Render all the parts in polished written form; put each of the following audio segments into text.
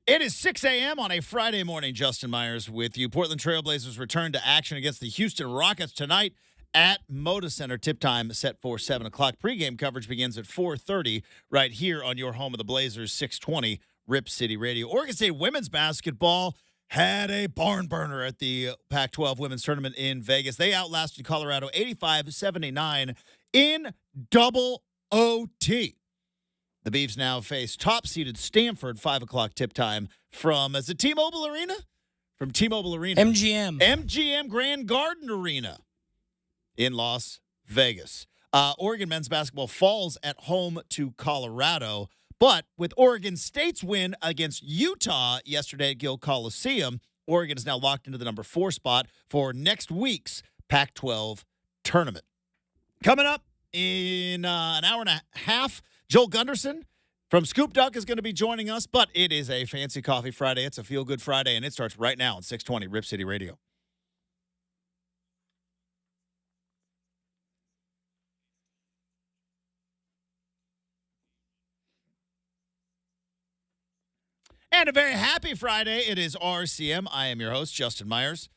It is 6 a.m. on a Friday morning. Justin Myers with you. Portland Trailblazers return to action against the Houston Rockets tonight at Moda Center. Tip time set for 7 o'clock. Pre-game coverage begins at 4:30 right here on your home of the Blazers, 620 Rip City Radio. Oregon State women's basketball had a barn burner at the Pac-12 women's tournament in Vegas. They outlasted Colorado 85-79 in double OT. The Beavs now face top-seeded Stanford, 5 o'clock tip time from, is it T-Mobile Arena? From T-Mobile Arena. MGM Grand Garden Arena in Las Vegas. Oregon men's basketball falls at home to Colorado, but with Oregon State's win against Utah yesterday at Gill Coliseum, Oregon is now locked into the number 4 spot for next week's Pac-12 tournament. Coming up in an hour and a half, Joel Gunderson from Scoop Duck is going to be joining us, but it is a Fancy Coffee Friday. It's a Feel Good Friday, and it starts right now on 620 Rip City Radio. And a very happy Friday. It is RCM. I am your host, Justin Myers.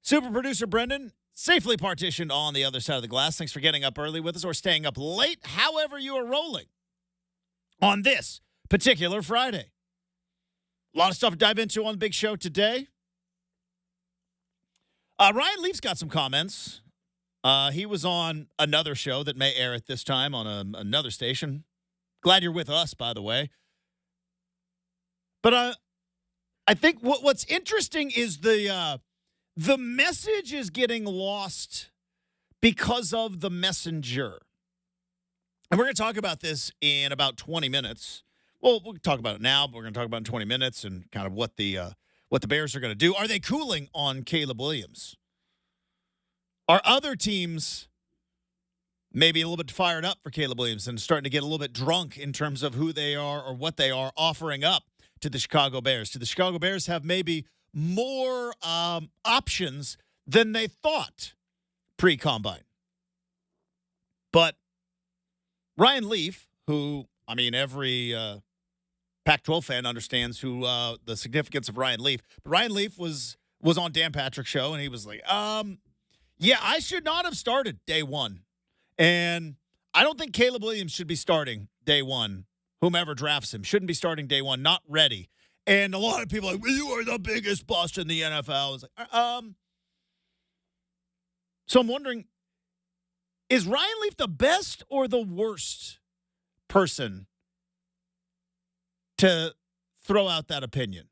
Super producer Brenden, safely partitioned on the other side of the glass. Thanks for getting up early with us or staying up late, however you are rolling on this particular Friday. A lot of stuff to dive into on the big show today. Ryan Leaf's got some comments. He was on another show that may air at this time on another station. Glad you're with us, by the way. But I think what's interesting is the message is getting lost because of the messenger. And we're going to talk about this in about 20 minutes. Well, we'll talk about it now, but we're going to talk about it in 20 minutes and kind of what the Bears are going to do. Are they cooling on Caleb Williams? Are other teams maybe a little bit fired up for Caleb Williams and starting to get a little bit drunk in terms of who they are or what they are offering up to the Chicago Bears? Do the Chicago Bears have maybe more options than they thought pre-combine? But Ryan Leaf, who, I mean, every Pac-12 fan understands who the significance of Ryan Leaf. But Ryan Leaf was on Dan Patrick's show, and he was like, yeah, I should not have started day one. And I don't think Caleb Williams should be starting day one. Whomever drafts him shouldn't be starting day one, not ready. And a lot of people are like, well, you are the biggest bust in the NFL. It's like, so I'm wondering, is Ryan Leaf the best or the worst person to throw out that opinion?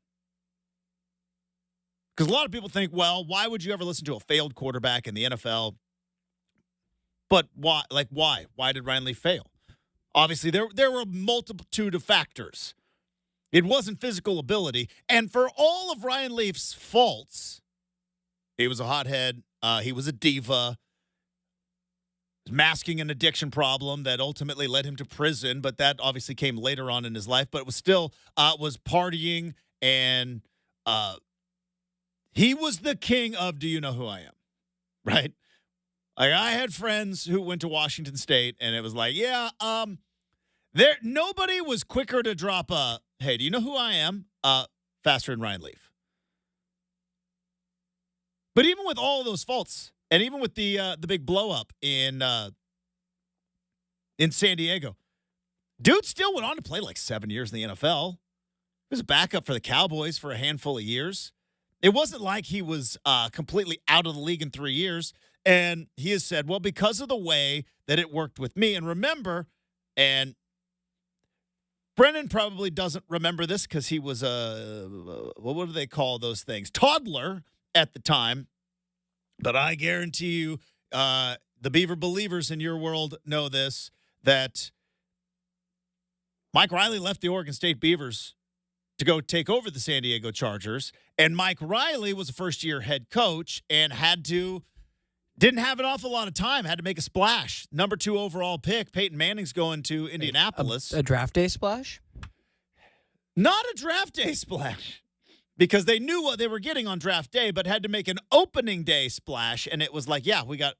Because a lot of people think, well, why would you ever listen to a failed quarterback in the NFL? But why? Like, why? Why did Ryan Leaf fail? Obviously, there were a multitude of factors. It wasn't physical ability. And for all of Ryan Leaf's faults, he was a hothead. He was a diva. Masking an addiction problem that ultimately led him to prison, but that obviously came later on in his life. But it was still was partying, and he was the king of "Do you know who I am?" Right? Like, I had friends who went to Washington State, and it was like, yeah, nobody was quicker to drop a, hey, do you know who I am? Faster than Ryan Leaf. But even with all of those faults, and even with the big blow up in San Diego, dude still went on to play like 7 years in the NFL. He was a backup for the Cowboys for a handful of years. It wasn't like he was completely out of the league in 3 years. And he has said, well, because of the way that it worked with me, and remember, and Brenden probably doesn't remember this because he was what do they call those things? Toddler at the time. But I guarantee you, the Beaver believers in your world know this, that Mike Riley left the Oregon State Beavers to go take over the San Diego Chargers. And Mike Riley was a first-year head coach and didn't have an awful lot of time, had to make a splash. Number 2 overall pick, Peyton Manning's going to Indianapolis. A draft day splash? Not a draft day splash, because they knew what they were getting on draft day, but had to make an opening day splash. And it was like, yeah, we got.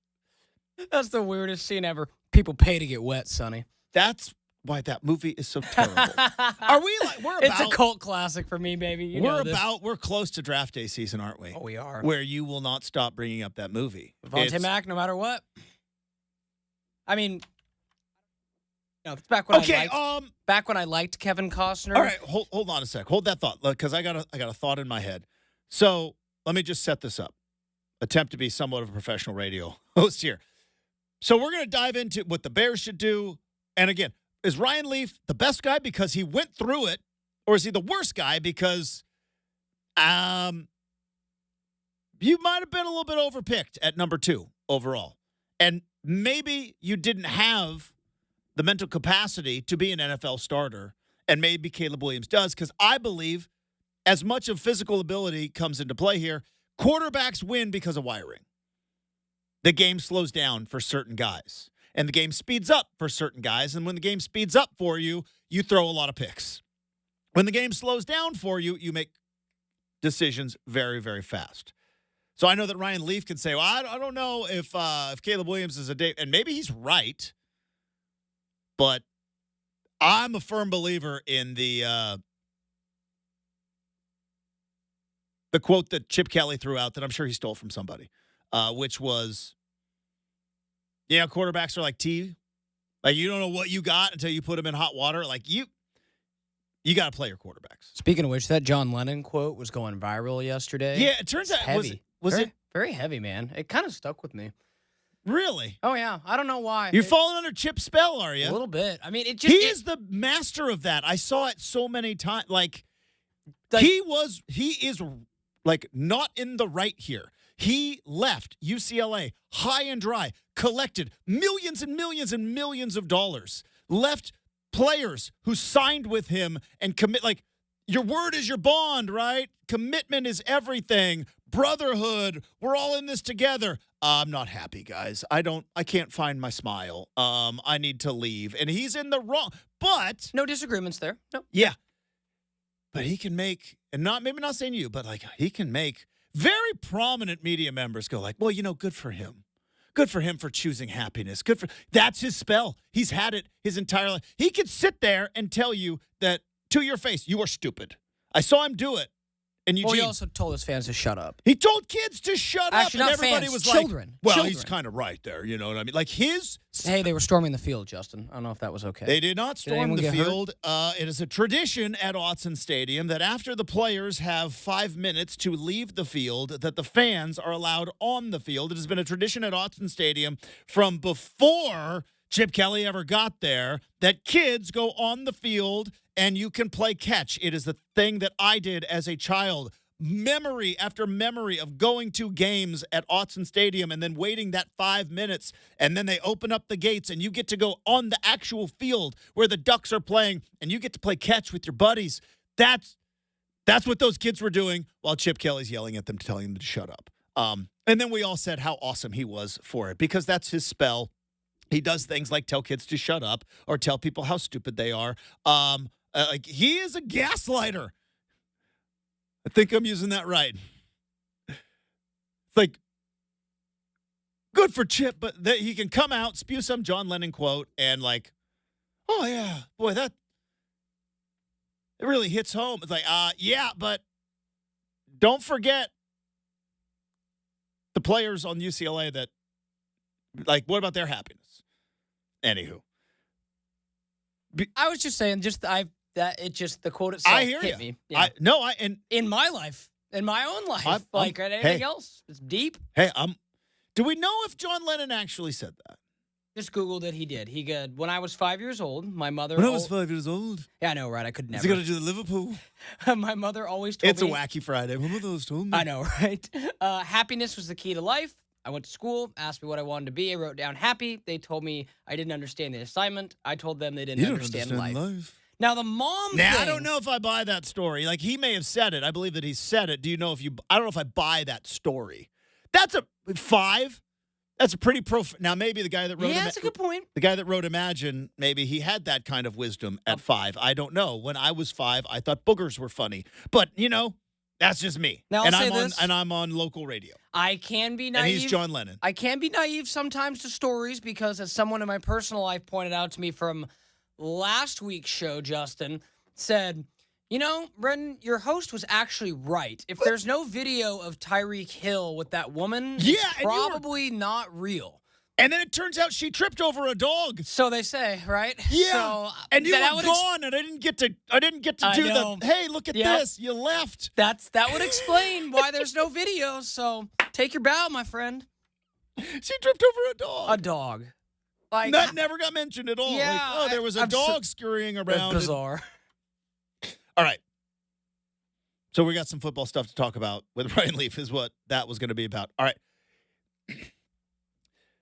That's the weirdest scene ever. People pay to get wet, Sonny. That's why that movie is so terrible. Are we like we're about? It's a cult classic for me, baby. We're close to draft day season, aren't we? Oh, we are. Where you will not stop bringing up that movie. Vontae Mack, no matter what. I mean, it's back when I liked Kevin Costner. All right, hold on a sec. Hold that thought, because I got a thought in my head. So let me just set this up. Attempt to be somewhat of a professional radio host here. So we're going to dive into what the Bears should do. And again, is Ryan Leaf the best guy because he went through it, or is he the worst guy because you might have been a little bit overpicked at number 2 overall, and maybe you didn't have the mental capacity to be an NFL starter, and maybe Caleb Williams does, because I believe as much of physical ability comes into play here, quarterbacks win because of wiring. The game slows down for certain guys, and the game speeds up for certain guys, and when the game speeds up for you, you throw a lot of picks. When the game slows down for you, you make decisions very, very fast. So I know that Ryan Leaf can say, well, I don't know if Caleb Williams is a day, and maybe he's right, but I'm a firm believer in the quote that Chip Kelly threw out that I'm sure he stole from somebody, which was, quarterbacks are like tea. Like, you don't know what you got until you put them in hot water. Like, you got to play your quarterbacks. Speaking of which, that John Lennon quote was going viral yesterday. Yeah, it turns out heavy. Was it very heavy, man? It kind of stuck with me. Really? Oh, yeah. I don't know why. You're falling under Chip's spell, are you? A little bit. I mean, he is the master of that. I saw it so many times. He is not in the right here. He left UCLA high and dry, collected millions and millions and millions of dollars, left players who signed with him and commit. Your word is your bond, right? Commitment is everything. Brotherhood. We're all in this together. I'm not happy, guys. I can't find my smile. I need to leave. And he's in the wrong. But no disagreements there. No. Yeah. But he can make, and maybe not saying you, but he can make very prominent media members go well, good for him. Good for him for choosing happiness. That's his spell. He's had it his entire life. He could sit there and tell you that to your face, you are stupid. I saw him do it. And he also told his fans to shut up. He told kids to shut up, and everybody was children. Well, he's kind of right there. You know what I mean? Hey, they were storming the field, Justin. I don't know if that was okay. They did not storm the field. It is a tradition at Autzen Stadium that after the players have 5 minutes to leave the field, that the fans are allowed on the field. It has been a tradition at Autzen Stadium from before Chip Kelly ever got there that kids go on the field and you can play catch. It is the thing that I did as a child. Memory after memory of going to games at Autzen Stadium and then waiting that 5 minutes, and then they open up the gates and you get to go on the actual field where the Ducks are playing and you get to play catch with your buddies. That's what those kids were doing while Chip Kelly's yelling at them, telling them to shut up. And then we all said how awesome he was for it, because that's his spell. He does things like tell kids to shut up or tell people how stupid they are. He is a gaslighter. I think I'm using that right. It's good for Chip, but he can come out, spew some John Lennon quote, and oh yeah, boy, it really hits home. It's yeah, but don't forget the players on UCLA that, what about their happiness? Anywho. I was just saying, the quote itself hit me. Yeah. In my life, in my own life, anything else, it's deep. Hey, do we know if John Lennon actually said that? Just Googled it. He did. When I was 5 years old, my mother. When I was 5 years old. Yeah, I know, right? I could never. Is he going to do the Liverpool? My mother always told me. It's a wacky Friday. My mother always told me. I know, right? Happiness was the key to life. I went to school, asked me what I wanted to be. I wrote down happy. They told me I didn't understand the assignment. I told them they didn't understand life. Now, the mom thing. I don't know if I buy that story. He may have said it. I believe that he said it. I don't know if I buy that story. That's a 5. That's a pretty Now, maybe the guy that wrote that's a good point. The guy that wrote Imagine, maybe he had that kind of wisdom at 5. I don't know. When I was 5, I thought boogers were funny. But, that's just me. Now, I'm on local radio. I can be naive. And he's John Lennon. I can be naive sometimes to stories because, as someone in my personal life pointed out to me from last week's show, Justin, said, you know, Brenden, your host was actually right. If there's no video of Tyreek Hill with that woman, it's probably not real. And then it turns out she tripped over a dog. So they say, right? Yeah. So, and you were gone, and I didn't get to do the, hey, look at this. You left. That would explain why there's no video. So take your bow, my friend. She tripped over a dog. A dog. Like, that never got mentioned at all. Yeah. Like, there was a dog scurrying around. That's bizarre. All right. So we got some football stuff to talk about with Ryan Leaf is what that was going to be about. All right.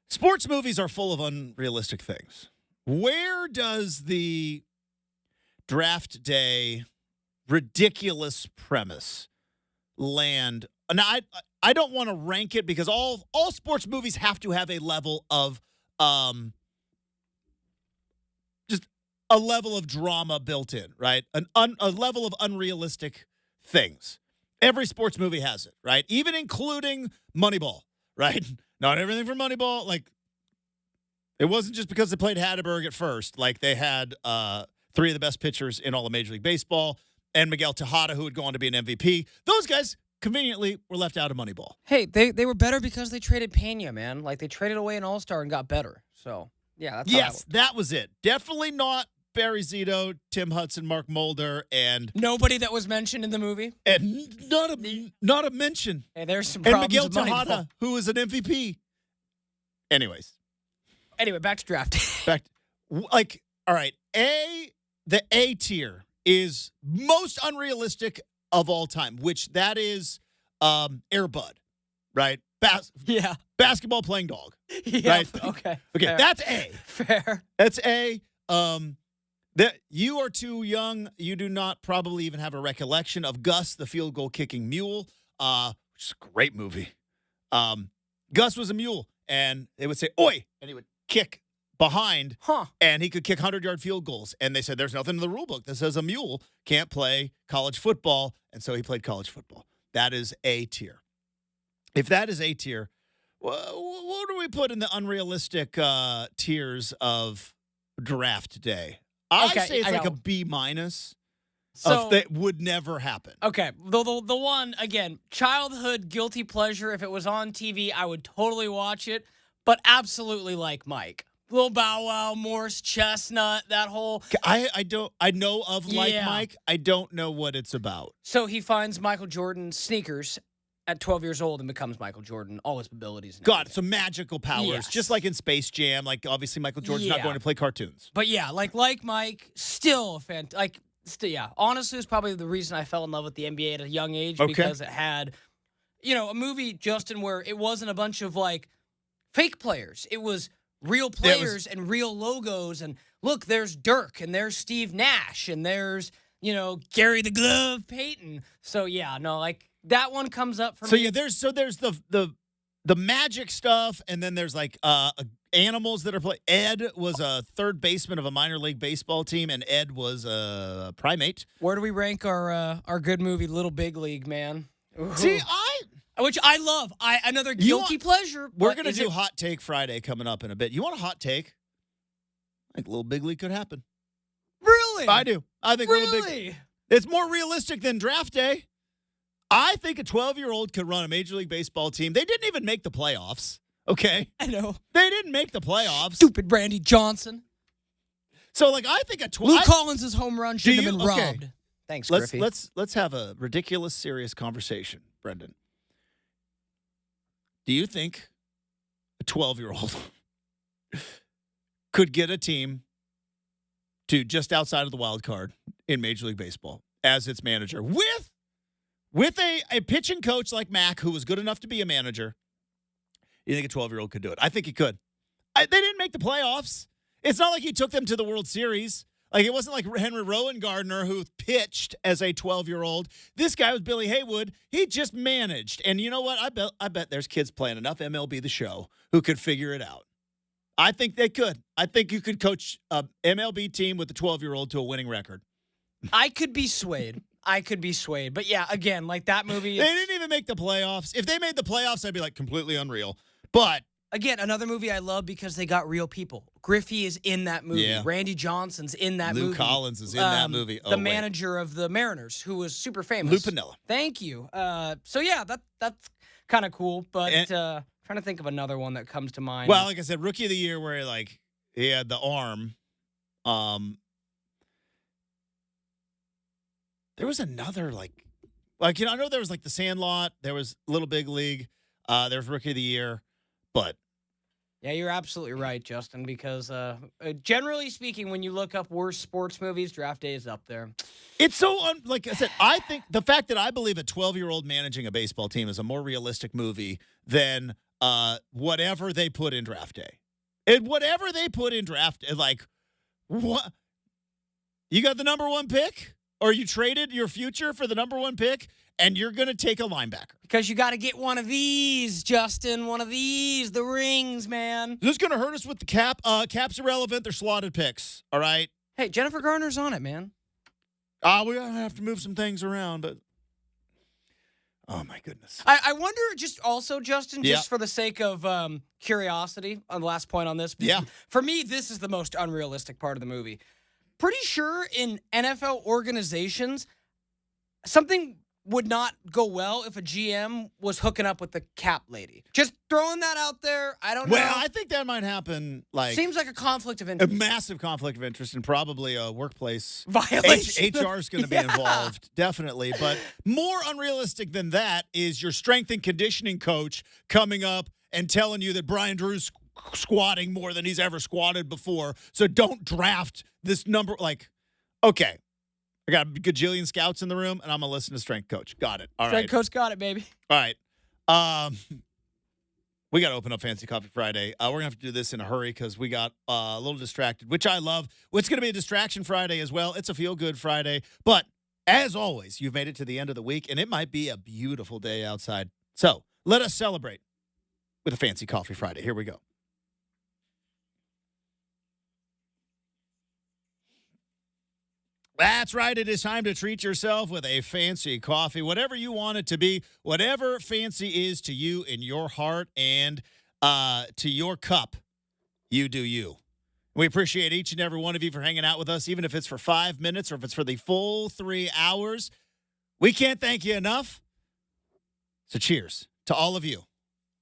Sports movies are full of unrealistic things. Where does the draft day ridiculous premise land? Now, I don't want to rank it because all sports movies have to have a level of just a level of drama built in, right? A level of unrealistic things. Every sports movie has it, right? Even including Moneyball, right? Not everything from Moneyball. Like, it wasn't just because they played Hatterberg at first. Like, they had three of the best pitchers in all of Major League Baseball and Miguel Tejada, who would go on to be an MVP. Those guys, conveniently, were left out of Moneyball. Hey, they were better because they traded Pena, man. Like, they traded away an all-star and got better. So, yeah, that's yes, that was it. Definitely not Barry Zito, Tim Hudson, Mark Mulder, and nobody that was mentioned in the movie. And not a mention. Hey, there's some and problems Miguel with Tejada, who was an MVP. Anyway, back to draft. All right, the A tier is most unrealistic of all time, which that is Air Bud, right? Basketball playing dog. Yeah, right? Okay. Fair. That's A. Fair. That's A. That you are too young. You do not probably even have a recollection of Gus, the field goal kicking mule, which is a great movie. Gus was a mule, and they would say, "Oi," and he would kick behind, and he could kick 100-yard field goals. And they said, there's nothing in the rule book that says a mule can't play college football, and so he played college football. That is A tier. If that is A tier, what do we put in the unrealistic tiers of draft day? I say it's like a B minus. So that would never happen. Okay, the one again, childhood guilty pleasure. If it was on TV, I would totally watch it. But absolutely like Mike, Lil Bow Wow, Morse Chestnut, that whole. I know of Like Mike. I don't know what it's about. So he finds Michael Jordan's sneakers at 12 years old and becomes Michael Jordan, all his abilities. God, so magical powers, just like in Space Jam. Like, obviously, Michael Jordan's not going to play cartoons. But yeah, like Mike, still honestly, it's probably the reason I fell in love with the NBA at a young age because it had, a movie, Justin, where it wasn't a bunch of like fake players. It was real players and real logos. And look, there's Dirk and there's Steve Nash and there's, Gary the Glove Payton. So yeah, no, like. That one comes up for me. Yeah, there's the magic stuff, and then there's like animals that are playing. Ed was a third baseman of a minor league baseball team, and Ed was a primate. Where do we rank our good movie, Little Big League, man? Ooh. See, which I love. Another guilty pleasure. We're gonna do Hot Take Friday coming up in a bit. You want a hot take? I think Little Big League could happen. Really? I do. I think really? Little Big. It's more realistic than draft day. I think a 12-year-old could run a Major League Baseball team. They didn't even make the playoffs, okay? I know. They didn't make the playoffs. Stupid Brandy Johnson. So, I think a 12... Luke Collins' home run shouldn't have been robbed. Thanks, Griffey. Let's have a ridiculous, serious conversation, Brenden. Do you think a 12-year-old could get a team to just outside of the wild card in Major League Baseball as its manager with a pitching coach like Mac, who was good enough to be a manager? You think a 12-year-old could do it? I think he could. They didn't make the playoffs. It's not like he took them to the World Series. Like, it wasn't like Henry Rowan Gardner, who pitched as a 12-year-old. This guy was Billy Haywood. He just managed. And you know what? I bet there's kids playing enough MLB The Show who could figure it out. I think they could. I think you could coach a MLB team with a 12-year-old to a winning record. I could be swayed. But yeah, again, like that movie. They didn't even make the playoffs. If they made the playoffs, I'd be like completely unreal. But again, another movie I love because they got real people. Griffey is in that movie. Yeah. Randy Johnson's in that movie. Lou Collins is in that movie. The manager of the Mariners, who was super famous. Lou Piniella. Thank you. So yeah, that's kind of cool. But trying to think of another one that comes to mind. Well, like I said, Rookie of the Year, where he had the arm. There was another I know there was The Sandlot. There was Little Big League. There was Rookie of the Year, but. Yeah, you're absolutely right, Justin, because generally speaking, when you look up worst sports movies, Draft Day is up there. It's so, like I said, I think the fact that I believe a 12-year-old managing a baseball team is a more realistic movie than whatever they put in Draft Day. And whatever they put in Draft Day, what? You got the number one pick? Or you traded your future for the number one pick, and you're going to take a linebacker. Because you got to get one of these, Justin. One of these, the rings, man. This is going to hurt us with the cap. Cap's irrelevant. They're slotted picks. All right? Hey, Jennifer Garner's on it, man. We're going to have to move some things around, but. Oh, my goodness. I wonder just also, Justin, just for the sake of curiosity, on the last point on this. Yeah. For me, this is the most unrealistic part of the movie. Pretty sure in NFL organizations, something would not go well if a GM was hooking up with the cap lady. Just throwing that out there. I don't know. Well, I think that might happen. Seems like a conflict of interest. A massive conflict of interest and probably a workplace violation. HR is going to be involved, definitely. But more unrealistic than that is your strength and conditioning coach coming up and telling you that Brian Drew's squatting more than he's ever squatted before. So don't draft this number. Okay, I got a gajillion scouts in the room, and I'm going to listen to strength coach. Got it. All right. Strength coach got it, baby. All right. We got to open up Fancy Coffee Friday. We're going to have to do this in a hurry because we got a little distracted, which I love. It's going to be a distraction Friday as well. It's a feel-good Friday. But as always, you've made it to the end of the week, and it might be a beautiful day outside. So let us celebrate with a Fancy Coffee Friday. Here we go. That's right. It is time to treat yourself with a fancy coffee, whatever you want it to be, whatever fancy is to you in your heart and to your cup. You do you. We appreciate each and every one of you for hanging out with us, even if it's for 5 minutes or if it's for the full 3 hours. We can't thank you enough. So cheers to all of you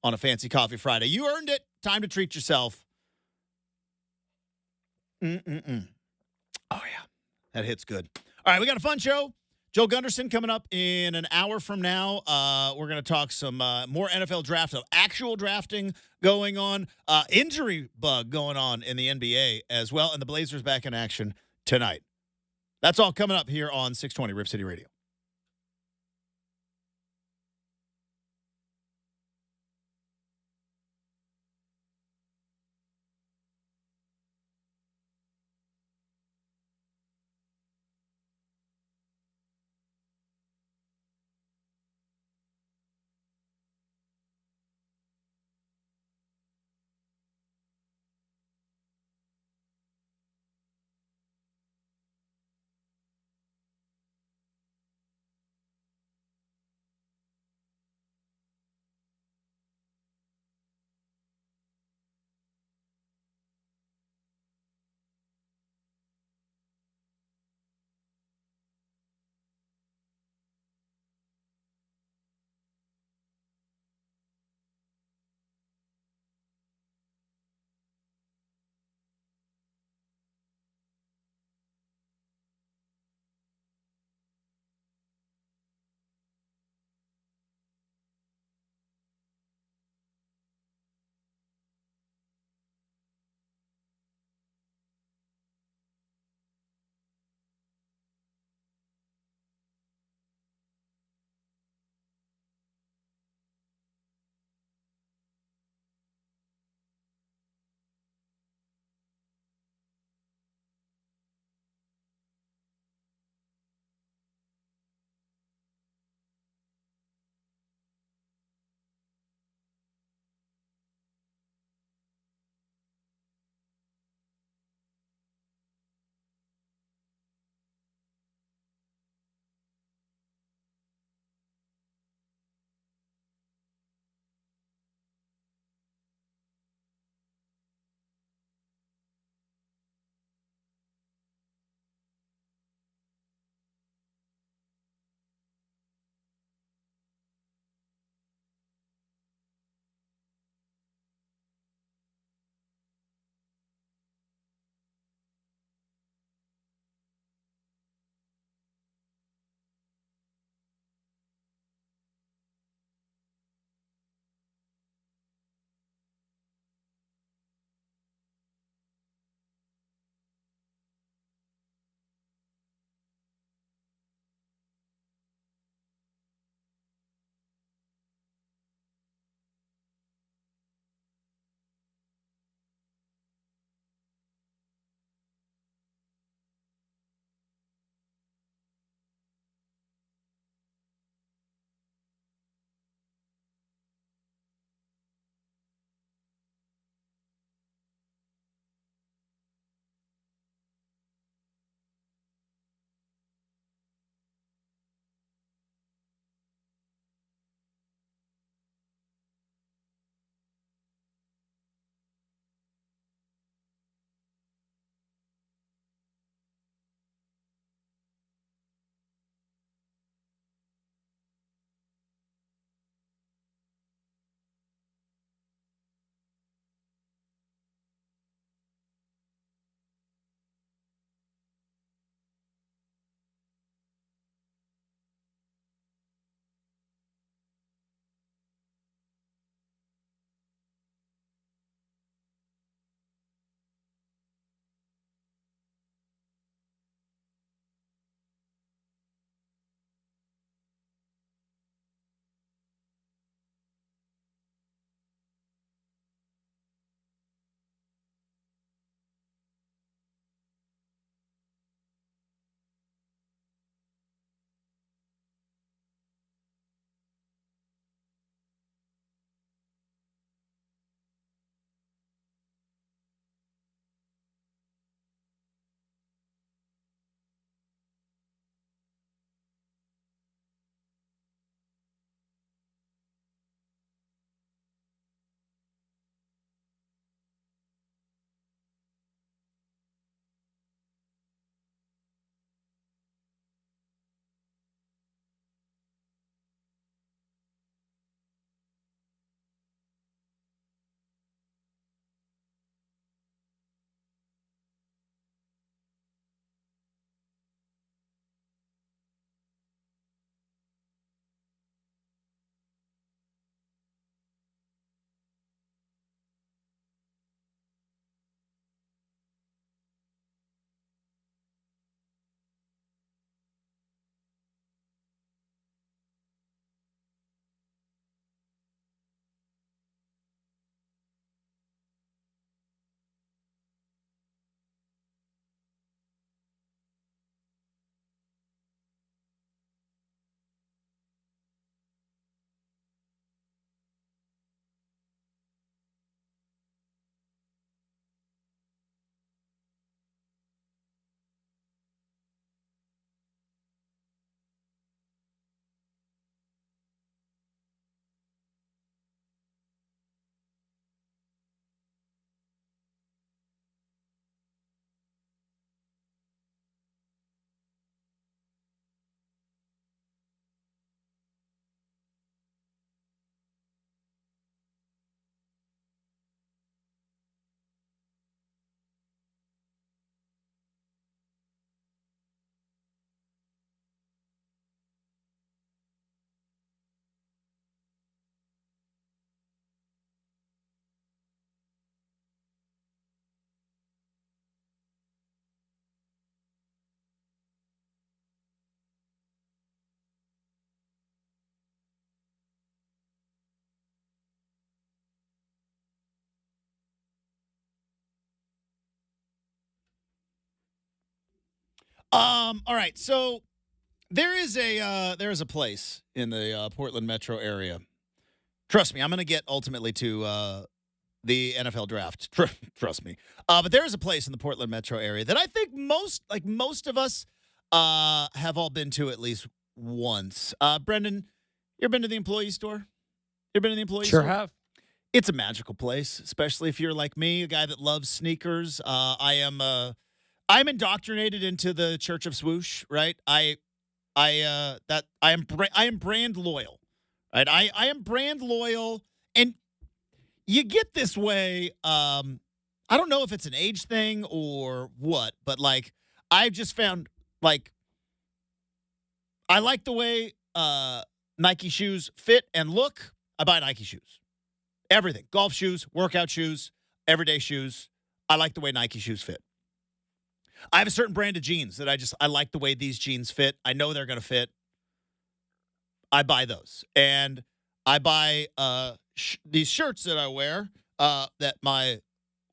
on a Fancy Coffee Friday. You earned it. Time to treat yourself. Oh, yeah. That hits good. All right, we got a fun show. Joel Gunderson coming up in an hour from now. We're going to talk some more NFL draft, actual drafting going on, injury bug going on in the NBA as well, and the Blazers back in action tonight. That's all coming up here on 620 Rip City Radio. All right. So there is a place in the Portland metro area. Trust me, I'm going to get ultimately to the NFL draft. Trust me. But there is a place in the Portland metro area that I think most of us have all been to at least once. Brenden, you ever been to the employee store? You ever been to the employee Sure store? have. It's a magical place, especially if you're like me, a guy that loves sneakers. I'm indoctrinated into the Church of Swoosh, right? I am brand loyal, right? I am brand loyal, and you get this way. I don't know if it's an age thing or what, but like I've just found like I like the way Nike shoes fit and look. I buy Nike shoes. Everything. Golf shoes, workout shoes, everyday shoes. I like the way Nike shoes fit. I have a certain brand of jeans that I like the way these jeans fit. I know they're going to fit. I buy those. And I buy these shirts that I wear that my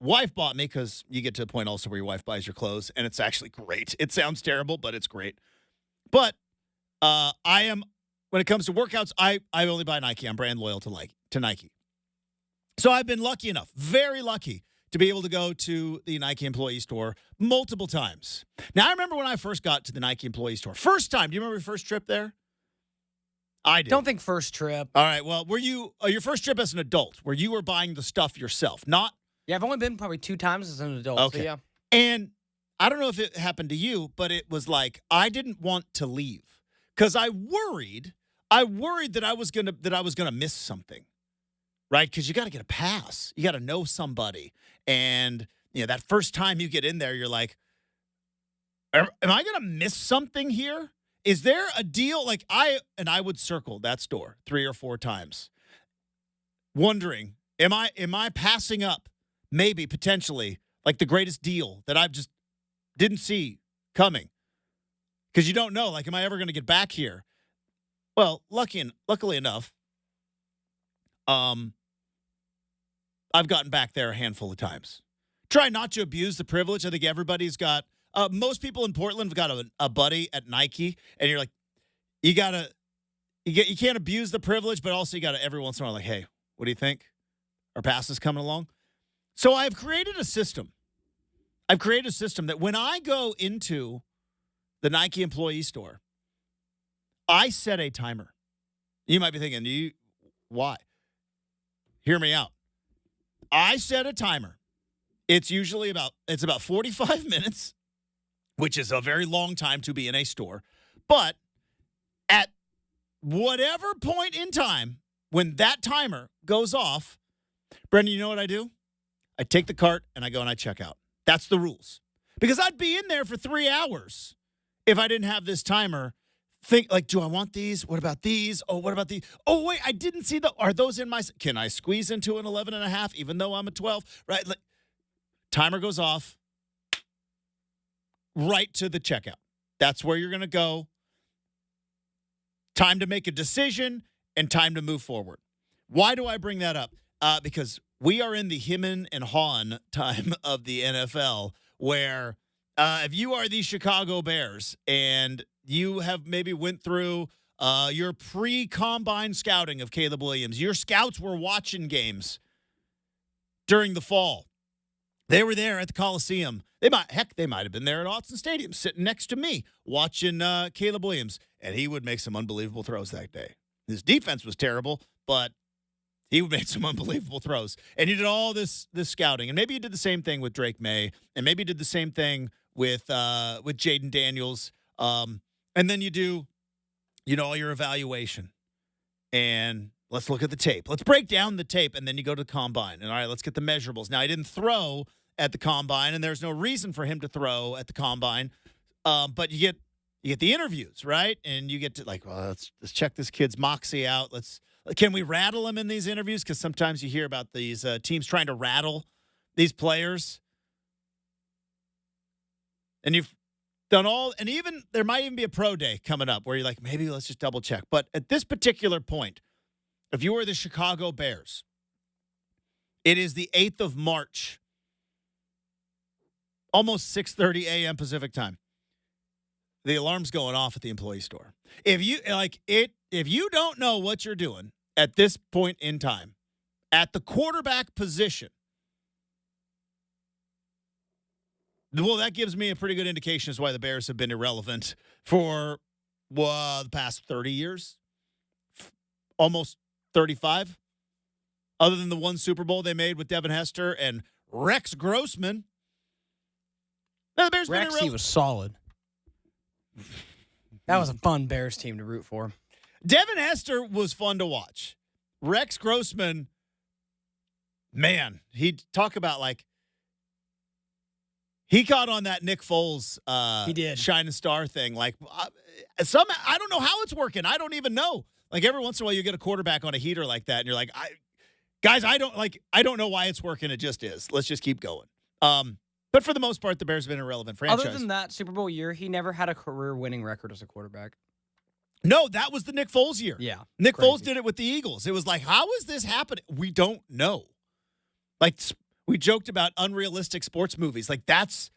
wife bought me, because you get to a point also where your wife buys your clothes, and it's actually great. It sounds terrible, but it's great. But when it comes to workouts, I only buy Nike. I'm brand loyal to Nike. So I've been lucky enough, very lucky, to be able to go to the Nike employee store multiple times. Now, I remember when I first got to the Nike employee store. First time. Do you remember your first trip there? I did. Don't think first trip. All right. Well, were you your first trip as an adult, where you were buying the stuff yourself, not? Yeah, I've only been probably 2 times as an adult. Okay. So yeah. And I don't know if it happened to you, but it was like I didn't want to leave because I worried that I was gonna miss something. Right? Because you got to get a pass. You got to know somebody. And, that first time you get in there, you're like, am I going to miss something here? Is there a deal? Like I would circle that store 3 or 4 times, wondering, am I passing up maybe potentially like the greatest deal that I've just didn't see coming? Because you don't know, like, am I ever going to get back here? Well, luckily enough, I've gotten back there a handful of times. Try not to abuse the privilege. I think everybody's got, most people in Portland have got a buddy at Nike, and you're like, you can't abuse the privilege, but also you got to every once in a while, like, hey, what do you think? Our pass is coming along. So I've created a system. That when I go into the Nike employee store, I set a timer. You might be thinking, why? Hear me out. I set a timer. It's about 45 minutes, which is a very long time to be in a store. But at whatever point in time, when that timer goes off, Brenden, you know what I do? I take the cart and I go and I check out. That's the rules. Because I'd be in there for 3 hours if I didn't have this timer. Think like, do I want these? What about these? Oh, what about these? Oh, wait, I didn't see are those in my, can I squeeze into an 11 and a half, even though I'm a 12, right? Like, timer goes off, right to the checkout. That's where you're going to go. Time to make a decision and time to move forward. Why do I bring that up? Because we are in the him and hawn time of the NFL, where if you are the Chicago Bears and you have maybe went through your pre-combine scouting of Caleb Williams, your scouts were watching games during the fall. They were there at the Coliseum. They might have been there at Autzen Stadium, sitting next to me, watching Caleb Williams, and he would make some unbelievable throws that day. His defense was terrible, but he made some unbelievable throws. And he did all this scouting. And maybe he did the same thing with Drake May, and maybe he did the same thing with Jaden Daniels. And then you do, all your evaluation. And let's look at the tape. Let's break down the tape, and then you go to the combine. And all right, let's get the measurables. Now, he didn't throw at the combine, and there's no reason for him to throw at the combine. But you get the interviews, right? And you get to let's check this kid's moxie out. Can we rattle him in these interviews? Because sometimes you hear about these teams trying to rattle these players. And you've done all, and even there might even be a pro day coming up where you're like, maybe let's just double check. But at this particular point, if you were the Chicago Bears, it is the 8th of March, almost 6:30 a.m. Pacific time. the alarm's going off at the employee store. If you don't know what you're doing at this point in time, at the quarterback position, well, that gives me a pretty good indication as to why the Bears have been irrelevant for the past 30 years, almost 35, other than the one Super Bowl they made with Devin Hester and Rex Grossman. Now, the Bears been Rex, he was solid. That was a fun Bears team to root for. Devin Hester was fun to watch. Rex Grossman, man, he'd talk about he caught on that Nick Foles he did. Shining Star thing. I don't know how it's working. I don't even know. Every once in a while you get a quarterback on a heater like that, and you're like, guys, I don't know why it's working. It just is. Let's just keep going. But for the most part, the Bears have been an irrelevant franchise. Other than that Super Bowl year, he never had a career-winning record as a quarterback. No, that was the Nick Foles year. Yeah. Nick Foles did it with the Eagles. It was like, how is this happening? We don't know. We joked about unrealistic sports movies. That's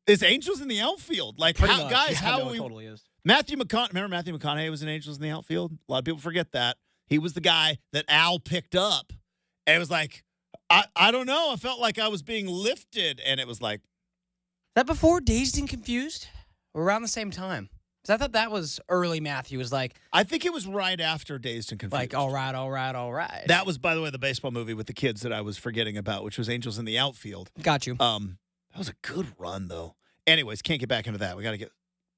is Angels in the Outfield. Totally is. Matthew McConaughey. Remember Matthew McConaughey was in Angels in the Outfield? A lot of people forget that. He was the guy that Al picked up. And it was like, I don't know. I felt like I was being lifted. And it was like. Is that before Dazed and Confused? Or around the same time? Because I thought that was early Matthew. Was like. I think it was right after Dazed and Confused. All right. That was, by the way, the baseball movie with the kids that I was forgetting about, which was Angels in the Outfield. Got you. That was a good run, though. Anyways, can't get back into that. We got to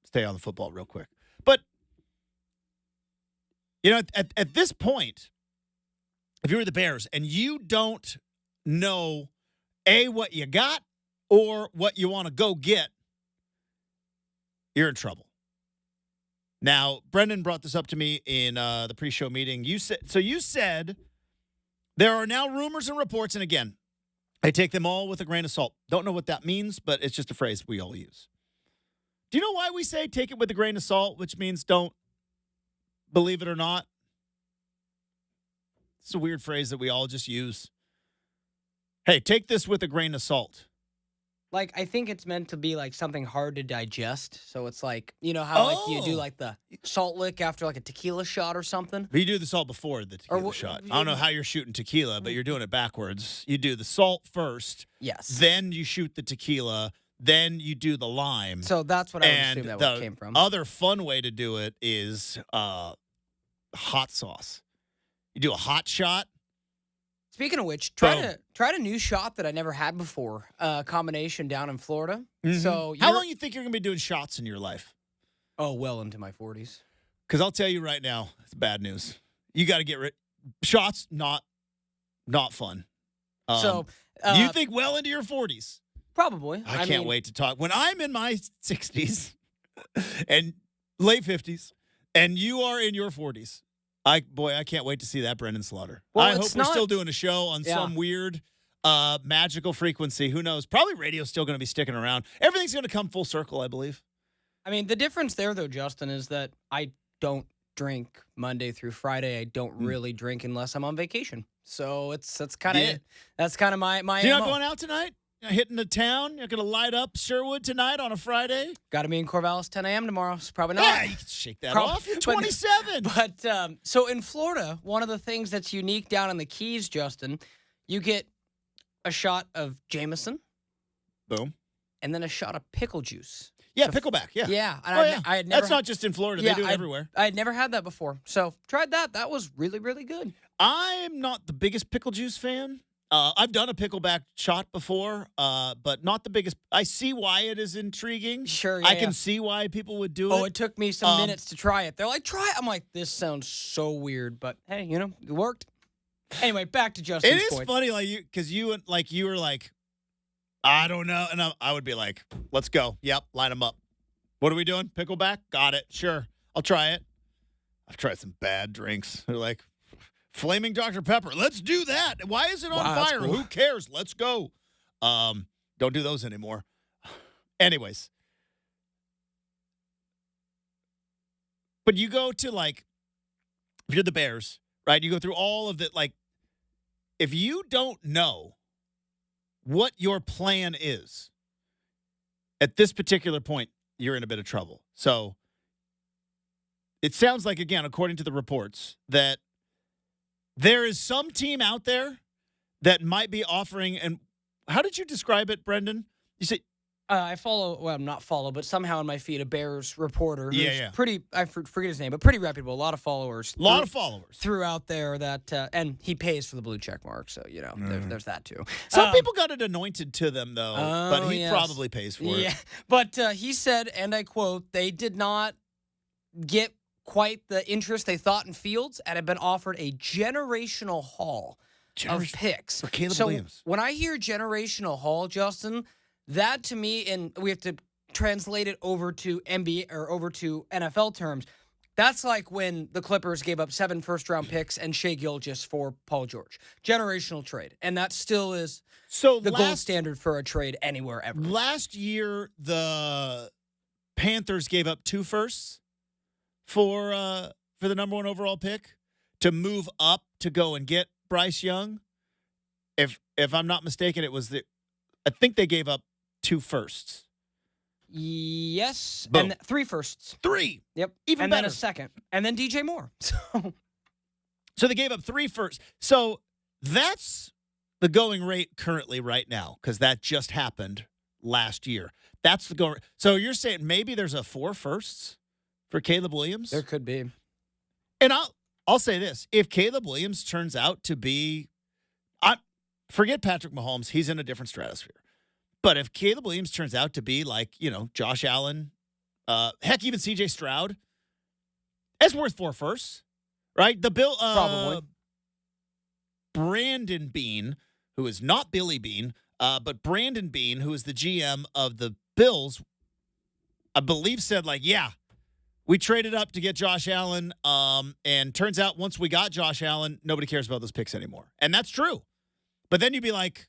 stay on the football real quick. But, at this point, if you're the Bears and you don't know, A, what you got or what you want to go get, you're in trouble. Now, Brenden brought this up to me in the pre-show meeting. You said there are now rumors and reports, and again, I take them all with a grain of salt. Don't know what that means, but it's just a phrase we all use. Do you know why we say take it with a grain of salt, which means don't believe it or not? It's a weird phrase that we all just use. Hey, take this with a grain of salt. I think it's meant to be something hard to digest. So it's how you do the salt lick after a tequila shot or something. But you do the salt before the tequila shot. I don't know how you're shooting tequila, but you're doing it backwards. You do the salt first. Yes. Then you shoot the tequila. Then you do the lime. So that's what I would assume that came from. Other fun way to do it is hot sauce. You do a hot shot. Speaking of which, tried a new shot that I never had before. Combination down in Florida. Mm-hmm. So how long you think you're going to be doing shots in your life? Oh, well into my 40s. Because I'll tell you right now, it's bad news. You got to get rid. Shots not fun. You think well into your 40s? Probably. I can't wait to talk. When I'm in my 60s and late 50s, and you are in your 40s. I can't wait to see that Brenden Slaughter. Well, I hope we're still doing a show on some weird magical frequency. Who knows? Probably radio's still going to be sticking around. Everything's going to come full circle, I believe. The difference there, though, Justin, is that I don't drink Monday through Friday. I don't really drink unless I'm on vacation. So that's kind of it. That's kind of my You're MO. not going out tonight? You're hitting the town? You're going to light up Sherwood tonight on a Friday? Got to be in Corvallis 10 a.m. tomorrow. So probably not. Yeah, you can shake that off. You're 27. But so in Florida, one of the things that's unique down in the Keys, Justin, you get a shot of Jameson. Boom. And then a shot of pickle juice. Yeah, pickleback. Yeah. Yeah. I had never. That's not just in Florida. They do it everywhere. I had never had that before. So tried that. That was really, really good. I'm not the biggest pickle juice fan. I've done a pickleback shot before, but not the biggest. I see why it is intriguing. Sure, yeah, I can see why people would do it. Oh, it took me some minutes to try it. They're like, try it. I'm like, this sounds so weird, but hey, it worked. Anyway, back to Justin's point. It is funny, because you were like, I don't know, and I would be like, let's go. Yep, line them up. What are we doing? Pickleback? Got it. Sure, I'll try it. I've tried some bad drinks. They're like, Flaming Dr. Pepper. Let's do that. Why is it on fire? Cool. Who cares? Let's go. Don't do those anymore. Anyways. But you go to if you're the Bears, right? You go through all of that. If you don't know what your plan is at this particular point, you're in a bit of trouble. So it sounds like, again, according to the reports, that there is some team out there that might be offering, and how did you describe it, Brenden? You say I follow, well, not follow, but somehow in my feed, a Bears reporter who's Yeah. pretty, I forget his name, but pretty reputable. A lot of followers. Throughout there and he pays for the blue check mark. So, there's that too. Some people got it anointed to them, though, but he probably pays for it. Yeah, but he said, and I quote, they did not get quite the interest they thought in Fields and have been offered a generational haul of picks. For Caleb Williams. When I hear generational haul, Justin, that to me, and we have to translate it over to NBA or over to NFL terms, that's like when the Clippers gave up 7 first-round picks and Shai Gilgeous for Paul George. Generational trade. And that still is the gold standard for a trade anywhere ever. Last year, the Panthers gave up 2 firsts for the number 1 overall pick to move up to go and get Bryce Young. If I'm not mistaken, it was I think they gave up 2 firsts. Yes. Boom. And 3 firsts. 3. Yep. Even and better. Then a second. And then DJ Moore. So they gave up 3 firsts. So that's the going rate currently right now, because that just happened last year. That's the going rate. So you're saying maybe there's a 4 firsts for Caleb Williams? There could be. And I'll say this. If Caleb Williams turns out to be, forget Patrick Mahomes, he's in a different stratosphere. But if Caleb Williams turns out to be like, Josh Allen, heck, even C.J. Stroud, it's worth 4 firsts, right? Probably. Brenden Beane, who is not Billy Beane, but Brenden Beane, who is the GM of the Bills, I believe said we traded up to get Josh Allen, and turns out once we got Josh Allen, nobody cares about those picks anymore. And that's true. But then you'd be like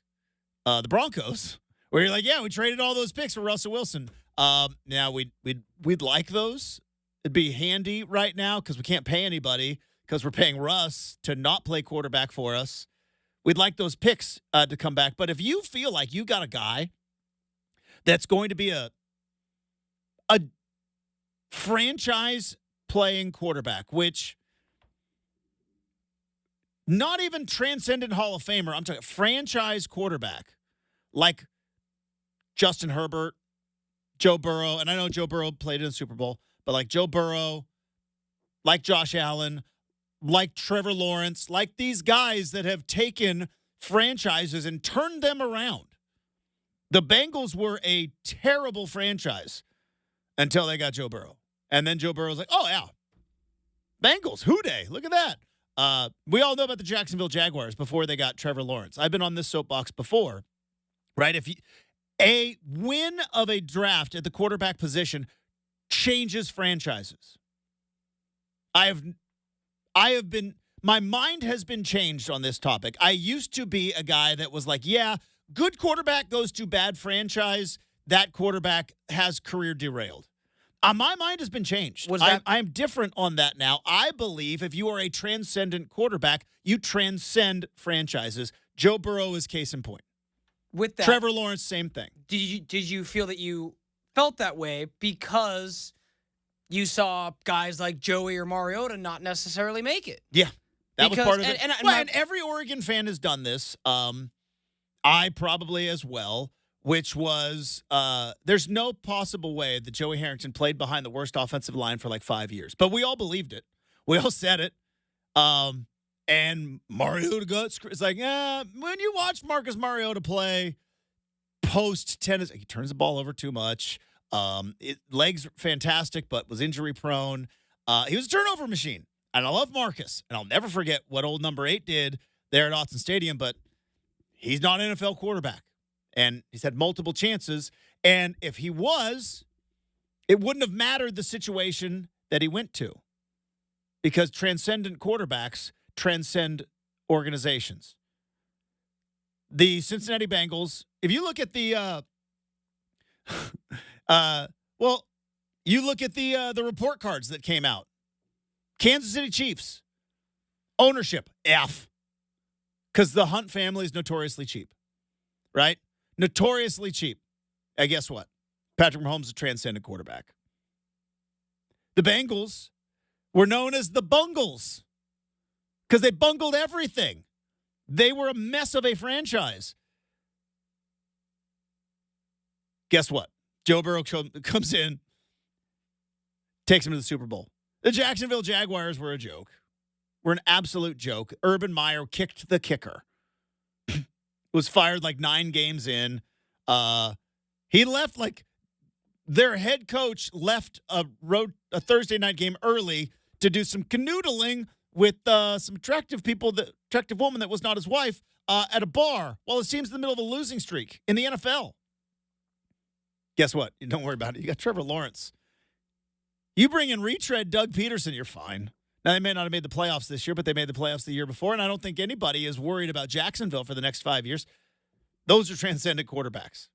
the Broncos, where you're like, yeah, we traded all those picks for Russell Wilson. Now we'd like those. It'd be handy right now because we can't pay anybody because we're paying Russ to not play quarterback for us. We'd like those picks to come back. But if you feel like you got a guy that's going to be a franchise playing quarterback, which not even transcendent Hall of Famer, I'm talking franchise quarterback, like Justin Herbert, Joe Burrow, and I know Joe Burrow played in the Super Bowl, but like Joe Burrow, like Josh Allen, like Trevor Lawrence, like these guys that have taken franchises and turned them around. The Bengals were a terrible franchise until they got Joe Burrow. And then Joe Burrow's like, oh, yeah, Bengals, hoo-day, look at that. We all know about the Jacksonville Jaguars before they got Trevor Lawrence. I've been on this soapbox before, right? A win of a draft at the quarterback position changes franchises. My mind has been changed on this topic. I used to be a guy that was like, yeah, good quarterback goes to bad franchise. That quarterback has career derailed. My mind has been changed. I'm different on that now. I believe if you are a transcendent quarterback, you transcend franchises. Joe Burrow is case in point. With that, Trevor Lawrence, same thing. Did you feel that you felt that way because you saw guys like Joey or Mariota not necessarily make it? Yeah, that was part of it. And every Oregon fan has done this. I probably as well, which was there's no possible way that Joey Harrington played behind the worst offensive line for like 5 years. But we all believed it. We all said it. And Mariota it's like, when you watch Marcus Mariota play post-tennis, he turns the ball over too much. Legs fantastic, but was injury prone. He was a turnover machine. And I love Marcus. And I'll never forget what old number 8 did there at Autzen Stadium, but he's not an NFL quarterback. And he's had multiple chances. And if he was, it wouldn't have mattered the situation that he went to. Because transcendent quarterbacks transcend organizations. The Cincinnati Bengals, if you look at the you look at the report cards that came out. Kansas City Chiefs, ownership, F. Because the Hunt family is notoriously cheap. Right? Notoriously cheap. And guess what? Patrick Mahomes is a transcendent quarterback. The Bengals were known as the Bungles because they bungled everything. They were a mess of a franchise. Guess what? Joe Burrow comes in, takes him to the Super Bowl. The Jacksonville Jaguars were a joke. Were an absolute joke. Urban Meyer kicked the kicker. Was fired like 9 games in. He left like their head coach left a Thursday night game early to do some canoodling with some attractive woman that was not his wife at a bar while his team's in the middle of a losing streak in the NFL. Guess what? Don't worry about it. You got Trevor Lawrence. You bring in retread Doug Peterson, you're fine. Now, they may not have made the playoffs this year, but they made the playoffs the year before, and I don't think anybody is worried about Jacksonville for the next 5 years. Those are transcendent quarterbacks.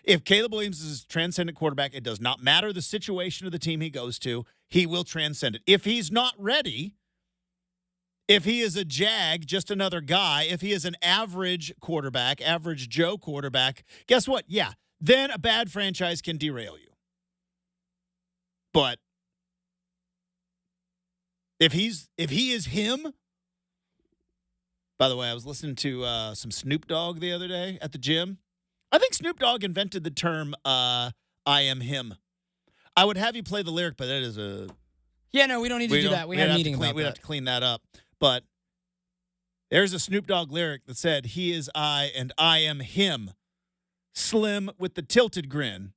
If Caleb Williams is a transcendent quarterback, it does not matter the situation of the team he goes to. He will transcend it. If he's not ready, if he is a Jag, just another guy, if he is an average quarterback, average Joe quarterback, guess what? Yeah, then a bad franchise can derail you. But if he is him, by the way, I was listening to some Snoop Dogg the other day at the gym. I think Snoop Dogg invented the term I am him. I would have you play the lyric, but that is a... Yeah, no, we don't need to do that. We had a meeting about that. We'd have to clean that up. But there's a Snoop Dogg lyric that said, he is I and I am him. Slim with the tilted grin.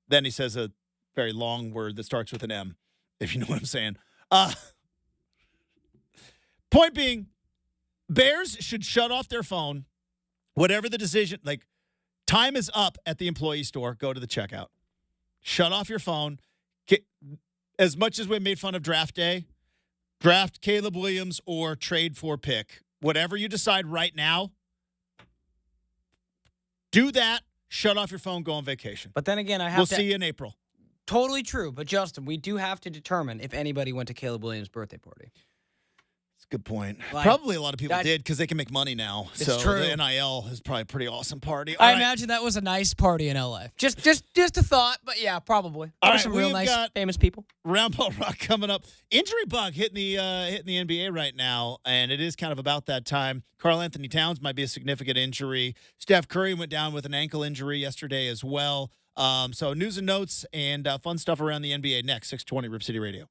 Then he says a very long word that starts with an M, if you know what I'm saying. Point being, Bears should shut off their phone. Whatever the decision, like, time is up at the employee store. Go to the checkout. Shut off your phone. As much as we made fun of draft day, draft Caleb Williams or trade for pick. Whatever you decide right now, do that. Shut off your phone. Go on vacation. But then again, we'll see you in April. Totally true. But, Justin, we do have to determine if anybody went to Caleb Williams' birthday party. Good point. Probably a lot of people did because they can make money now. It's so true. the NIL is probably a pretty awesome party. I imagine that was a nice party in LA. Just a thought, but yeah, probably. All right, some real nice, famous people. Round Ball Rock coming up. Injury bug hitting the NBA right now, and it is kind of about that time. Karl Anthony Towns might be a significant injury. Steph Curry went down with an ankle injury yesterday as well. So news and notes and fun stuff around the NBA next. 620 Rip City Radio.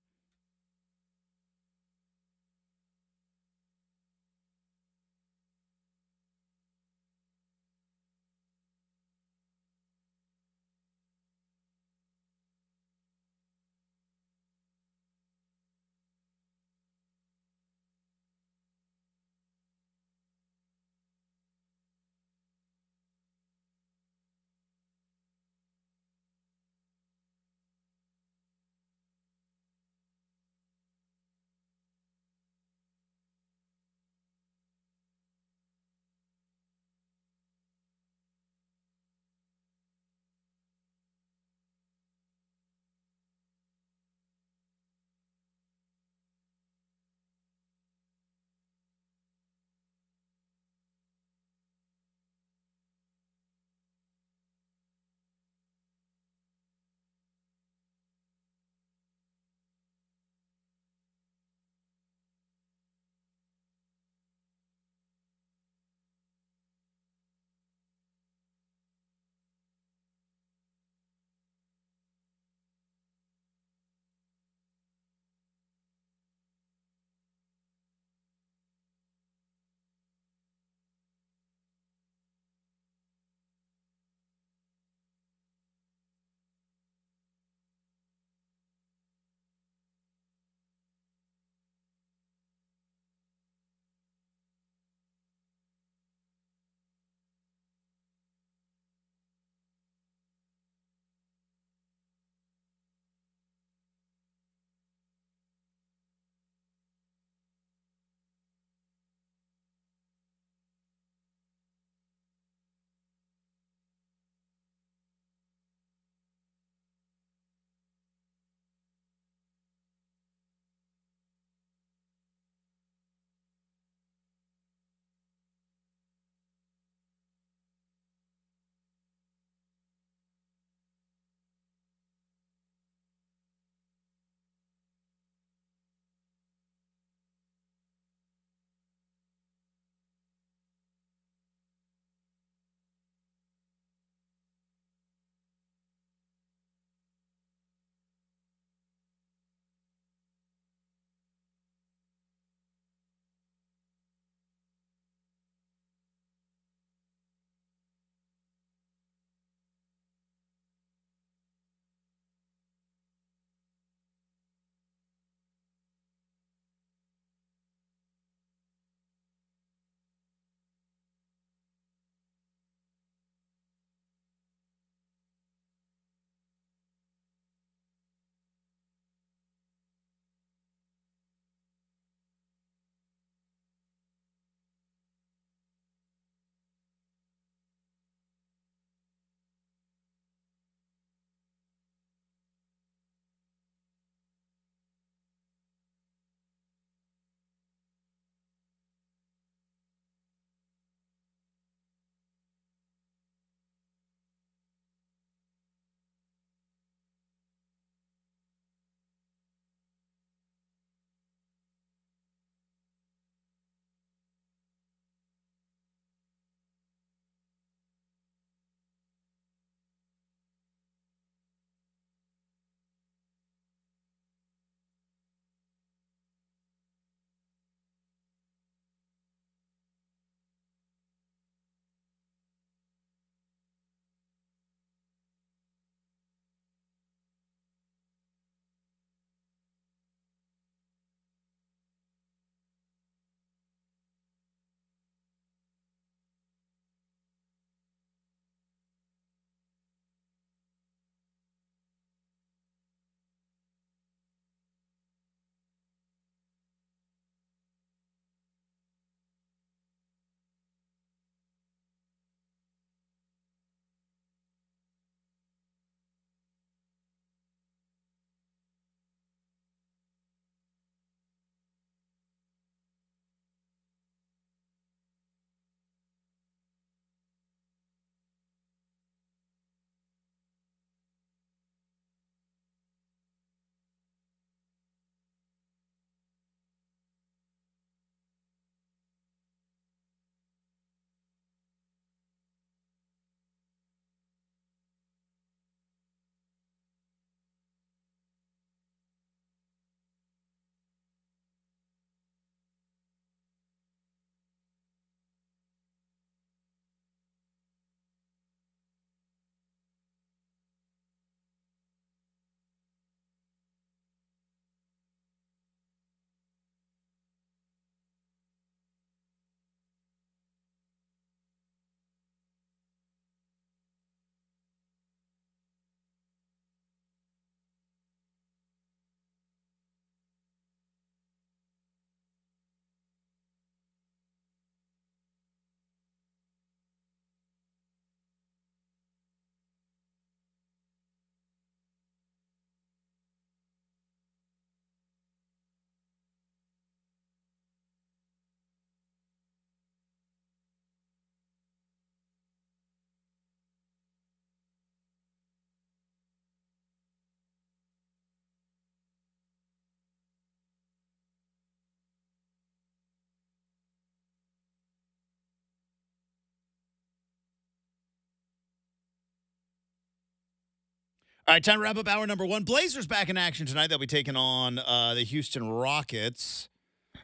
All right, time to wrap up hour number one. Blazers back in action tonight. They'll be taking on the Houston Rockets. Do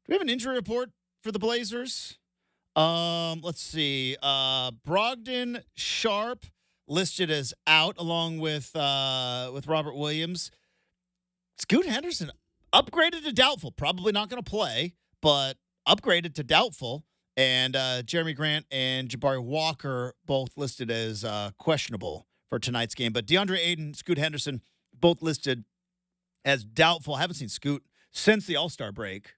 we have an injury report for the Blazers? Let's see. Brogdon, Sharp listed as out, along with Robert Williams. Scoot Henderson upgraded to doubtful. Probably not going to play, but upgraded to doubtful. And Jeremy Grant and Jabari Walker both listed as questionable for tonight's game. But DeAndre Ayton, Scoot Henderson, both listed as doubtful. Haven't seen Scoot since the All-Star break.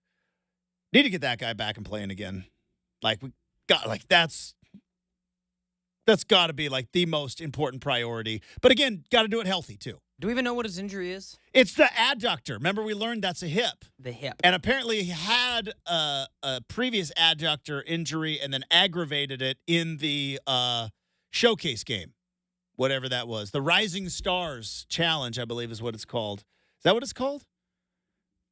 Need to get that guy back and playing again. Like, we got, like, that's got to be, like, the most important priority. But, again, got to do it healthy, too. Do we even know what his injury is? It's the adductor. Remember, we learned that's a hip. The hip. And apparently he had a previous adductor injury and then aggravated it in the showcase game, whatever that was. The Rising Stars Challenge, I believe, is what it's called. Is that what it's called?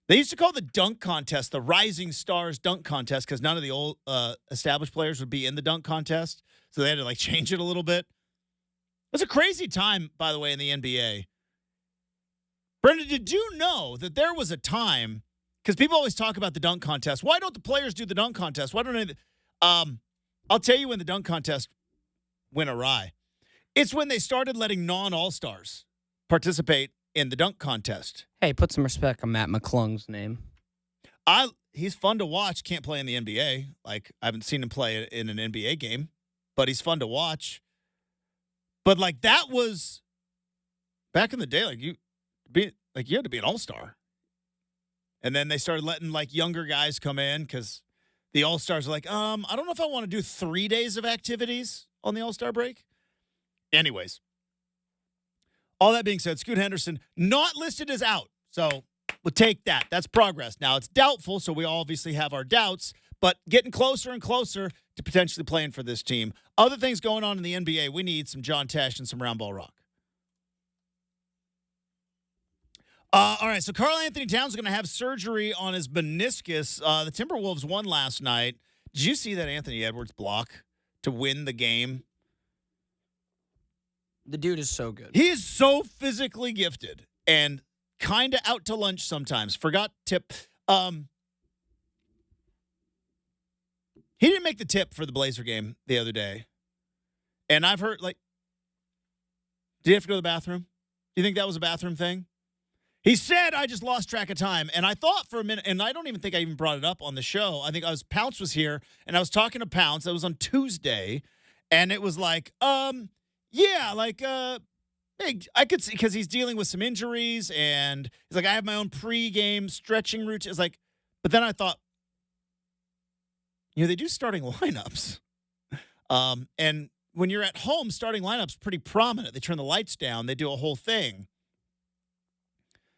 They used to call the dunk contest the Rising Stars Dunk Contest because none of the old established players would be in the dunk contest. So they had to, like, change it a little bit. It was a crazy time, by the way, in the NBA. Brenden, did you know that there was a time, because people always talk about the dunk contest. Why don't the players do the dunk contest? Why don't they? I'll tell you when the dunk contest went awry. It's when they started letting non-all-stars participate in the dunk contest. Hey, put some respect on Matt McClung's name. He's fun to watch. Can't play in the NBA. Like, I haven't seen him play in an NBA game, but he's fun to watch. But, like, that was back in the day. Like, you had to be an all-star. And then they started letting, like, younger guys come in because the all-stars are like, I don't know if I want to do 3 days of activities on the all-star break. Anyways, all that being said, Scoot Henderson not listed as out. So we'll take that. That's progress. Now it's doubtful, so we obviously have our doubts, but getting closer and closer to potentially playing for this team. Other things going on in the NBA, we need some John Tesh and some round ball rock. All right, so Karl Anthony Towns is going to have surgery on his meniscus. The Timberwolves won last night. Did you see that Anthony Edwards block to win the game? The dude is so good. He is so physically gifted and kind of out to lunch sometimes. Forgot tip. He didn't make the tip for the Blazer game the other day. And I've heard, like, did he have to go to the bathroom? Do you think that was a bathroom thing? He said, I just lost track of time. And I thought for a minute, and I don't even think I even brought it up on the show. I think Pounce was here, and I was talking to Pounce. That was on Tuesday. And it was like, yeah, like, hey, I could see, because he's dealing with some injuries, and he's like, I have my own pregame stretching routine. It's like, but then I thought, they do starting lineups. And when you're at home, starting lineups pretty prominent. They turn the lights down. They do a whole thing.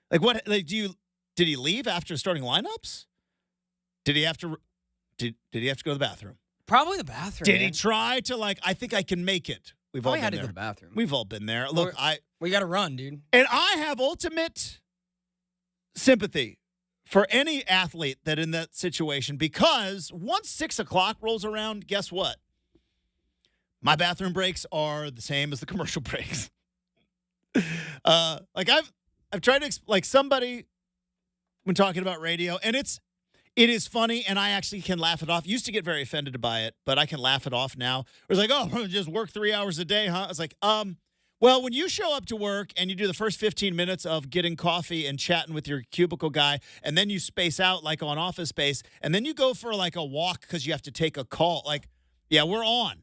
Like, what? Like, did he leave after starting lineups? Did he have to? Did he have to go to the bathroom? Probably the bathroom. Did he try to, like, I think I can make it? We've all been had to there. go to the bathroom. We've all been there. Look, we got to run, dude. And I have ultimate sympathy for any athlete that in that situation, because once 6 o'clock rolls around, guess what? My bathroom breaks are the same as the commercial breaks. Like, I've tried to, like, somebody when talking about radio, and it is funny, and I actually can laugh it off. Used to get very offended by it, but I can laugh it off now. It was like, oh, just work 3 hours a day, huh? I was like, well, when you show up to work and you do the first 15 minutes of getting coffee and chatting with your cubicle guy, and then you space out like on Office Space, and then you go for like a walk because you have to take a call. Like, yeah, we're on.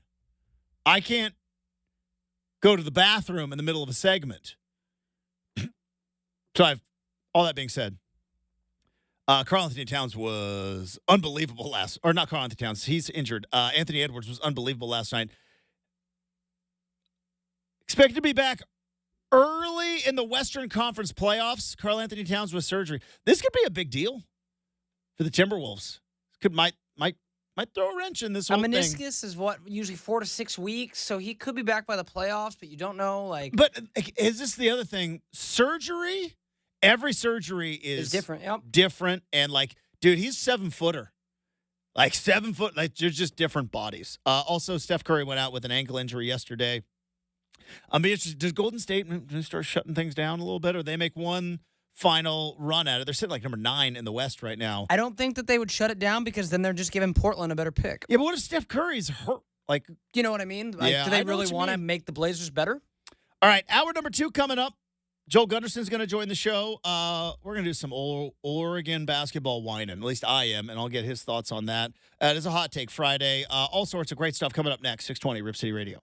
I can't go to the bathroom in the middle of a segment. So all that being said, Karl Anthony Towns was unbelievable not Karl Anthony Towns, he's injured. Anthony Edwards was unbelievable last night. Expected to be back early in the Western Conference playoffs. Karl Anthony Towns with surgery. This could be a big deal for the Timberwolves. Might throw a wrench in this whole thing. A meniscus is what, usually 4 to 6 weeks, so he could be back by the playoffs, but you don't know. Like, but is this the other thing? Surgery. Every surgery is different. Yep. Different, and like, dude, he's 7-footer. Like 7 foot. Like, they're just different bodies. Also, Steph Curry went out with an ankle injury yesterday. I'm be interested. Does Golden State start shutting things down a little bit, or they make one final run at it? They're sitting like number 9 in the West right now. I don't think that they would shut it down because then they're just giving Portland a better pick. Yeah, but what if Steph Curry's hurt? Like, you know what I mean? Like, yeah, do they really want to make the Blazers better? All right, hour number 2 coming up. Joel Gunderson's going to join the show. We're going to do some Oregon basketball whining. At least I am, and I'll get his thoughts on that. It is a Hot Take Friday. All sorts of great stuff coming up next. 620 Rip City Radio.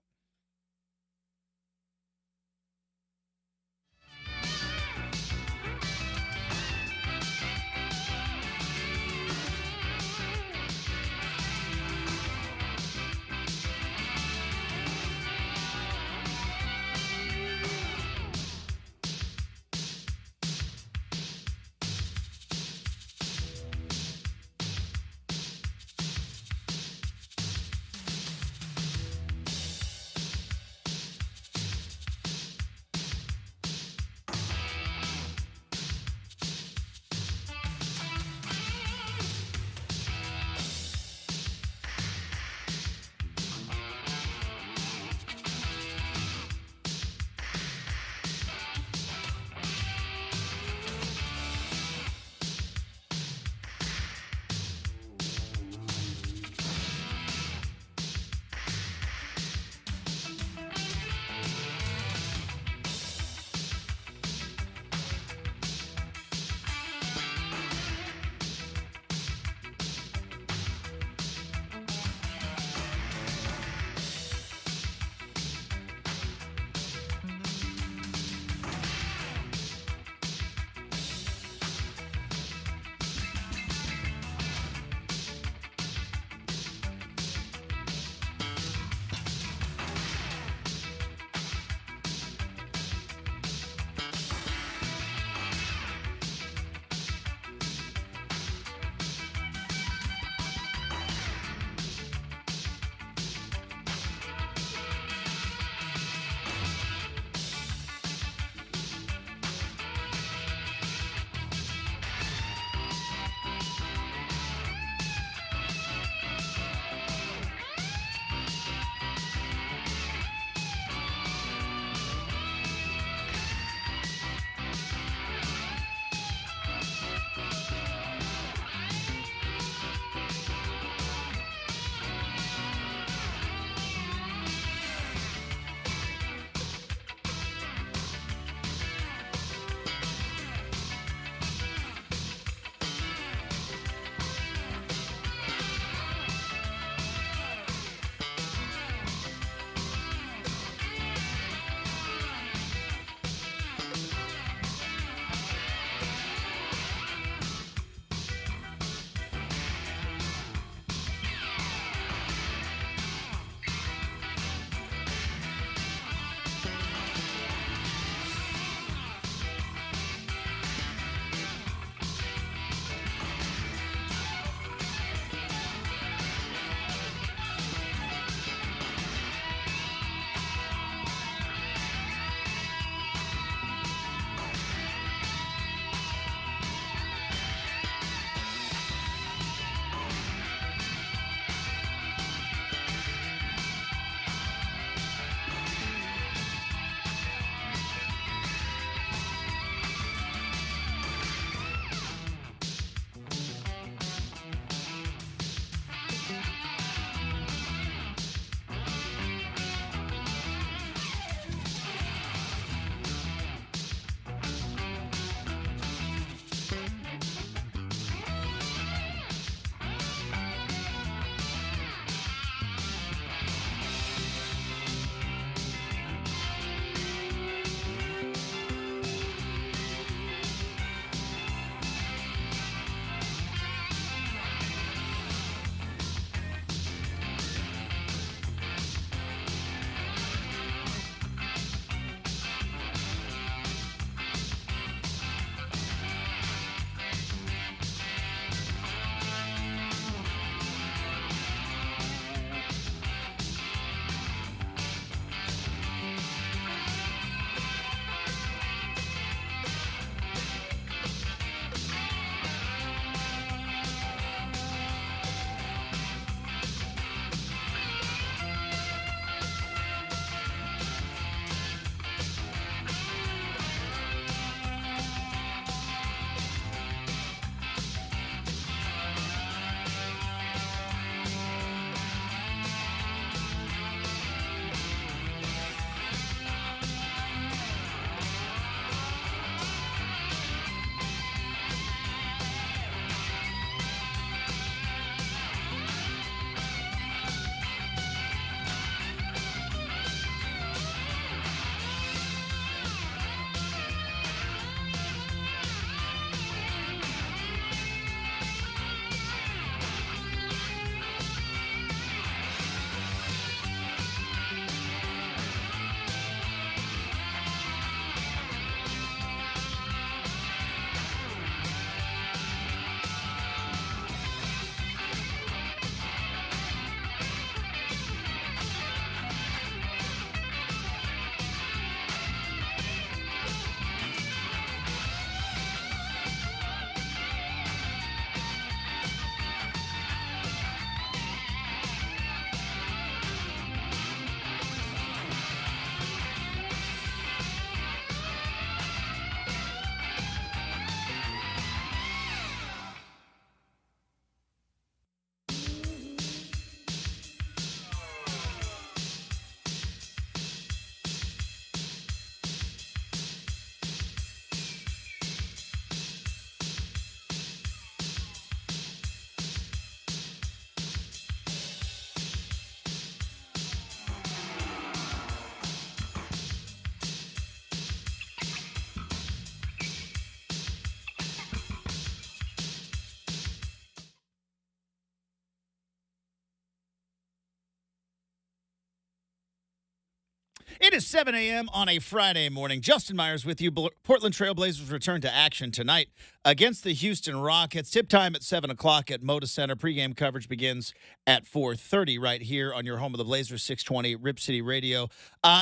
It is 7 a.m. on a Friday morning. Justin Myers with you. Portland Trail Blazers return to action tonight against the Houston Rockets. Tip time at 7 o'clock at Moda Center. Pregame coverage begins at 4:30 right here on your home of the Blazers, 620 Rip City Radio.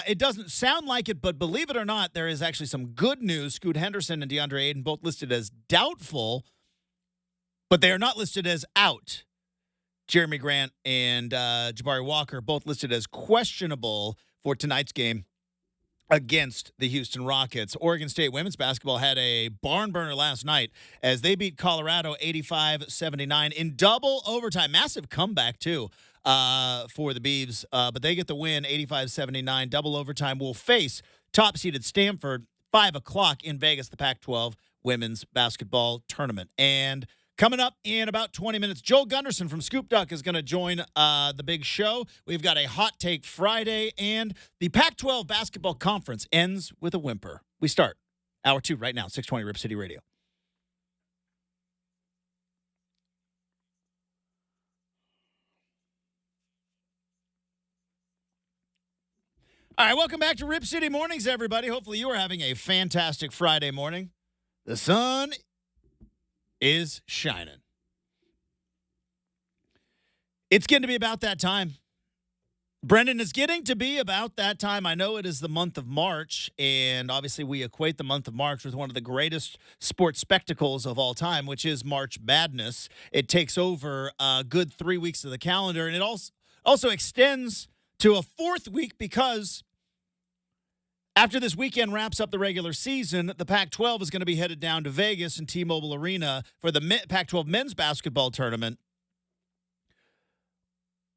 It doesn't sound like it, but believe it or not, there is actually some good news. Scoot Henderson and DeAndre Ayton both listed as doubtful, but they are not listed as out. Jeremy Grant and Jabari Walker both listed as questionable for tonight's game against the Houston Rockets. Oregon State women's basketball had a barn burner last night as they beat Colorado 85-79 in double overtime. Massive comeback, too, for the Beavs. But they get the win, 85-79. Double overtime will face top-seeded Stanford, 5 o'clock in Vegas, the Pac-12 women's basketball tournament. And coming up in about 20 minutes, Joel Gunderson from Scoop Duck is going to join the big show. We've got a Hot Take Friday, and the Pac-12 basketball conference ends with a whimper. We start hour 2 right now, 620 Rip City Radio. All right, welcome back to Rip City Mornings, everybody. Hopefully you are having a fantastic Friday morning. The sun is shining. It's getting to be about that time. Brenden, is getting to be about that time. I know it is the month of March, and obviously we equate the month of March with one of the greatest sports spectacles of all time, which is March Madness. It takes over a good 3 weeks of the calendar, and it also extends to a fourth week because after this weekend wraps up the regular season, the Pac-12 is going to be headed down to Vegas and T-Mobile Arena for the Pac-12 men's basketball tournament.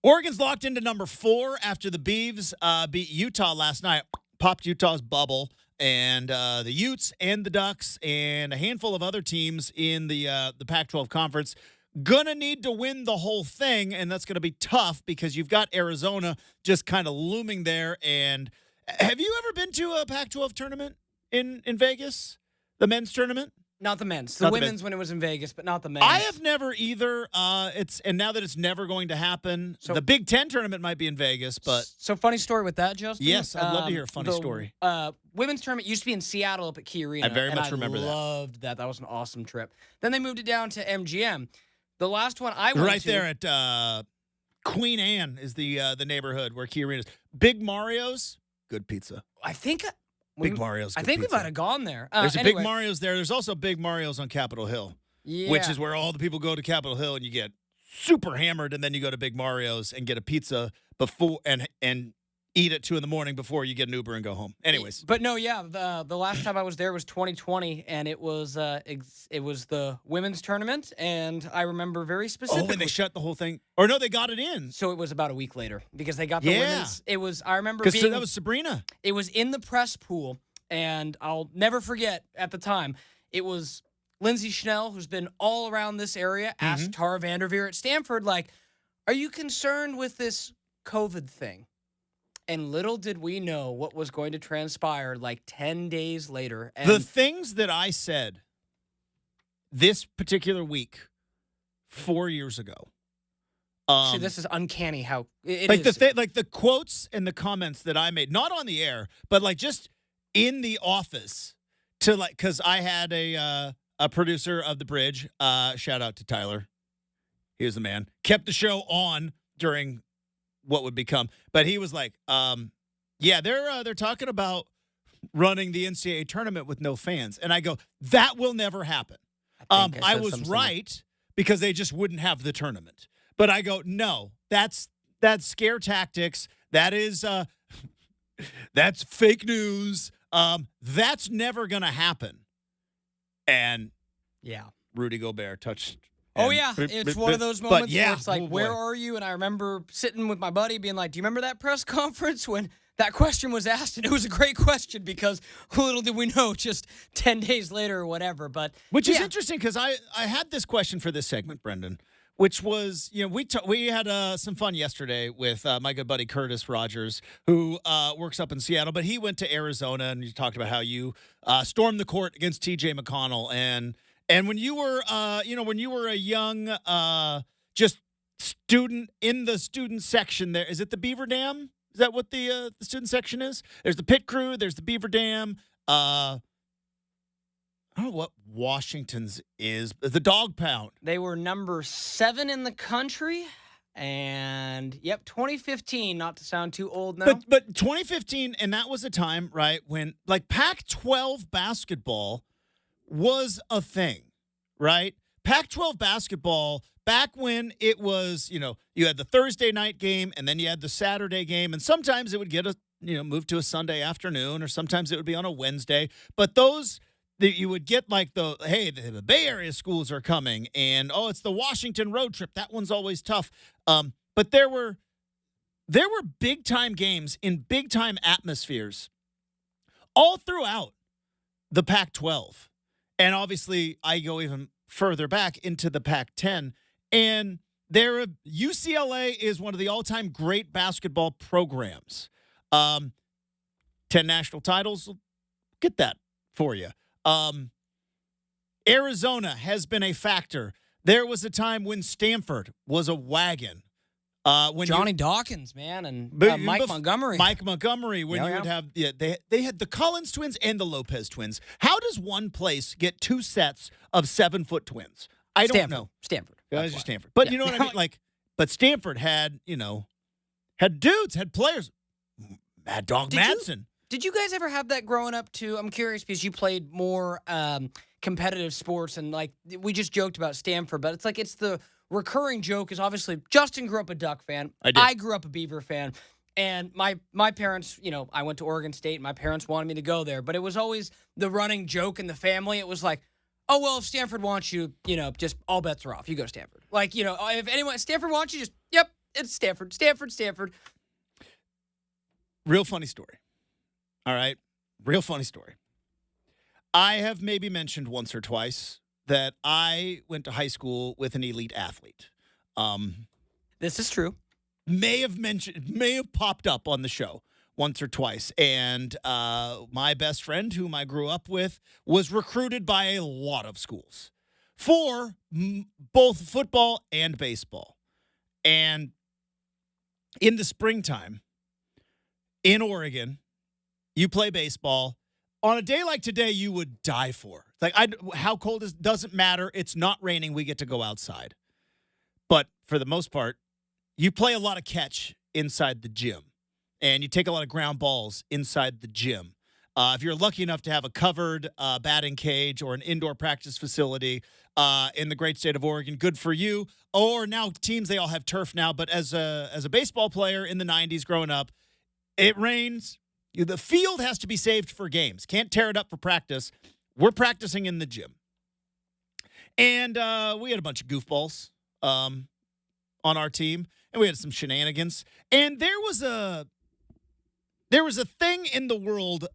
Oregon's locked into number 4 after the Beavs beat Utah last night, popped Utah's bubble, and the Utes and the Ducks and a handful of other teams in the Pac-12 conference gonna need to win the whole thing, and that's going to be tough because you've got Arizona just kind of looming there. And have you ever been to a Pac-12 tournament in Vegas? The men's tournament? Not the men's. The women's when it was in Vegas, but not the men's. I have never either. And now that it's never going to happen, so, the Big Ten tournament might be in Vegas, but so funny story with that, Justin. Yes, I'd love to hear a funny story. Women's tournament used to be in Seattle up at Key Arena. I very much remember that. I loved that. That was an awesome trip. Then they moved it down to MGM. The last one I went right to, there at Queen Anne is the neighborhood where Key Arena is. Big Mario's, good pizza. I think Big Mario's. I think we might have gone there. There's a Big Mario's there. There's also Big Mario's on Capitol Hill, which is where all the people go to Capitol Hill and you get super hammered, and then you go to Big Mario's and get a pizza before and eat at 2 a.m. before you get an Uber and go home. Anyways, but no, yeah, the last time I was there was 2020, and it was the women's tournament, and I remember very specifically. Oh, when they shut the whole thing, or no, they got it in. So it was about a week later because they got the women's. It was I remember because that was Sabrina. It was in the press pool, and I'll never forget at the time it was Lindsay Schnell, who's been all around this area, asked Tara Vanderveer at Stanford, like, "Are you concerned with this COVID thing?" And little did we know what was going to transpire like 10 days later. And the things that I said this particular week 4 years ago. See, this is uncanny how it like is. Like the quotes and the comments that I made, not on the air, but like just in the office to like, because I had a producer of The Bridge, shout out to Tyler. He was the man. Kept the show on during what would become, but he was like, yeah, they're talking about running the NCAA tournament with no fans. And I go, that will never happen. I was right because they just wouldn't have the tournament. But I go, no, that's scare tactics. That is, that's fake news. That's never going to happen. And yeah, Rudy Gobert touched. Oh, yeah. It's one of those moments where it's like, where are you? And I remember sitting with my buddy being like, do you remember that press conference when that question was asked? And it was a great question because little did we know just 10 days later or whatever. But which is interesting because I had this question for this segment, Brenden, which was, you know, we had some fun yesterday with my good buddy Curtis Rogers, who works up in Seattle, but he went to Arizona and you talked about how you stormed the court against TJ McConnell. And when you were, when you were a young, just student in the student section there, is it the Beaver Dam Is that what the student section is? There's the pit crew. There's the Beaver Dam. I don't know what Washington's is. The Dog Pound. They were number 7 in the country. And, 2015, not to sound too old now. But 2015, and that was a time, right, when, like, Pac-12 basketball was a thing, right? Pac-12 basketball, back when it was, you had the Thursday night game, and then you had the Saturday game, and sometimes it would get moved to a Sunday afternoon, or sometimes it would be on a Wednesday. But those that you would get like the Bay Area schools are coming, and it's the Washington road trip. That one's always tough. But there were big time games in big time atmospheres all throughout the Pac-12, and obviously I go even further back into the Pac-10. And UCLA is one of the all-time great basketball programs. 10 national titles, get that for you. Arizona has been a factor. There was a time when Stanford was a wagon. When Johnny Dawkins, man, and Mike Montgomery. Mike Montgomery, when you would have they had the Collins twins and the Lopez twins. How does one place get 2 sets of 7-foot twins? I don't know. Stanford. It's just Stanford. But you know what I mean? But Stanford had dudes, had players. Mad Dog Madsen. Did you guys ever have that growing up too? I'm curious because you played more competitive sports, and like we just joked about Stanford, but it's the recurring joke is obviously Justin grew up a Duck fan. I grew up a Beaver fan. And my parents, I went to Oregon State, and my parents wanted me to go there, but it was always the running joke in the family. It was like, oh, well, if Stanford wants you, just all bets are off. You go to Stanford. Like, if Stanford wants you, it's Stanford. Stanford. Real funny story. All right. Real funny story. I have maybe mentioned once or twice that I went to high school with an elite athlete. This is true. May have popped up on the show once or twice. And my best friend, whom I grew up with, was recruited by a lot of schools for both football and baseball. And in the springtime in Oregon, you play baseball. On a day like today, you would die for. Like, how cold is doesn't matter. It's not raining. We get to go outside. But for the most part, you play a lot of catch inside the gym, and you take a lot of ground balls inside the gym. If you're lucky enough to have a covered batting cage or an indoor practice facility in the great state of Oregon, good for you. Or now teams, they all have turf now. But as a baseball player in the 90s growing up, it rains. The field has to be saved for games. Can't tear it up for practice. We're practicing in the gym. And we had a bunch of goofballs on our team, and we had some shenanigans. And there was a thing in the world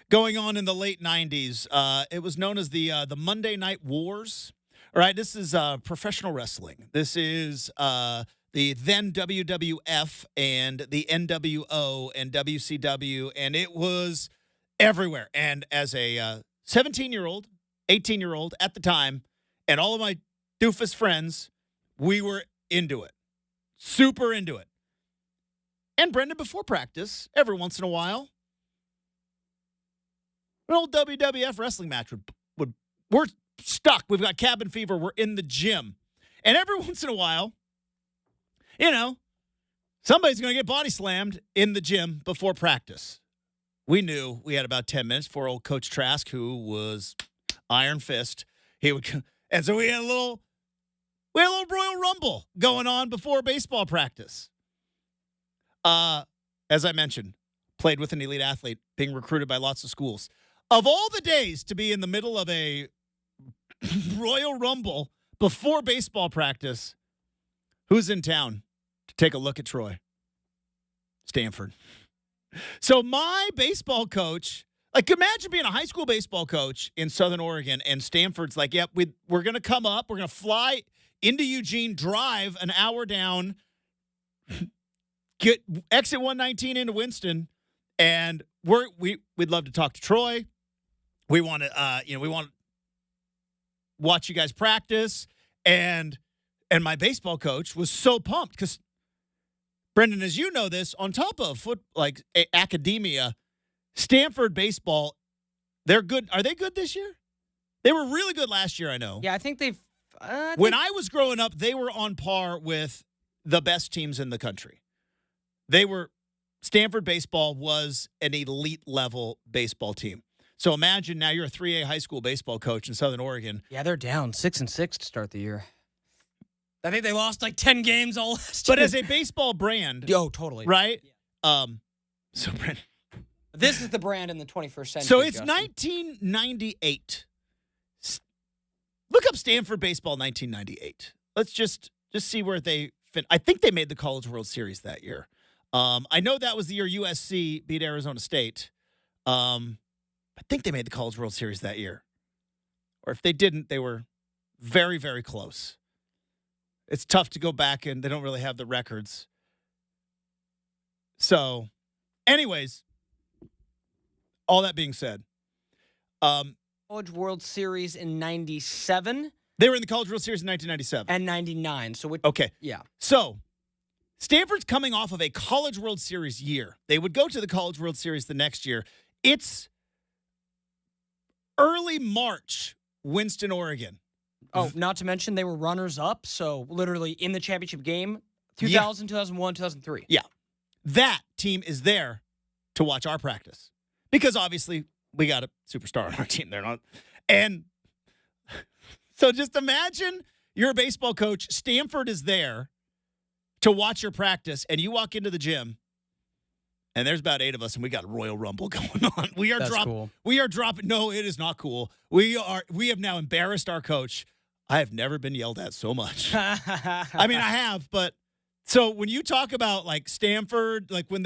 going on in the late 90s. It was known as the Monday Night Wars. All right, this is professional wrestling. This is the then WWF and the NWO and WCW, and it was everywhere. And as a 17-year-old, 18-year-old at the time, and all of my doofus friends, we were into it. Super into it. And Brenden, before practice, every once in a while, an old WWF wrestling match we're stuck. We've got cabin fever. We're in the gym. And every once in a while, somebody's going to get body slammed in the gym before practice. We knew we had about 10 minutes for old Coach Trask, who was Iron Fist. And so we had a little Royal Rumble going on before baseball practice. As I mentioned, played with an elite athlete, being recruited by lots of schools. Of all the days to be in the middle of a Royal Rumble before baseball practice, who's in town to take a look at Troy? Stanford. So my baseball coach, like, imagine being a high school baseball coach in Southern Oregon, and Stanford's like, yep, we're going to come up. We're going to fly into Eugene, drive an hour down, get exit 119 into Winston, and we'd love to talk to Troy. We want to watch you guys practice. And my baseball coach was so pumped because Brenden, as you know this, on top of academia, Stanford baseball, they're good. Are they good this year? They were really good last year, I know. Yeah, I think they've... When I was growing up, they were on par with the best teams in the country. Stanford baseball was an elite level baseball team. So imagine now you're a 3A high school baseball coach in Southern Oregon. Yeah, they're down 6-6 to start the year. I think they lost like 10 games all last year. But as a baseball brand. Oh, totally. Right? Yeah. So, Brenden. This is the brand in the 21st century. So it's 1998. Look up Stanford baseball 1998. Let's just see where they fit. I think they made the College World Series that year. I know that was the year USC beat Arizona State. I think they made the College World Series that year. Or if they didn't, they were very, very close. It's tough to go back, and they don't really have the records. So, anyways, all that being said. College World Series in 97. They were in the College World Series in 1997. And 99. Okay. Yeah. So, Stanford's coming off of a College World Series year. They would go to the College World Series the next year. It's early March, Winston, Oregon. Oh, not to mention they were runners-up, so literally in the championship game, 2000, 2001, 2003. Yeah. That team is there to watch our practice. Because obviously we got a superstar on our team. They're not. And so just imagine you're a baseball coach. Stanford is there to watch your practice, and you walk into the gym, and there's about 8 of us, and we got a Royal Rumble going on. Cool. We are dropping. No, it is not cool. We have now embarrassed our coach. I have never been yelled at so much. I mean, I have, but so when you talk about like Stanford, like when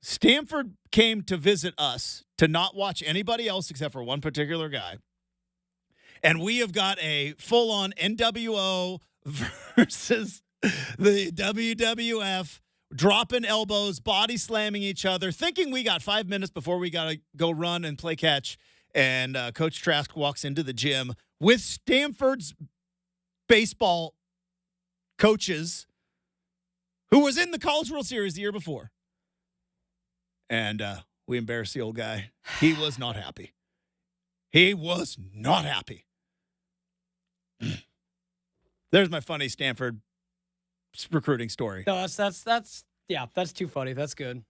Stanford came to visit us to not watch anybody else except for one particular guy. And we have got a full-on NWO versus the WWF, dropping elbows, body slamming each other, thinking we got 5 minutes before we got to go run and play catch. And Coach Trask walks into the gym with Stanford's baseball coaches who was in the College World Series the year before. And we embarrassed the old guy. He was not happy. He was not happy. There's my funny Stanford recruiting story. No, that's too funny. That's good.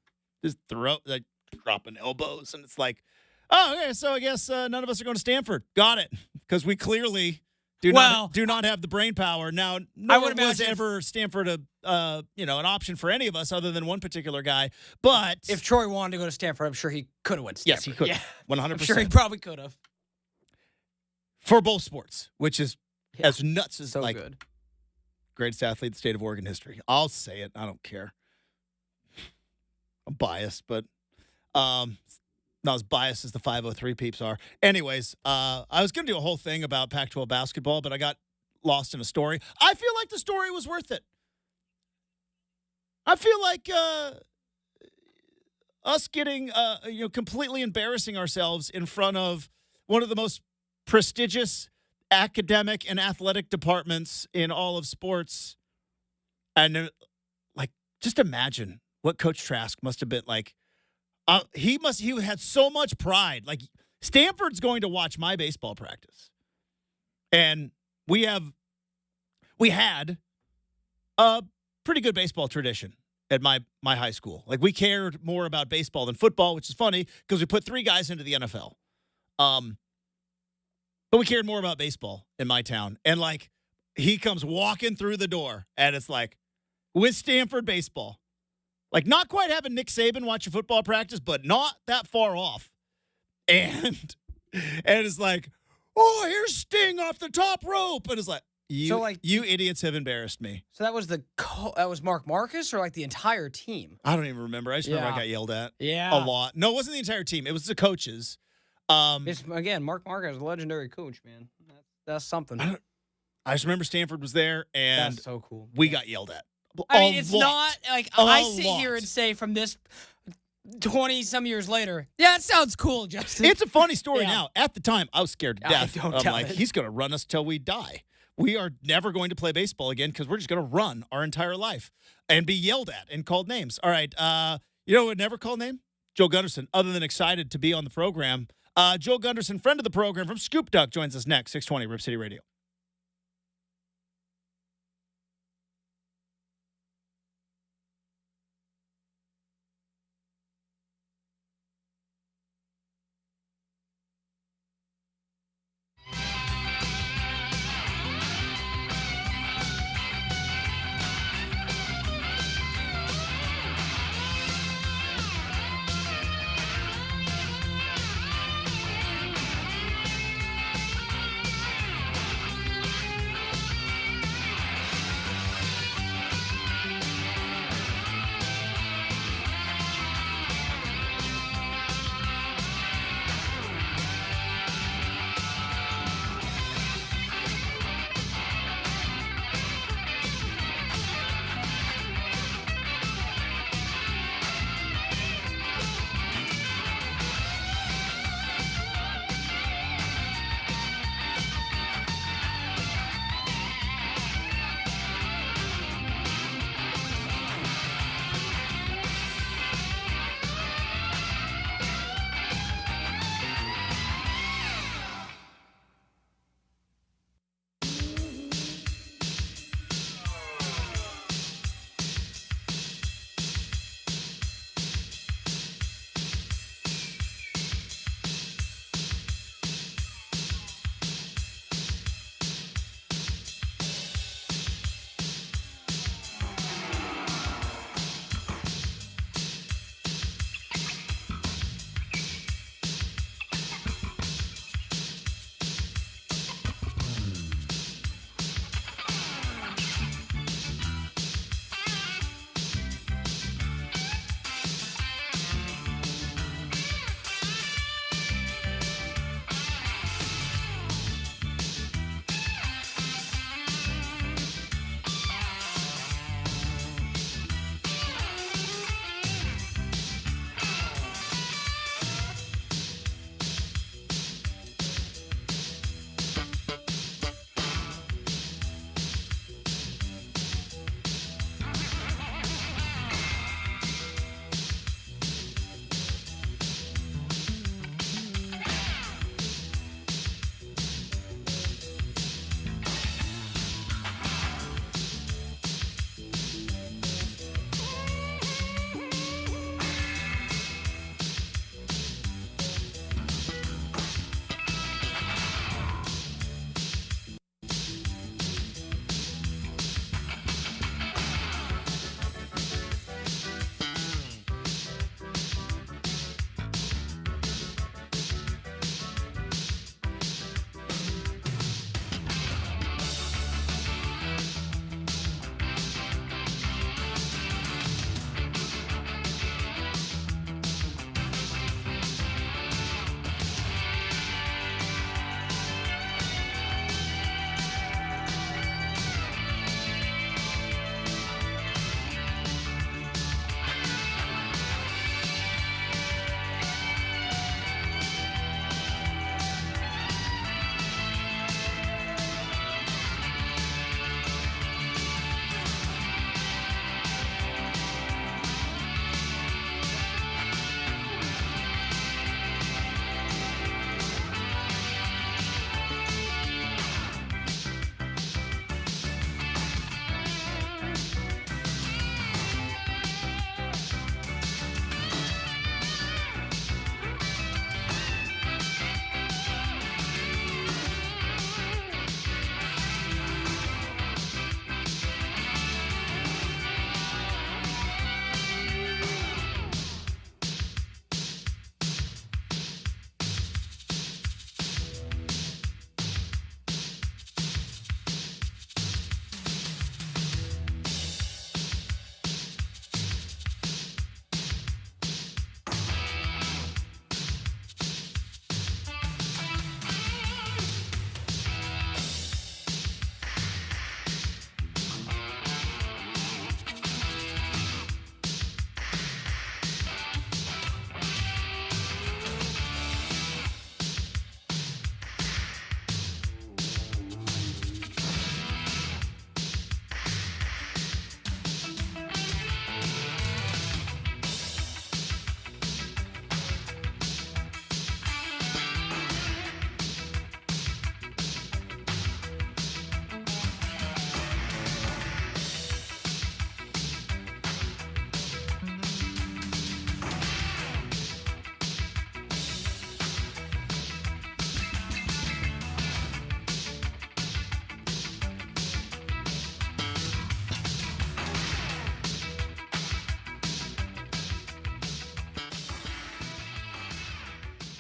Just dropping elbows, and it's like, oh, okay, so I guess none of us are going to Stanford. Got it. Because we clearly do not have the brain power. Now, nor was ever Stanford an option for any of us other than one particular guy. But if Troy wanted to go to Stanford, I'm sure he could have went to Stanford. Yes, he could. Yeah. 100%. I'm sure he probably could have. For both sports, which is as nuts as so good. Greatest athlete in the state of Oregon history. I'll say it. I don't care. I'm biased, but not as biased as the 503 peeps are. Anyways, I was going to do a whole thing about Pac-12 basketball, but I got lost in a story. I feel like the story was worth it. I feel like us getting, completely embarrassing ourselves in front of one of the most prestigious academic and athletic departments in all of sports. And just imagine what Coach Trask must have been like. He had so much pride. Like, Stanford's going to watch my baseball practice. And we had a pretty good baseball tradition at my high school. Like, we cared more about baseball than football, which is funny because we put 3 guys into the NFL. But we cared more about baseball in my town. And, he comes walking through the door, and it's with Stanford baseball. Not quite having Nick Saban watch a football practice, but not that far off. And it's oh, here's Sting off the top rope. And it's you idiots have embarrassed me. So that was Mark Marcus or the entire team? I don't even remember. I just remember I got yelled at a lot. No, it wasn't the entire team. It was the coaches. Again, Mark Marcus is a legendary coach, man. That's something. I just remember Stanford was there, and that's so cool. We got yelled at. It's not I sit here and say from this 20-some years later, yeah, it sounds cool, Justin. It's a funny story now. At the time, I was scared to death. Don't tell it. he's going to run us till we die. we are never going to play baseball again because we're just going to run our entire life and be yelled at and called names. All right. You know who would never call name? Joel Gunderson, other than excited to be on the program. Joel Gunderson, friend of the program from Scoop Duck, joins us next, 620 Rip City Radio.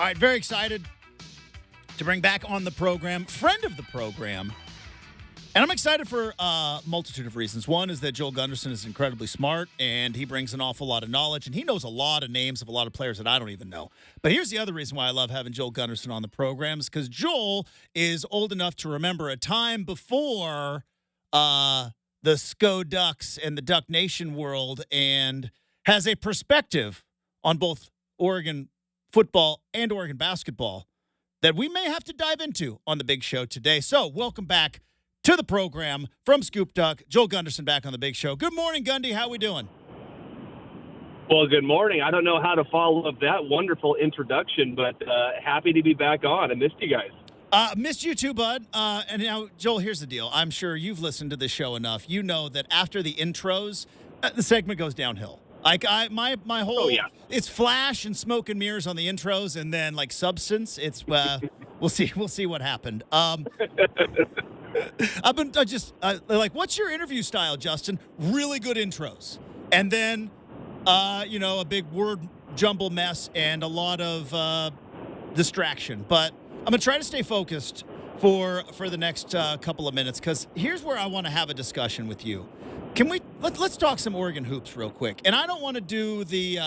All right, very excited to bring back on the program, friend of the program. And I'm excited for a multitude of reasons. One is that Joel Gunderson is incredibly smart, and he brings an awful lot of knowledge, and he knows a lot of names of a lot of players that I don't even know. But here's the other reason why I love having Joel Gunderson on the program is because Joel is old enough to remember a time before the SCO Ducks and the Duck Nation world and has a perspective on both Oregon football and Oregon basketball that we may have to dive into on the big show today. So welcome back to the program from Scoop Duck. Joel Gunderson back on the big show. Good morning, Gundy. How we doing? Well, good morning. I don't know how to follow up that wonderful introduction, but happy to be back on. I missed you guys. Missed you too, bud. And now, Joel, here's the deal. I'm sure you've listened to this show enough. You know that after the intros, the segment goes downhill. Like my whole, it's flash and smoke and mirrors on the intros, and then like substance. It's we'll see what happened. What's your interview style, Justin? Really good intros, and then a big word jumble mess and a lot of distraction. But I'm gonna try to stay focused for the next couple of minutes, because here's where I want to have a discussion with you. Let's talk some Oregon hoops real quick. And I don't want to do the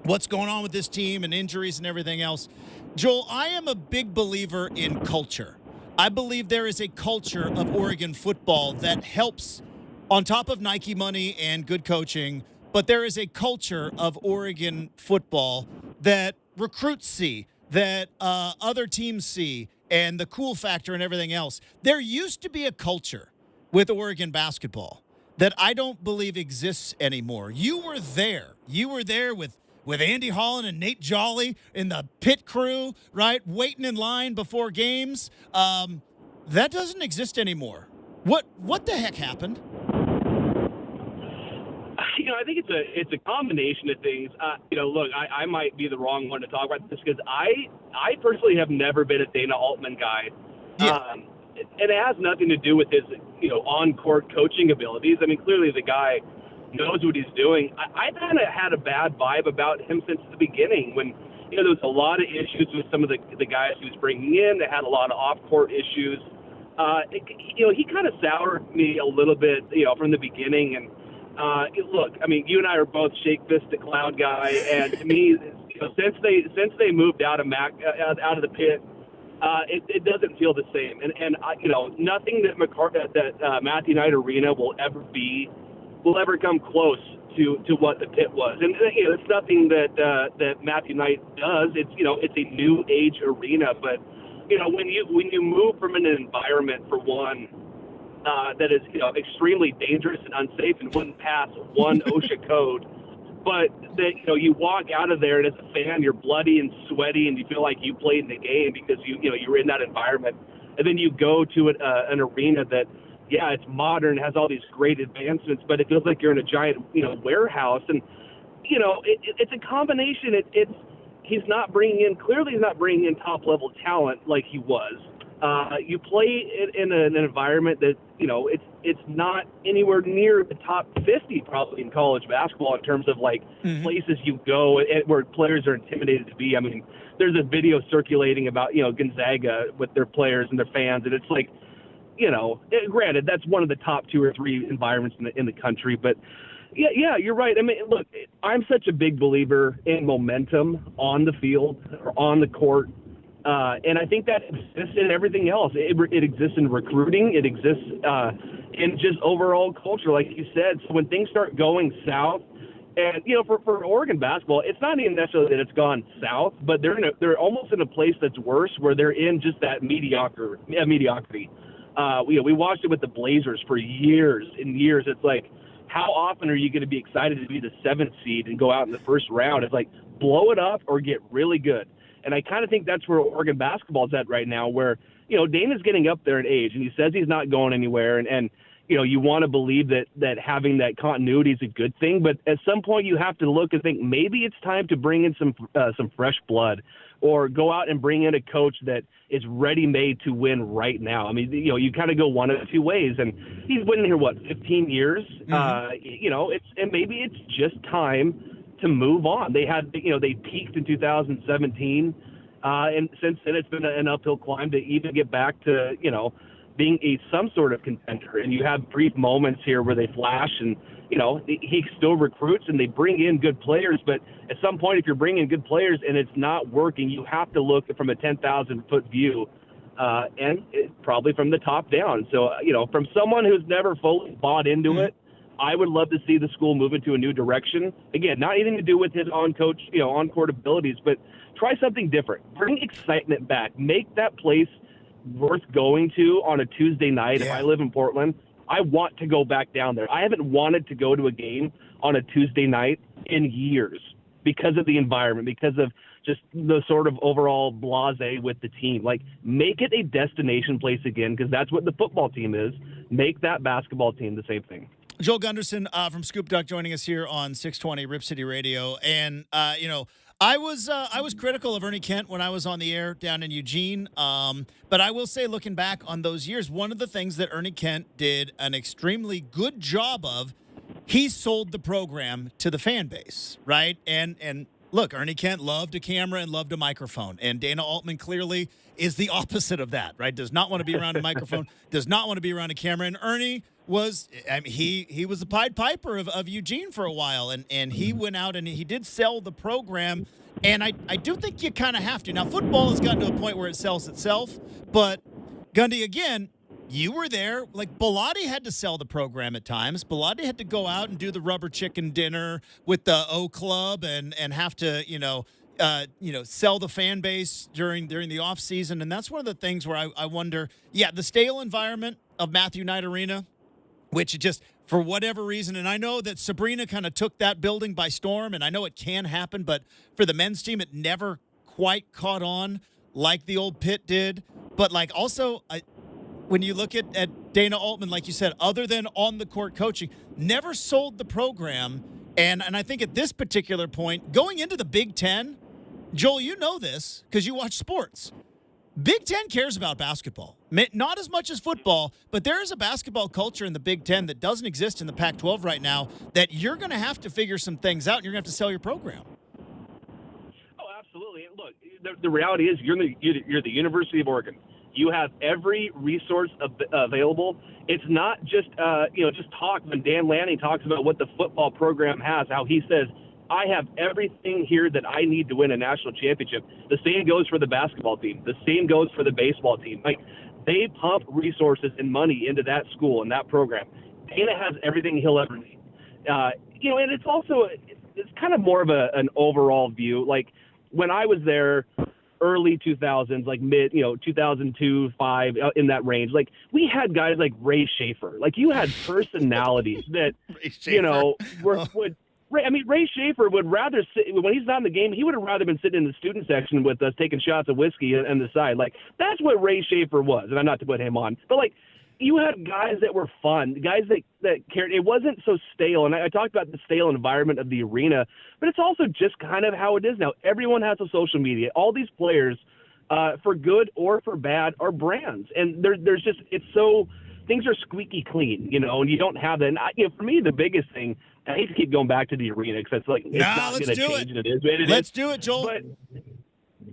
what's going on with this team and injuries and everything else. Joel, I am a big believer in culture. I believe there is a culture of Oregon football that helps on top of Nike money and good coaching, but there is a culture of Oregon football that recruits see, that other teams see, and the cool factor and everything else. There used to be a culture with Oregon basketball that I don't believe exists anymore. You were there. You were there with Andy Holland and Nate Jolly in the pit crew, right? Waiting in line before games. That doesn't exist anymore. What the heck happened? I think it's a combination of things. Look, I might be the wrong one to talk about this because I personally have never been a Dana Altman guy. Yeah. And it has nothing to do with his, on-court coaching abilities. I mean, clearly the guy knows what he's doing. I kind of had a bad vibe about him since the beginning when, there was a lot of issues with some of the guys he was bringing in that had a lot of off-court issues. He kind of soured me a little bit, from the beginning. And, look, I mean, you and I are both shake fist the cloud guy. And to me, since they moved out of the pit, it doesn't feel the same, and nothing that Matthew Knight Arena will ever come close to what the pit was, and it's nothing that Matthew Knight does. It's it's a new age arena, but when you move from an environment for one that is extremely dangerous and unsafe and wouldn't pass one OSHA code. But that you walk out of there and as a fan you're bloody and sweaty and you feel like you played in the game because you were in that environment, and then you go to an arena that it's modern, has all these great advancements, but it feels like you're in a giant warehouse, and it's a combination. He's not bringing in top level talent like he was. You play in an environment that it's not anywhere near the top 50 probably in college basketball in terms of places you go where players are intimidated to be. I mean, there's a video circulating about Gonzaga with their players and their fans, and it's like, granted that's one of the top 2 or 3 environments in the country, but yeah, you're right. I mean, look, I'm such a big believer in momentum on the field or on the court. And I think that exists in everything else. It exists in recruiting. It exists in just overall culture, like you said. So when things start going south, and for Oregon basketball, it's not even necessarily that it's gone south, but they're almost in a place that's worse, where they're in just that mediocrity. We watched it with the Blazers for years and years. It's like, how often are you going to be excited to be the 7th seed and go out in the first round? It's like, blow it up or get really good. And I kind of think that's where Oregon basketball is at right now, where, Dana's getting up there in age, and he says he's not going anywhere. And you want to believe that having that continuity is a good thing. But at some point you have to look and think maybe it's time to bring in some fresh blood, or go out and bring in a coach that is ready-made to win right now. I mean, you kind of go one of 2 ways. And he's been here, 15 years? Mm-hmm. And maybe it's just time to move on. They had, they peaked in 2017, and since then it's been an uphill climb to even get back to, being some sort of contender. And you have brief moments here where they flash, and he still recruits and they bring in good players. But at some point, if you're bringing good players and it's not working, you have to look from a 10,000-foot view, and probably from the top down. So, from someone who's never fully bought into it, I would love to see the school move into a new direction. Again, not anything to do with his on-court abilities, but try something different. Bring excitement back. Make that place worth going to on a Tuesday night. If I live in Portland, I want to go back down there. I haven't wanted to go to a game on a Tuesday night in years because of the environment, because of just the sort of overall blasé with the team. Like, make it a destination place again, because that's what the football team is. Make that basketball team the same thing. Joel Gunderson from Scoop Duck joining us here on 620 Rip City Radio. And, I was critical of Ernie Kent when I was on the air down in Eugene. But I will say, looking back on those years, one of the things that Ernie Kent did an extremely good job of, he sold the program to the fan base, right? And look, Ernie Kent loved a camera and loved a microphone. And Dana Altman clearly is the opposite of that, right? Does not want to be around a microphone, does not want to be around a camera. And Ernie was, he was the Pied Piper of Eugene for a while. And he went out and he did sell the program. And I do think you kind of have to. Now, football has gotten to a point where it sells itself. But, Gundy, again, you were there. Like, Bellotti had to sell the program at times. Bellotti had to go out and do the rubber chicken dinner with the O Club and have to, sell the fan base during the offseason. And that's one of the things where I wonder, the stale environment of Matthew Knight Arena, which just, for whatever reason, and I know that Sabrina kind of took that building by storm, and I know it can happen, but for the men's team, it never quite caught on like the old Pitt did. But, like, also, when you look at Dana Altman, like you said, other than on-the-court coaching, never sold the program. And I think at this particular point, going into the Big Ten, Joel, you know this because you watch sports. Big Ten cares about basketball. Not as much as football, but there is a basketball culture in the Big Ten that doesn't exist in the Pac-12 right now that you're going to have to figure some things out, and you're going to have to sell your program. Oh, absolutely. Look, the reality is you're the University of Oregon. You have every resource available. It's not just talk. When Dan Lanning talks about what the football program has, how he says, I have everything here that I need to win a national championship. The same goes for the basketball team. The same goes for the baseball team. Like, they pump resources and money into that school and that program. Dana has everything he'll ever need. And it's also, it's kind of more of an overall view. Like, when I was there, early 2000s, like mid, 2002, 5, in that range. Like, we had guys like Ray Schaefer. Like, you had personalities that, Ray Schaefer would rather sit, when he's not in the game, he would have rather been sitting in the student section with us taking shots of whiskey on the side. Like, that's what Ray Schaefer was, and I'm not to put him on. But, like, you had guys that were fun, guys that cared. It wasn't so stale, and I talked about the stale environment of the arena, but it's also just kind of how it is now. Everyone has a social media. All these players, for good or for bad, are brands. And there's just, it's so, things are squeaky clean, and you don't have that. And for me, the biggest thing, I hate to keep going back to the arena because it's like, it's not going to change. Let's do it, Joel. But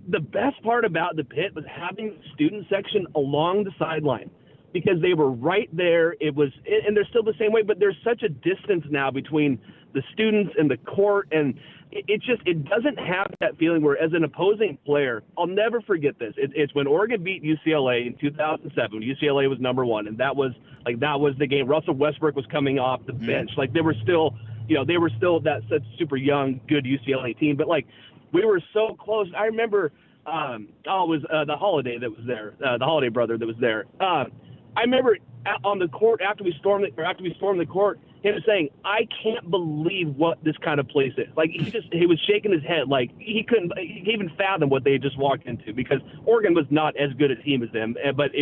the best part about the Pit was having the student section along the sideline because they were right there. It was, and they're still the same way, but there's such a distance now between the students and the court, and it doesn't have that feeling where, as an opposing player, I'll never forget this. It's when Oregon beat UCLA in 2007. UCLA was number one, and that was the game. Russell Westbrook was coming off the bench. Like, they were still that such super young, good UCLA team. But, like, we were so close. I remember, it was the Holiday that was there, the Holiday brother that was there. I remember on the court after we stormed the court, him saying, "I can't believe what this kind of place is." Like, he was shaking his head, like he couldn't even fathom what they had just walked into, because Oregon was not as good a team as them, but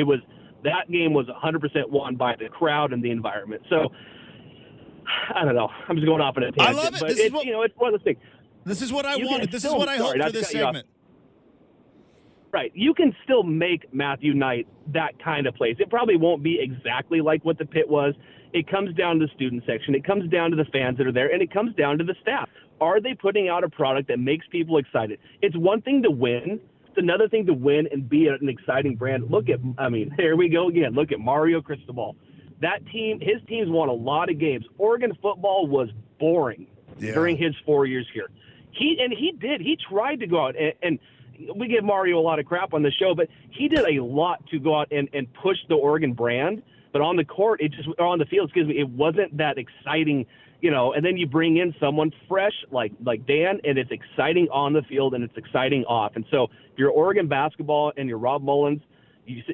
that game was 100% won by the crowd and the environment. So I don't know. I'm just going off on a tangent. I love it. But it's one of those things. This is what I wanted. This is what I hoped for this segment. Right. You can still make Matthew Knight that kind of place. It probably won't be exactly like what the Pit was. it comes down to the student section. It comes down to the fans that are there, and it comes down to the staff. Are they putting out a product that makes people excited? It's one thing to win. It's another thing to win and be an exciting brand. Here we go again. Look at Mario Cristobal. That team, his team's won a lot of games. Oregon football was boring during his 4 years here. He tried to go out and we give Mario a lot of crap on the show, but he did a lot to go out and push the Oregon brand. But on the court, on the field, it wasn't that exciting, and then you bring in someone fresh like Dan, and it's exciting on the field and it's exciting off. And so if you're Oregon basketball and you're Rob Mullins,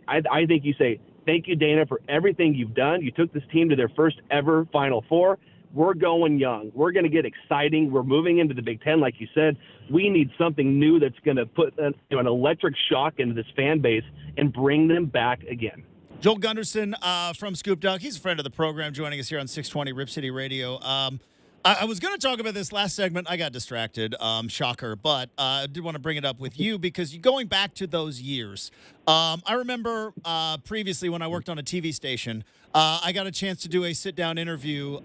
I think you say, thank you, Dana, for everything you've done. You took this team to their first ever Final Four. We're going young. We're going to get exciting. We're moving into the Big Ten, like you said. We need something new that's going to put an electric shock into this fan base and bring them back again. Joel Gunderson from Scoop Duck. He's a friend of the program, joining us here on 620 Rip City Radio. I was going to talk about this last segment. I got distracted. Shocker. But I did want to bring it up with you because going back to those years, I remember previously when I worked on a TV station, I got a chance to do a sit-down interview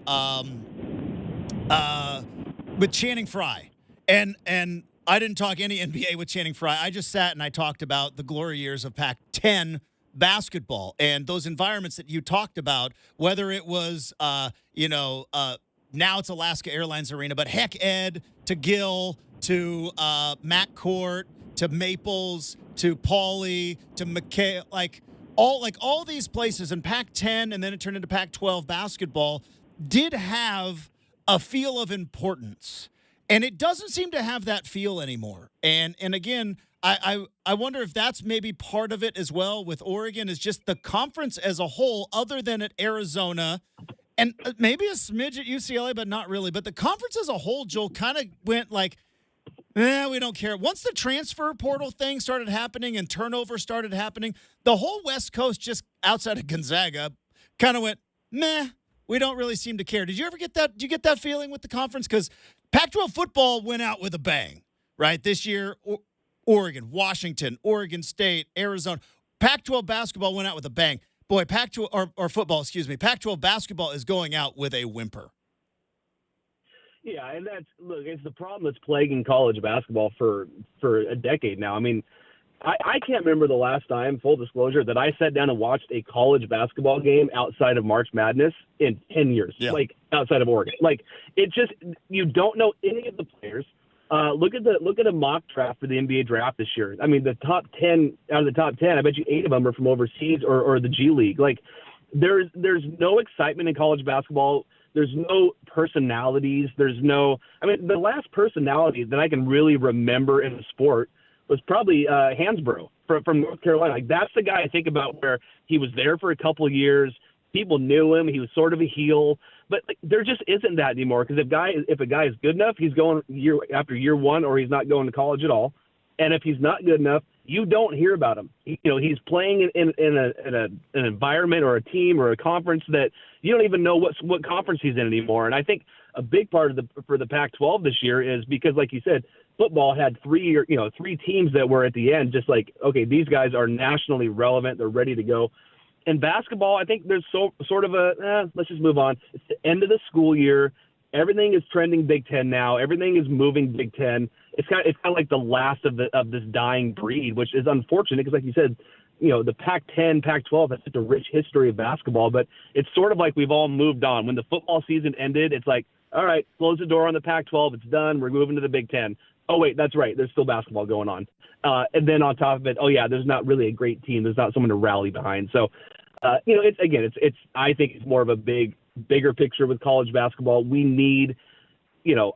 with Channing Frye. And I didn't talk any NBA with Channing Frye. I just sat and I talked about the glory years of Pac-10 basketball and those environments that you talked about, whether it was, now it's Alaska Airlines Arena, but heck, Ed, to Gill, to Matt Court, to Maples, to Pauley, to McKay, all these places, and Pac-10, and then it turned into Pac-12 basketball, did have a feel of importance. And it doesn't seem to have that feel anymore. And again, I wonder if that's maybe part of it as well with Oregon, is just the conference as a whole, other than at Arizona and maybe a smidge at UCLA, but not really. But the conference as a whole, Joel, kind of went like, we don't care. Once the transfer portal thing started happening and turnover started happening, the whole West Coast, just outside of Gonzaga, kind of went, meh, we don't really seem to care. Did you ever get that? Did you get that feeling with the conference? Because Pac-12 football went out with a bang, right? This year, Oregon, Washington, Oregon State, Arizona. Pac-12 basketball went out with a bang. Boy, Pac-12 or football, Pac-12 basketball is going out with a whimper. Yeah, and it's the problem that's plaguing college basketball for a decade now. I mean, I can't remember the last time, full disclosure, that I sat down and watched a college basketball game outside of March Madness in 10 years, outside of Oregon. You don't know any of the players. Look at a mock draft for the NBA draft this year. I mean, the top 10 out of the top 10, I bet you 8 of them are from overseas or the G League. There's no excitement in college basketball. There's no personalities. The last personality that I can really remember in the sport was probably Hansbrough from North Carolina. That's the guy I think about, where he was there for a couple of years. People knew him. He was sort of a heel. But there just isn't that anymore, because if a guy is good enough, he's going year after year one, or he's not going to college at all. And if he's not good enough, you don't hear about him. He's playing in an environment or a team or a conference that you don't even know what conference he's in anymore. And I think a big part for the Pac-12 this year is because, like you said, football had three teams that were at the end, just like, okay, these guys are nationally relevant. They're ready to go. In basketball, I think there's sort of let's just move on. It's the end of the school year. Everything is trending Big Ten now. Everything is moving Big Ten. It's kind of like the last of this dying breed, which is unfortunate because, like you said, the Pac-10, Pac-12 has such a rich history of basketball, but it's sort of like we've all moved on. When the football season ended, it's like, all right, close the door on the Pac-12. It's done. We're moving to the Big Ten. Oh, wait, that's right. There's still basketball going on. And then on top of it, there's not really a great team. There's not someone to rally behind. So, I think it's more of a bigger picture with college basketball. We need,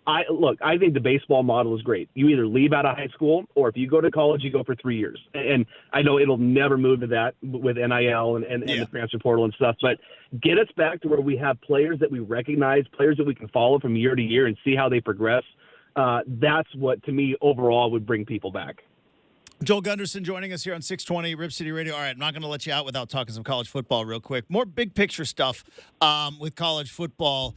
I think the baseball model is great. You either leave out of high school, or if you go to college, you go for 3 years. And I know it'll never move to that with NIL and the transfer portal and stuff, but get us back to where we have players that we recognize, players that we can follow from year to year and see how they progress. That's what, to me, overall would bring people back. Joel Gunderson joining us here on 620 Rip City Radio. All right, I'm not going to let you out without talking some college football real quick. More big picture stuff with college football.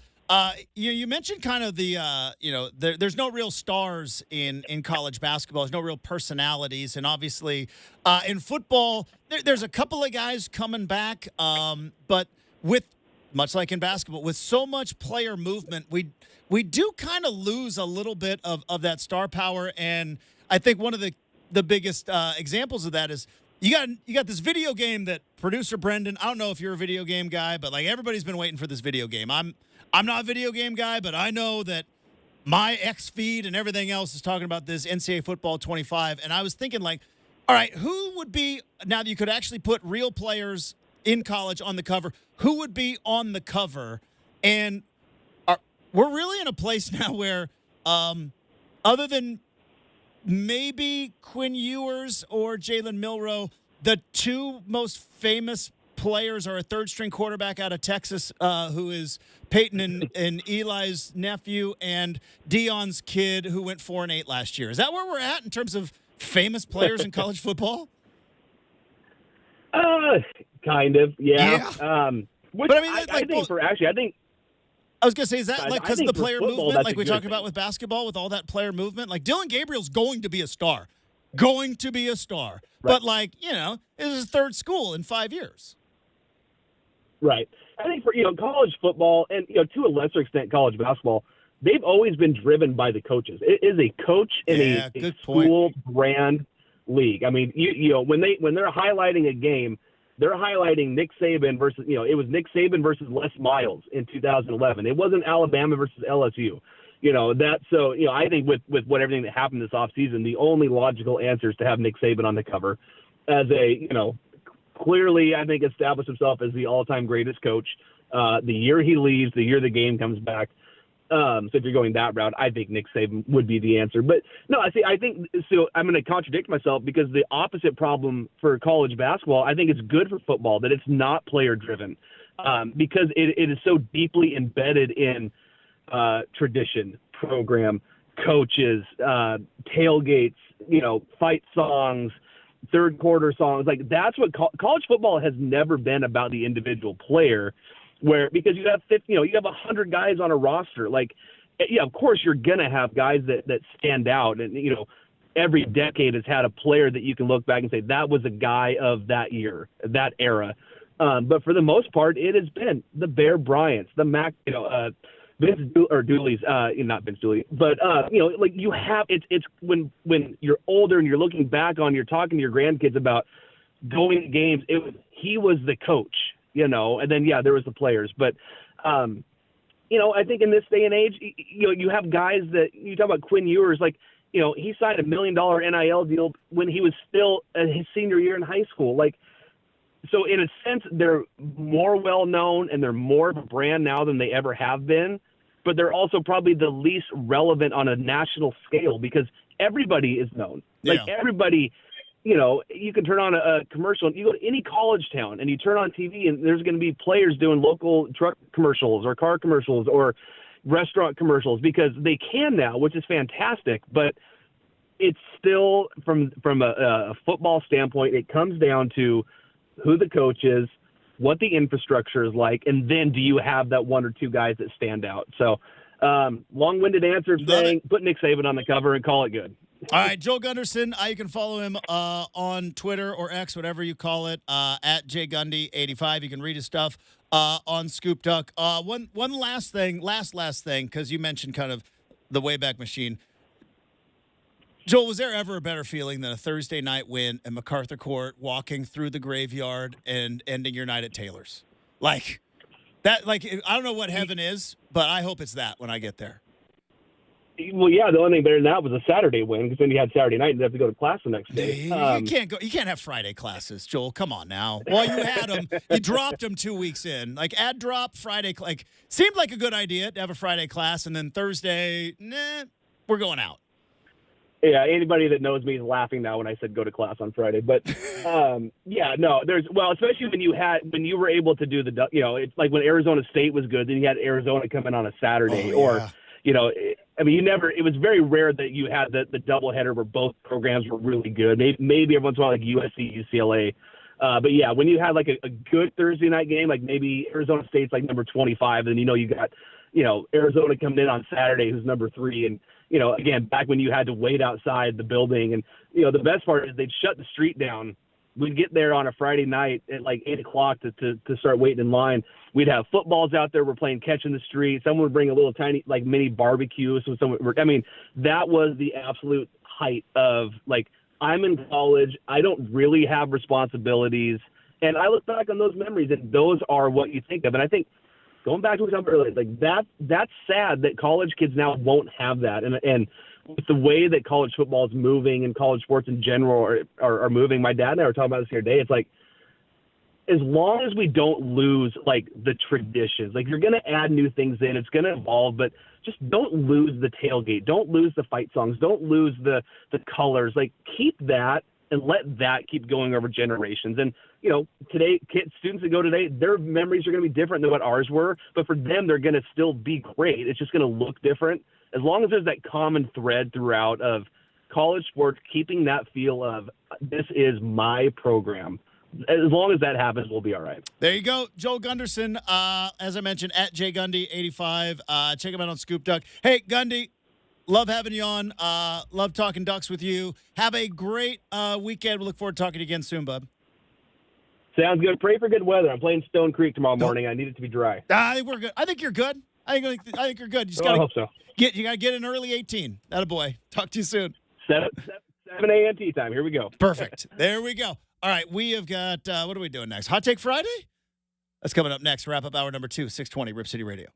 You mentioned kind of there's no real stars in college basketball. There's no real personalities. And obviously in football, there's a couple of guys coming back. But with much like in basketball, with so much player movement, we do kind of lose a little bit of that star power. And I think one of the biggest examples of that is you got this video game that producer Brenden. I don't know if you're a video game guy, but like everybody's been waiting for this video game. I'm not a video game guy, but I know that my X feed and everything else is talking about this NCAA football 25. And I was thinking, like, all right, who would be, now that you could actually put real players in college on the cover, who would be on the cover? And we're really in a place now where, other than maybe Quinn Ewers or Jalen Milroe, the two most famous players are a third-string quarterback out of Texas who is Peyton and Eli's nephew, and Dion's kid who went 4-8 last year. Is that where we're at in terms of famous players in college football? Kind of, yeah. But I mean, I think I was going to say, is that like because of the player football, movement, like we talked thing. about with basketball, with all that player movement? Like Dylan Gabriel's going to be a star. Going to be a star. Right. But, like, this is his third school in 5 years. Right. I think for, college football and, to a lesser extent college basketball, they've always been driven by the coaches. It is a coach in a school brand league. I mean, when they're highlighting a game, they're highlighting Nick Saban versus, it was Nick Saban versus Les Miles in 2011. It wasn't Alabama versus LSU. I think with everything that happened this offseason, the only logical answer is to have Nick Saban on the cover as clearly, I think, established himself as the all-time greatest coach. The year he leaves, the year the game comes back. So if you're going that route, I think Nick Saban would be the answer. But no, I think so. I'm going to contradict myself because the opposite problem for college basketball, I think it's good for football that it's not player-driven because it is so deeply embedded in tradition, program, coaches, tailgates, fight songs, third quarter songs. Like that's what college football has never been about the individual player, because you have 100 guys on a roster. Like, yeah, of course you're gonna have guys that stand out, and every decade has had a player that you can look back and say that was a guy of that year, that era. But for the most part, it has been the Bear Bryants, the Vince Dooley's, not Vince Dooley, but like you have it's when you're older and you're looking back on, you're talking to your grandkids about going to games. He was the coach, and then there was the players, but I think in this day and age, you have guys that you talk about Quinn Ewers, like he signed $1 million NIL deal when he was still his senior year in high school, like. So in a sense, they're more well-known and they're more of a brand now than they ever have been, but they're also probably the least relevant on a national scale because everybody is known. Like everybody, you can turn on a commercial. You go to any college town and you turn on TV and there's going to be players doing local truck commercials or car commercials or restaurant commercials because they can now, which is fantastic. But it's still, from a football standpoint, it comes down to who the coach is, what the infrastructure is like, and then do you have that one or two guys that stand out? So long-winded answer saying put Nick Saban on the cover and call it good. All right, Joel Gunderson, you can follow him on Twitter or X, whatever you call it, at jgundy85. You can read his stuff on Scoop Duck. One last thing, because you mentioned kind of the Wayback Machine. Joel, was there ever a better feeling than a Thursday night win at MacArthur Court, walking through the graveyard and ending your night at Taylor's? Like that, like I don't know what heaven is, but I hope it's that when I get there. Well, yeah, the only thing better than that was a Saturday win because then you had Saturday night and you have to go to class the next day. You can't have Friday classes, Joel. Come on now. Well, you had them. You dropped them 2 weeks in. Like add drop Friday. Like seemed like a good idea to have a Friday class, and then Thursday, we're going out. Yeah, anybody that knows me is laughing now when I said go to class on Friday. But especially when you were able to do it's like when Arizona State was good, then you had Arizona come in on a Saturday, it was very rare that you had the doubleheader where both programs were really good. Maybe every once in a while like USC, UCLA. But yeah, when you had like a good Thursday night game, like maybe Arizona State's like number 25, and you got Arizona coming in on Saturday who's number 3, and again, back when you had to wait outside the building, and the best part is they'd shut the street down we'd get there on a Friday night at like 8 o'clock to start waiting in line. We'd have footballs out there. We're playing catch in the street. Someone would bring a little tiny, like, mini barbecue. So I mean, that was the absolute height of, like, I'm in college. I don't really have responsibilities. And I look back on those memories, and those are what you think of. And I think, going back to what I was talking earlier, like, that's sad that college kids now won't have that. And with the way that college football is moving and college sports in general are moving, my dad and I were talking about this here today. It's like, as long as we don't lose, like, the traditions, like, you're going to add new things in, it's going to evolve, but just don't lose the tailgate. Don't lose the fight songs. Don't lose the colors. Like, keep that and let that keep going over generations. And, you know, today, students that go today, their memories are going to be different than what ours were, but for them, they're going to still be great. It's just going to look different. As long as there's that common thread throughout of college sports, keeping that feel of, this is my program. As long as that happens, we'll be all right. There you go. Joel Gunderson, as I mentioned, at jgundy85. Check him out on Scoop Duck. Hey, Gundy, love having you on. Love talking Ducks with you. Have a great weekend. We look forward to talking to you again soon, bud. Sounds good. Pray for good weather. I'm playing Stone Creek tomorrow morning. I need it to be dry. I think we're good. I think you're good. I think you're good. You just I hope so. You gotta get an early 18. Attaboy. Talk to you soon. 7 a.m. tea time. Here we go. Perfect. There we go. All right, we have got, what are we doing next? Hot Take Friday? That's coming up next. Wrap up hour number 2, 620, Rip City Radio.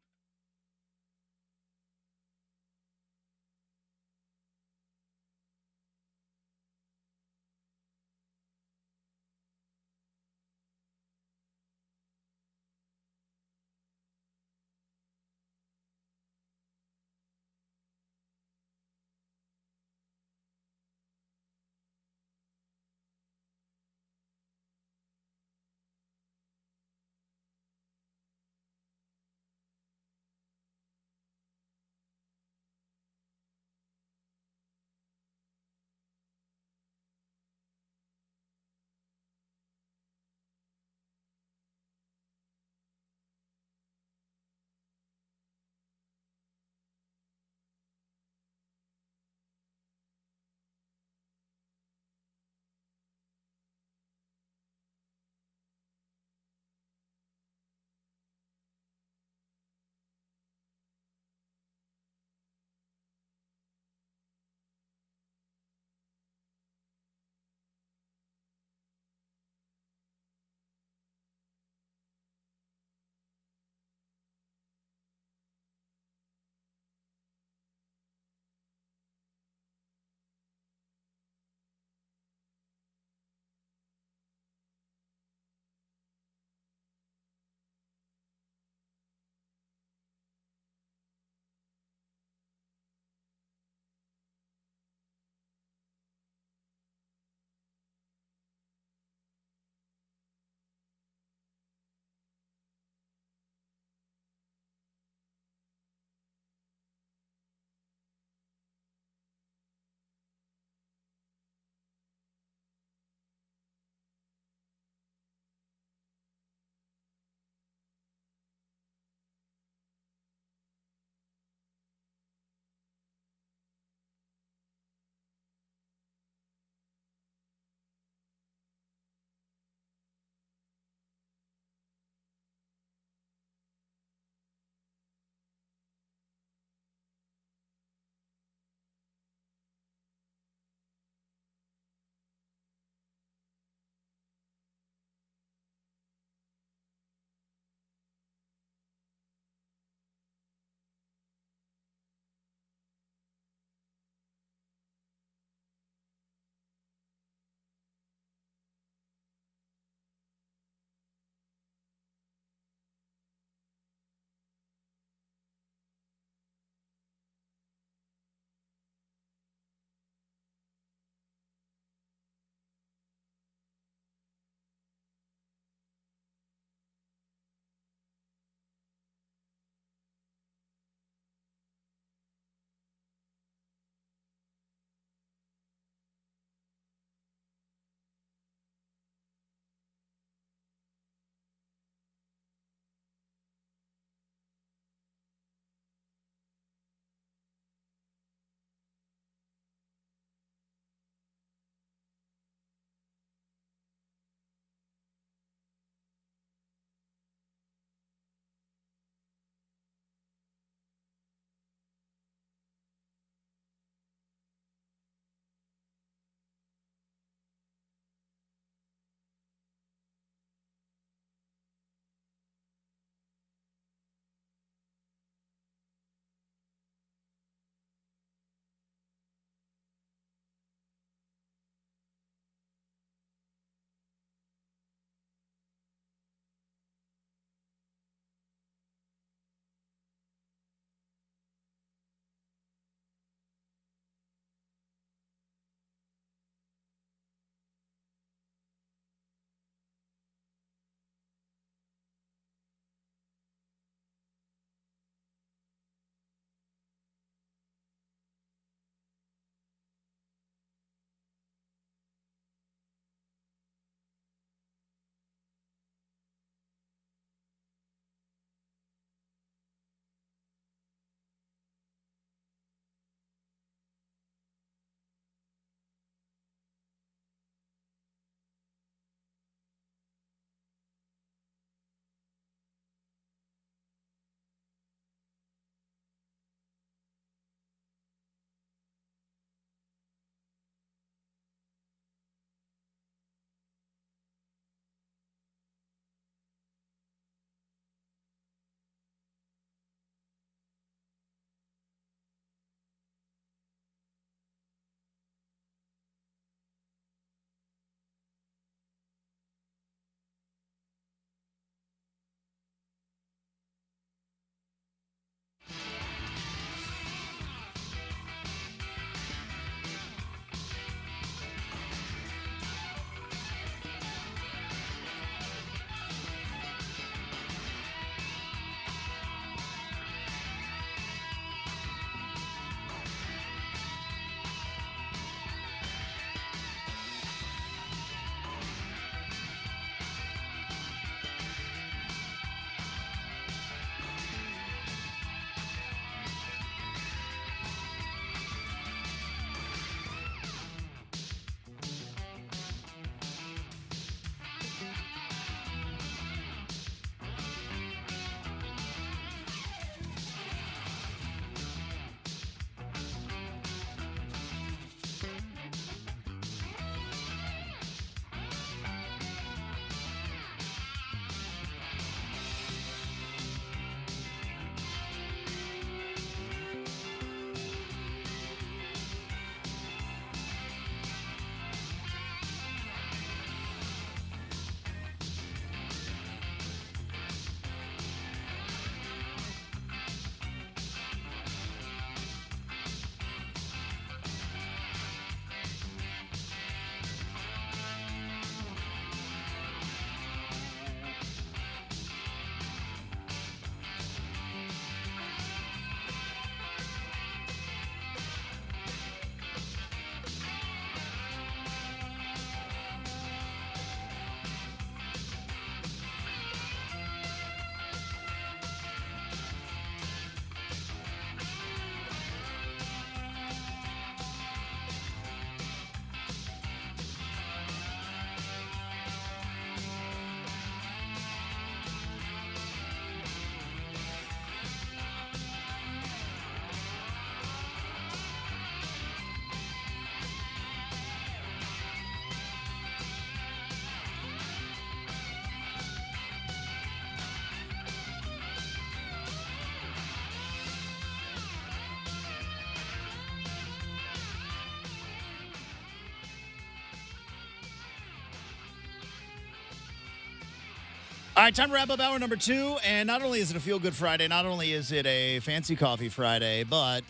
All right, time to wrap up hour number 2. And not only is it a feel-good Friday, not only is it a fancy coffee Friday, but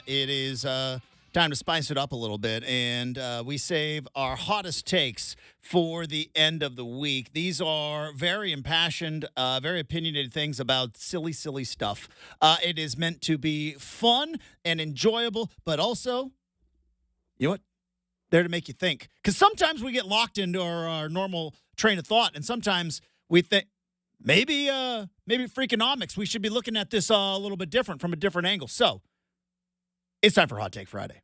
it is time to spice it up a little bit. And we save our hottest takes for the end of the week. These are very impassioned, very opinionated things about silly, silly stuff. It is meant to be fun and enjoyable, but also, you know what? There to make you think. Because sometimes we get locked into our normal train of thought, and sometimes we think maybe Freakonomics, we should be looking at this a little bit different from a different angle. So it's time for Hot Take Friday.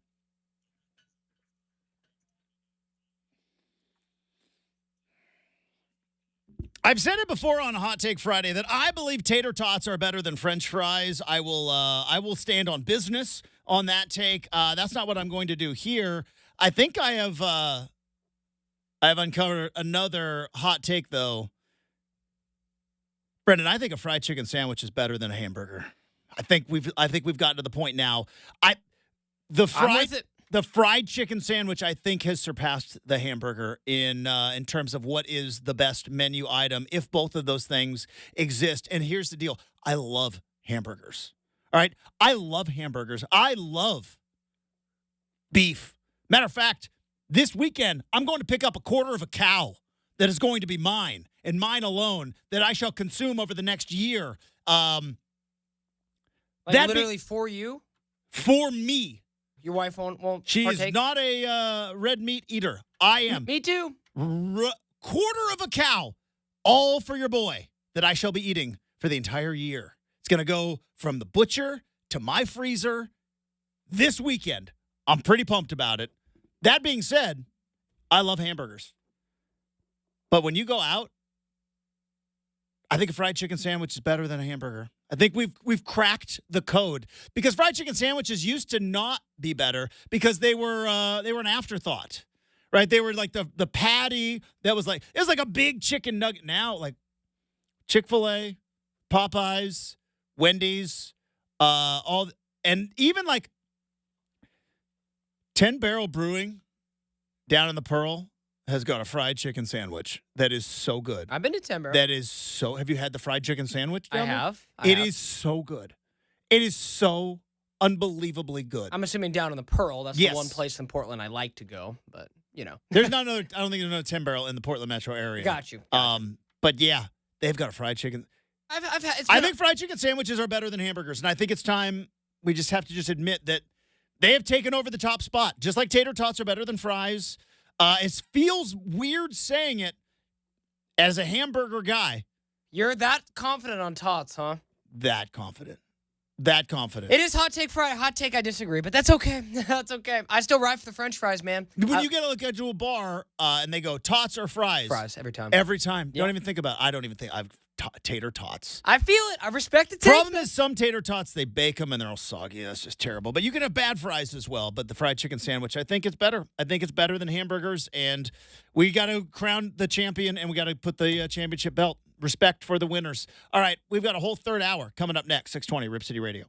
I've said it before on Hot Take Friday that I believe tater tots are better than French fries. I will stand on business on that take. That's not what I'm going to do here. I think I have uncovered another hot take though. Brenden, I think a fried chicken sandwich is better than a hamburger. I think we've gotten to the point now. The fried chicken sandwich, I think, has surpassed the hamburger in terms of what is the best menu item if both of those things exist. And here's the deal. I love hamburgers. All right? I love hamburgers. I love beef. Matter of fact, this weekend, I'm going to pick up a quarter of a cow that is going to be mine and mine alone that I shall consume over the next year. Literally for you? For me. Your wife won't She partake? is not a red meat eater. I am. Me too. Quarter of a cow, all for your boy, that I shall be eating for the entire year. It's going to go from the butcher to my freezer this weekend. I'm pretty pumped about it. That being said, I love hamburgers. But when you go out, I think a fried chicken sandwich is better than a hamburger. I think we've cracked the code because fried chicken sandwiches used to not be better because they were an afterthought, right? They were like the patty that was like it was like a big chicken nugget. Now like Chick-fil-A, Popeyes, Wendy's, and even like 10 Barrel Brewing down in the Pearl has got a fried chicken sandwich that is so good. I've been to 10 Barrel. That is so. Have you had the fried chicken sandwich? I have. It is so good. It is so unbelievably good. I'm assuming down in the Pearl. That's Yes. the one place in Portland I like to go. But There's not another. I don't think there's another 10 Barrel in the Portland metro area. Got you. But yeah, they've got a fried chicken. I've had. I think fried chicken sandwiches are better than hamburgers, and I think it's time we just have to admit that they have taken over the top spot. Just like tater tots are better than fries. It feels weird saying it as a hamburger guy. You're that confident on tots, huh? That confident. It is Hot Take Friday. Hot take, I disagree, but that's okay. That's okay. I still ride for the French fries, man. When you get to a bar and they go, tots or fries? Fries, every time. Every time. Yep. Don't even think about it. I don't even think. I've tater tots. I feel it. I respect the take. Problem is some tater tots, they bake them and they're all soggy. That's just terrible. But you can have bad fries as well. But the fried chicken sandwich, I think it's better. I think it's better than hamburgers. And we got to crown the champion and we got to put the championship belt. Respect for the winners. All right, we've got a whole third hour coming up next. 620 Rip City Radio.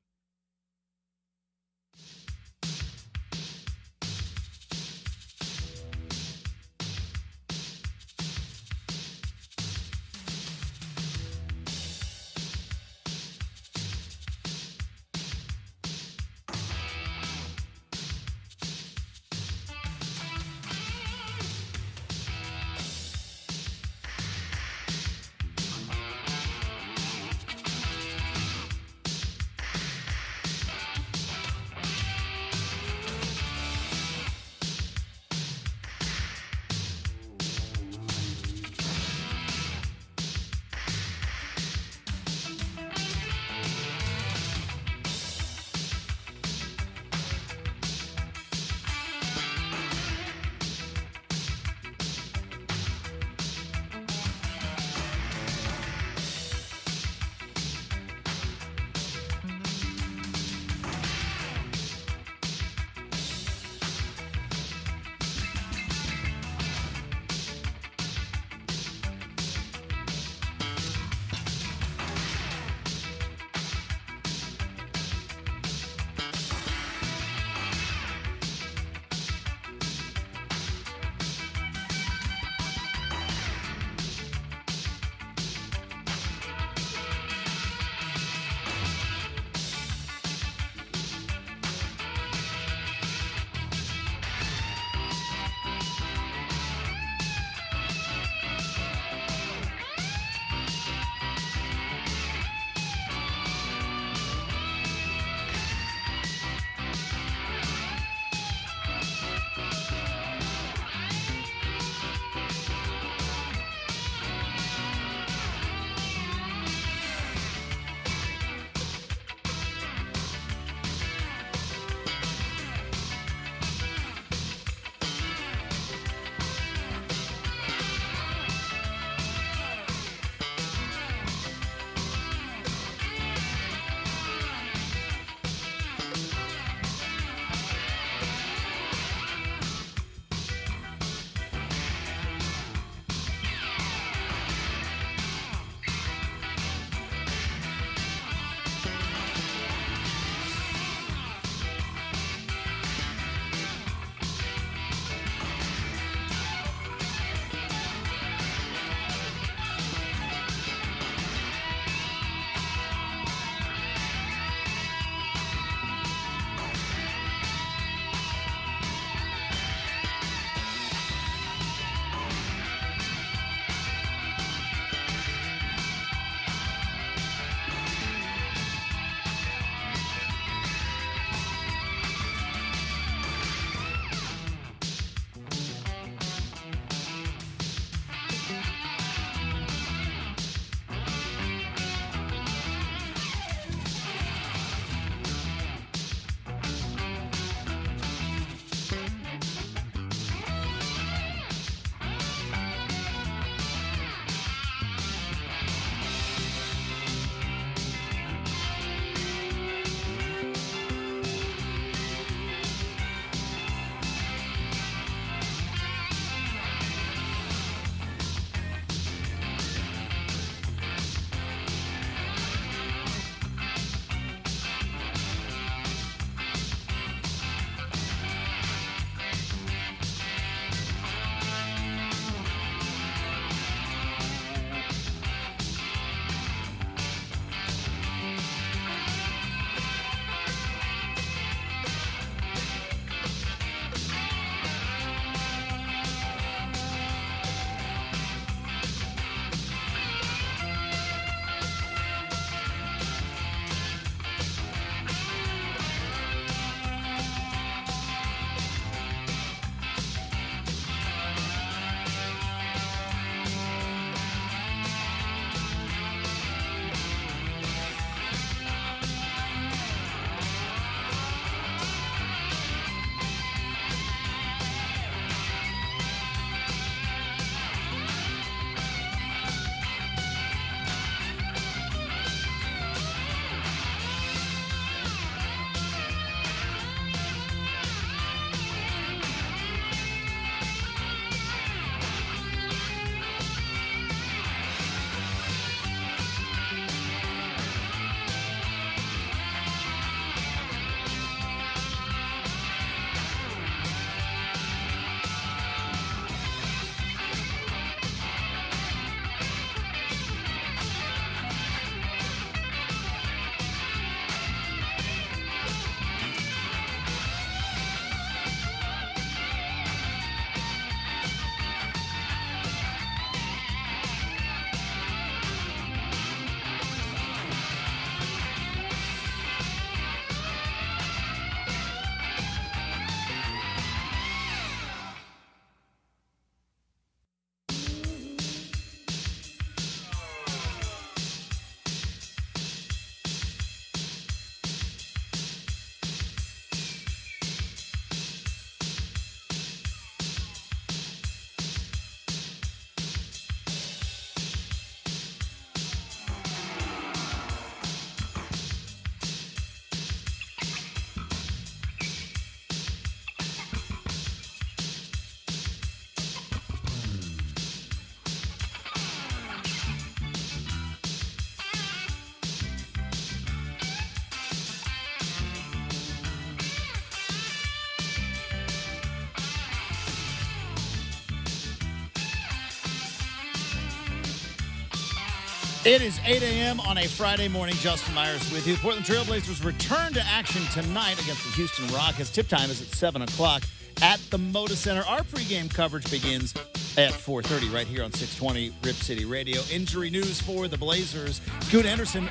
It is 8 a.m. on a Friday morning. Justin Myers with you. Portland Trailblazers return to action tonight against the Houston Rockets. Tip time is at 7 o'clock at the Moda Center. Our pregame coverage begins at 4:30 right here on 620 Rip City Radio. Injury news for the Blazers. Joel Gunderson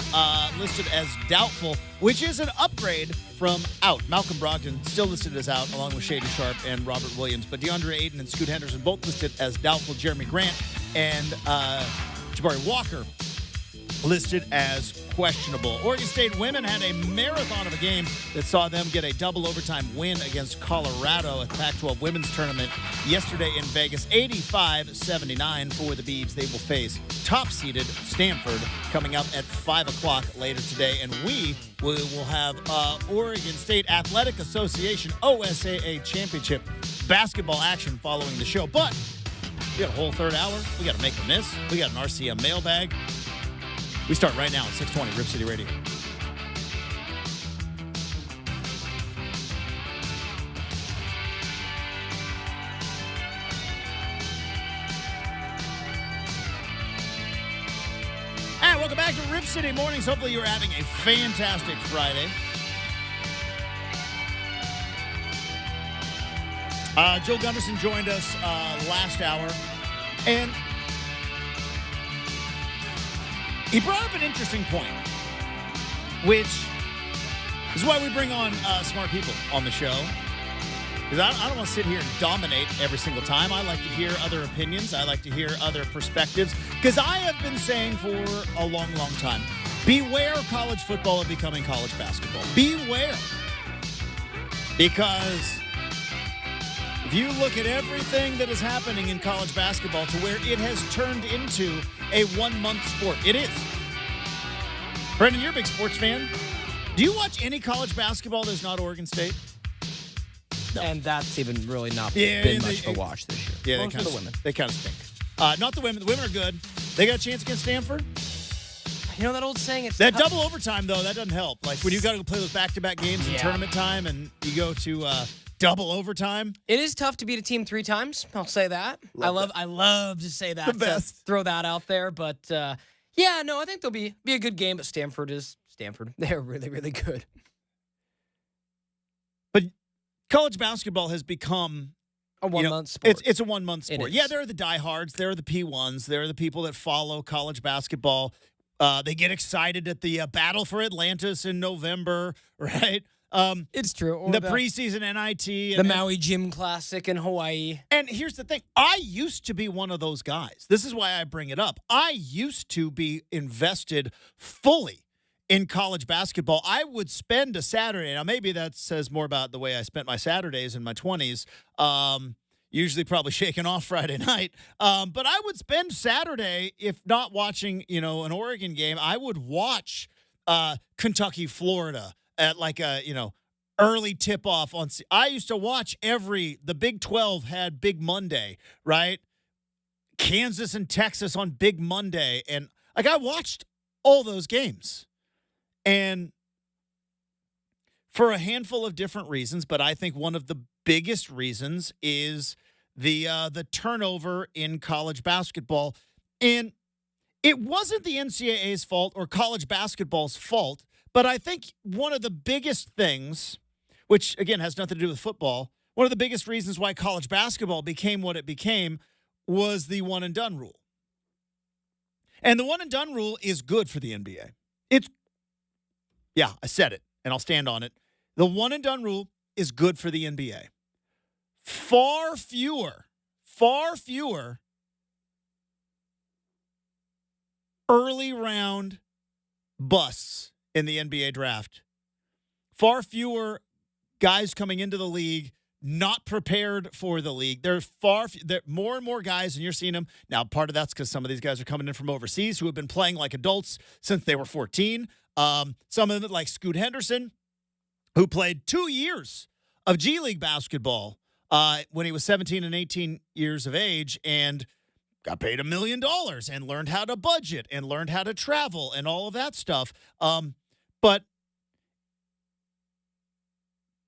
listed as doubtful, which is an upgrade from out. Malcolm Brogdon still listed as out, along with Shady Sharp and Robert Williams. But DeAndre Ayton and Scoot Henderson both listed as doubtful. Jeremy Grant and Jabari Walker listed as questionable. Oregon State women had a marathon of a game that saw them get a double overtime win against Colorado at the Pac-12 women's tournament yesterday in Vegas. 85-79 for the Beavs. They will face top-seeded Stanford coming up at 5 o'clock later today. And we will have Oregon State Athletic Association OSAA Championship basketball action following the show. But we got a whole third hour. We got to make a miss. We got an RCM mailbag. We start right now at 620 Rip City Radio. And welcome back to Rip City Mornings. Hopefully you're having a fantastic Friday. Joel Gunderson joined us last hour, and he brought up an interesting point, which is why we bring on smart people on the show. Because I don't want to sit here and dominate every single time. I like to hear other opinions. I like to hear other perspectives. Because I have been saying for a long, long time, beware college football of becoming college basketball. Beware. Because if you look at everything that is happening in college basketball to where it has turned into a one-month sport. It is. Brenden, you're a big sports fan. Do you watch any college basketball that's not Oregon State? No. And that's even really not been much of a watch this year. Yeah, the women. They kind of stink. Not the women. The women are good. They got a chance against Stanford. You know that old saying? It's that double overtime, though, that doesn't help. Like when you got to play those back-to-back games in tournament time and you go to double overtime. It is tough to beat a team 3 times. I'll say that. I love to say that. The best. Throw that out there. But, I think there'll be a good game, but Stanford is Stanford. They're really, really good. But college basketball has become a one-month sport. It's a one-month sport. Yeah, there are the diehards. There are the P1s. There are the people that follow college basketball. They get excited at the Battle for Atlantis in November, right? It's true. Or the preseason NIT. The Maui Gym Classic in Hawaii. And here's the thing. I used to be one of those guys. This is why I bring it up. I used to be invested fully in college basketball. I would spend a Saturday. Now, maybe that says more about the way I spent my Saturdays in my 20s. Usually probably shaking off Friday night. But I would spend Saturday, if not watching, an Oregon game, I would watch Kentucky, Florida at like a, early tip-off on. I used to watch the Big 12 had Big Monday, right? Kansas and Texas on Big Monday. And I watched all those games. And for a handful of different reasons, but I think one of the biggest reasons is the turnover in college basketball. And it wasn't the NCAA's fault or college basketball's fault, but I think one of the biggest things, which, again, has nothing to do with football, one of the biggest reasons why college basketball became what it became was the one-and-done rule. And the one-and-done rule is good for the NBA. I said it, and I'll stand on it. The one-and-done rule is good for the NBA. Far fewer early round busts in the NBA draft. Far fewer guys coming into the league not prepared for the league. There are more and more guys, and you're seeing them. Now, part of that's because some of these guys are coming in from overseas who have been playing like adults since they were 14. Some of them, like Scoot Henderson, who played 2 years of G League basketball when he was 17 and 18 years of age and got paid $1 million and learned how to budget and learned how to travel and all of that stuff. But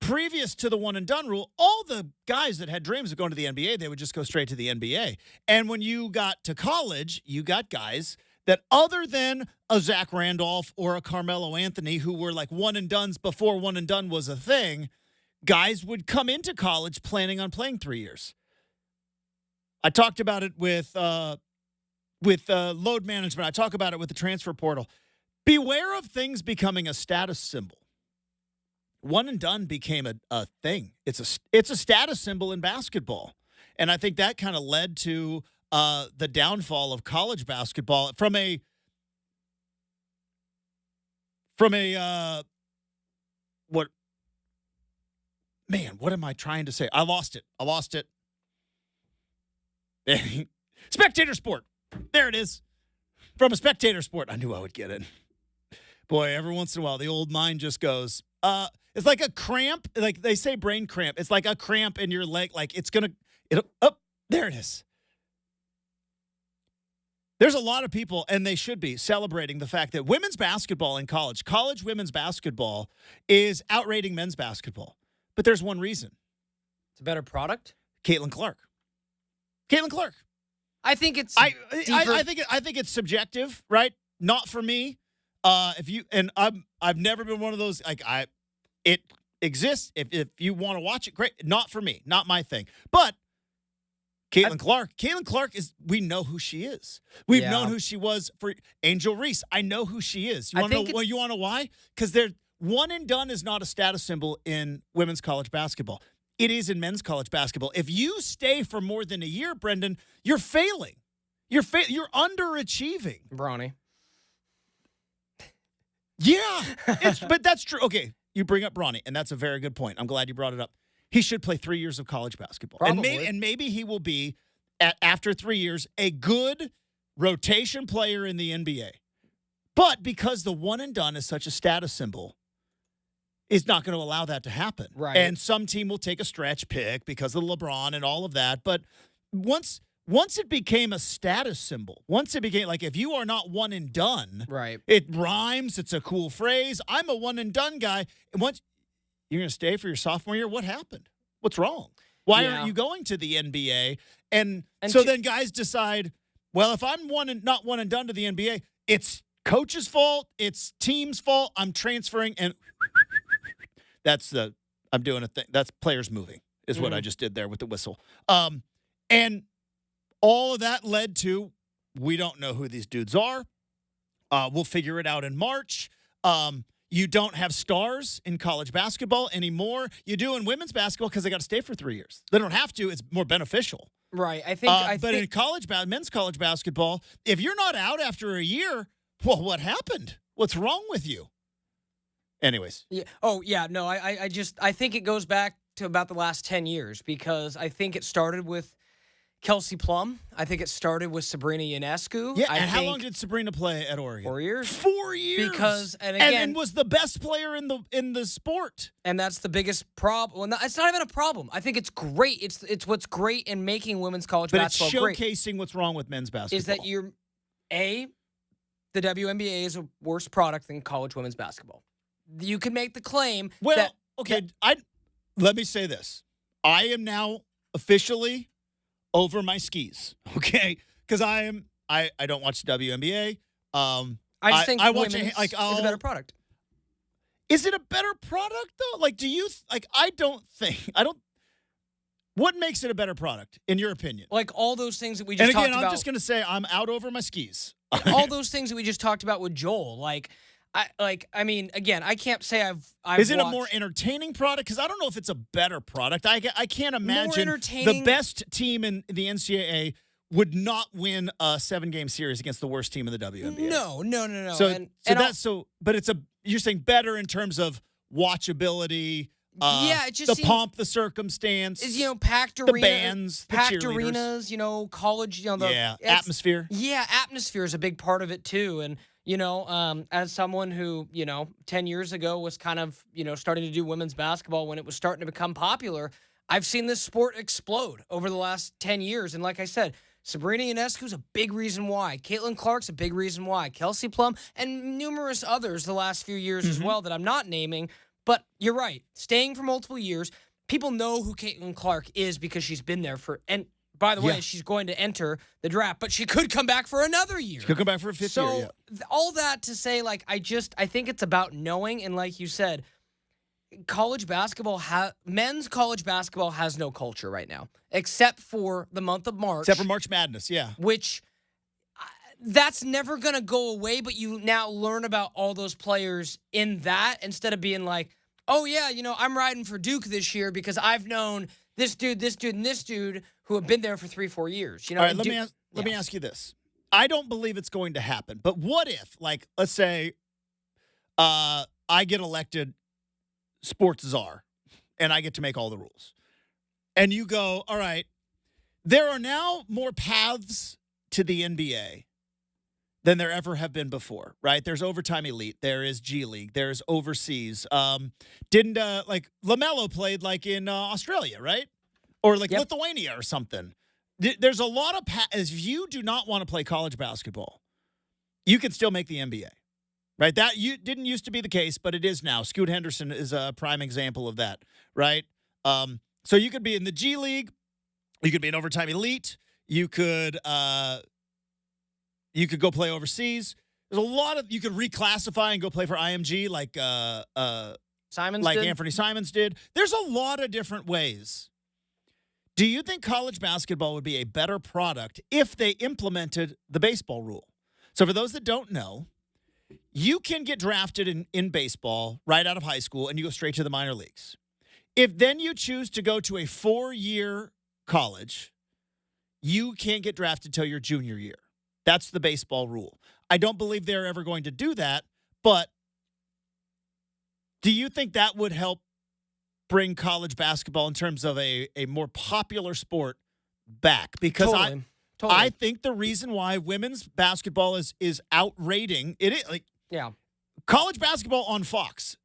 previous to the one-and-done rule, all the guys that had dreams of going to the NBA, they would just go straight to the NBA. And when you got to college, you got guys that other than a Zach Randolph or a Carmelo Anthony, who were like one and dones before one and done was a thing, guys would come into college planning on playing 3 years. I talked about it with load management. I talk about it with the transfer portal. Beware of things becoming a status symbol. One and done became a thing. It's a status symbol in basketball. And I think that kind of led to the downfall of college basketball from a what am I trying to say? I lost it. Spectator sport. There it is. From a spectator sport. I knew I would get it. Boy, every once in a while, the old mind just goes, it's like a cramp. Like they say brain cramp. It's like a cramp in your leg. Like there it is. There's a lot of people, and they should be, celebrating the fact that women's basketball in college women's basketball is outrating men's basketball. But there's one reason. It's a better product? Caitlin Clark. I think it's I think it's subjective, right? Not for me. I've never been one of those, it exists. If you want to watch it, great. Not for me. Not my thing. But Caitlin Clark is, we know who she is. We've known who she was for Angel Reese. I know who she is. You want to know why? Because they're one and done is not a status symbol in women's college basketball. It is in men's college basketball. If you stay for more than a year, Brenden, you're failing. You're underachieving. Bronny. Yeah, but that's true. Okay, you bring up Bronny, and that's a very good point. I'm glad you brought it up. He should play 3 years of college basketball. Probably. And maybe he will be, after 3 years, a good rotation player in the NBA. But because the one and done is such a status symbol, is not going to allow that to happen. Right. And some team will take a stretch pick because of LeBron and all of that. But once it became a status symbol, once it became like, if you are not one and done, right, it rhymes, it's a cool phrase. I'm a one and done guy. And once you're going to stay for your sophomore year, what happened? What's wrong? Why aren't you going to the NBA? And so then guys decide, well, if I'm not one and done to the NBA, it's coach's fault, it's team's fault, I'm transferring, and I'm doing a thing. That's players moving is what I just did there with the whistle. And all of that led to, we don't know who these dudes are. We'll figure it out in March. You don't have stars in college basketball anymore. You do in women's basketball because they got to stay for 3 years. They don't have to. It's more beneficial. Right. But in men's college basketball, if you're not out after a year, well, what happened? What's wrong with you? Anyways. Yeah. Oh, yeah. No, I think it goes back to about the last 10 years because I think it started with Kelsey Plum. I think it started with Sabrina Ionescu. Yeah, and how long did Sabrina play at Oregon? 4 years. 4 years. Because, and again, and was the best player in the sport. And that's the biggest problem. Well, it's not even a problem. I think it's great. It's what's great in making women's college basketball great. But it's showcasing what's wrong with men's basketball. Is that the WNBA is a worse product than college women's basketball. You can make the claim let me say this. I am now officially over my skis, okay? Because I don't watch the WNBA. I just think women's is a better product. Is it a better product though? Like, do you what makes it a better product in your opinion? Like all those things that we just talked about. I'm just going to say I'm out over my skis. All those things that we just talked about with Joel, I mean, again, I can't say I've Is it watched a more entertaining product? Because I don't know if it's a better product. I can't imagine entertaining. The best team in the NCAA would not win a 7-game series against the worst team in the WNBA. No. But you're saying better in terms of watchability. It just the pomp, the circumstance. Packed the arenas, bands, the packed cheerleaders. arenas. College. Atmosphere. Yeah, atmosphere is a big part of it too, and. As someone who, 10 years ago was kind of, starting to do women's basketball when it was starting to become popular, I've seen this sport explode over the last 10 years. And like I said, Sabrina Ionescu's a big reason why. Caitlin Clark's a big reason why. Kelsey Plum and numerous others the last few years as well that I'm not naming. But you're right. Staying for multiple years, people know who Caitlin Clark is because she's been there by the way, she's going to enter the draft, but she could come back for another year. She could come back for a fifth year. So all that to say, like, I think it's about knowing, and like you said, men's college basketball has no culture right now, except for the month of March. Except for March Madness, yeah. Which, that's never going to go away, but you now learn about all those players in that instead of being like, oh, yeah, I'm riding for Duke this year because I've known this dude, and this dude who have been there for 3-4 years. All right, let me ask you this. I don't believe it's going to happen, but what if, like, let's say I get elected sports czar, and I get to make all the rules. And you go, all right, there are now more paths to the NBA than there ever have been before, right? There's Overtime Elite. There is G League. There's overseas. Didn't, LaMelo played, like, in Australia, right? Or, like, Lithuania or something. There's a lot of if you do not want to play college basketball, you can still make the NBA. Right, that didn't used to be the case, but it is now. Scoot Henderson is a prime example of that, right? So you could be in the G League, you could be in Overtime Elite, you could go play overseas. There's a lot of you could reclassify and go play for IMG, like Anthony Simons did. There's a lot of different ways. Do you think college basketball would be a better product if they implemented the baseball rule? So for those that don't know, you can get drafted in baseball right out of high school, and you go straight to the minor leagues. If then you choose to go to a 4-year college, you can't get drafted till your junior year. That's the baseball rule. I don't believe they're ever going to do that, but do you think that would help bring college basketball in terms of a more popular sport back? Because Totally. I think the reason why women's basketball is outrating it is like college basketball on Fox,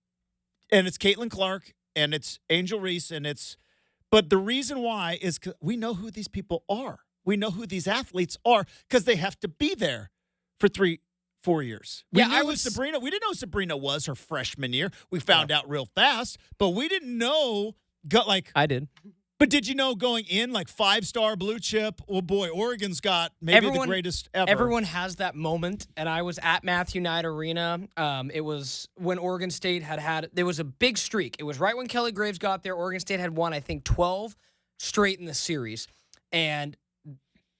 and it's Caitlin Clark and it's Angel Reese but the reason why is we know who these people are. We know who these athletes are because they have to be there for 3-4 years. We didn't know who Sabrina was her freshman year. We found out real fast, but we didn't know. I did. But did you know going in, like 5-star blue chip, oh boy, Oregon's got maybe the greatest ever. Everyone has that moment, and I was at Matthew Knight Arena. It was when Oregon State there was a big streak. It was right when Kelly Graves got there. Oregon State had won, I think, 12 straight in the series. And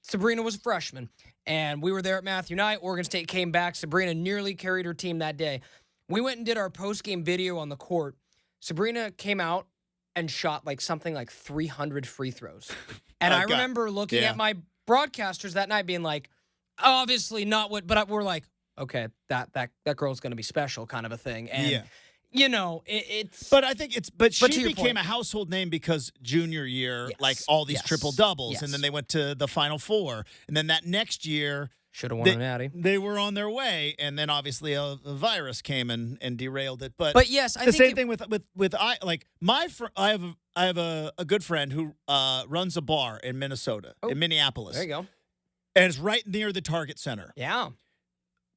Sabrina was a freshman. And we were there at Matthew Knight. Oregon State came back. Sabrina nearly carried her team that day. We went and did our post-game video on the court. Sabrina came out and shot something like 300 free throws. And I remember looking at my broadcasters that night being like, obviously not but we're like, okay, that girl's going to be special kind of a thing. And, it's... But I think she became a household name because junior year, all these triple doubles, and then they went to the Final Four. And then that next year... Should have won an Natty. They were on their way, and then obviously a virus came and derailed it. But yes, I think the same thing with I have a good friend who runs a bar in Minnesota, in Minneapolis. There you go. And it's right near the Target Center. Yeah.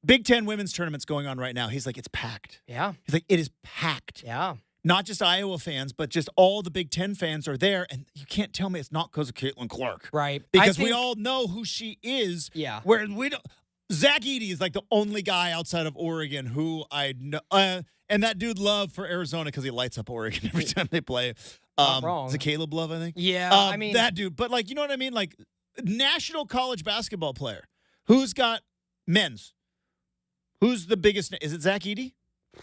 Big Ten women's tournament's going on right now. He's like, it's packed. Yeah. He's like, it is packed. Yeah. Not just Iowa fans, but just all the Big Ten fans are there. And you can't tell me it's not because of Caitlin Clark. Right. Because we all know who she is. Yeah. Where we don't. Zach Edey is like the only guy outside of Oregon who I know. And that dude Love for Arizona because he lights up Oregon every time they play. Not wrong. Is it Caleb Love, I think? Yeah. I mean. That dude. But, you know what I mean? Like, national college basketball player. Who's got men's? Who's the biggest? Is it Zach Edey?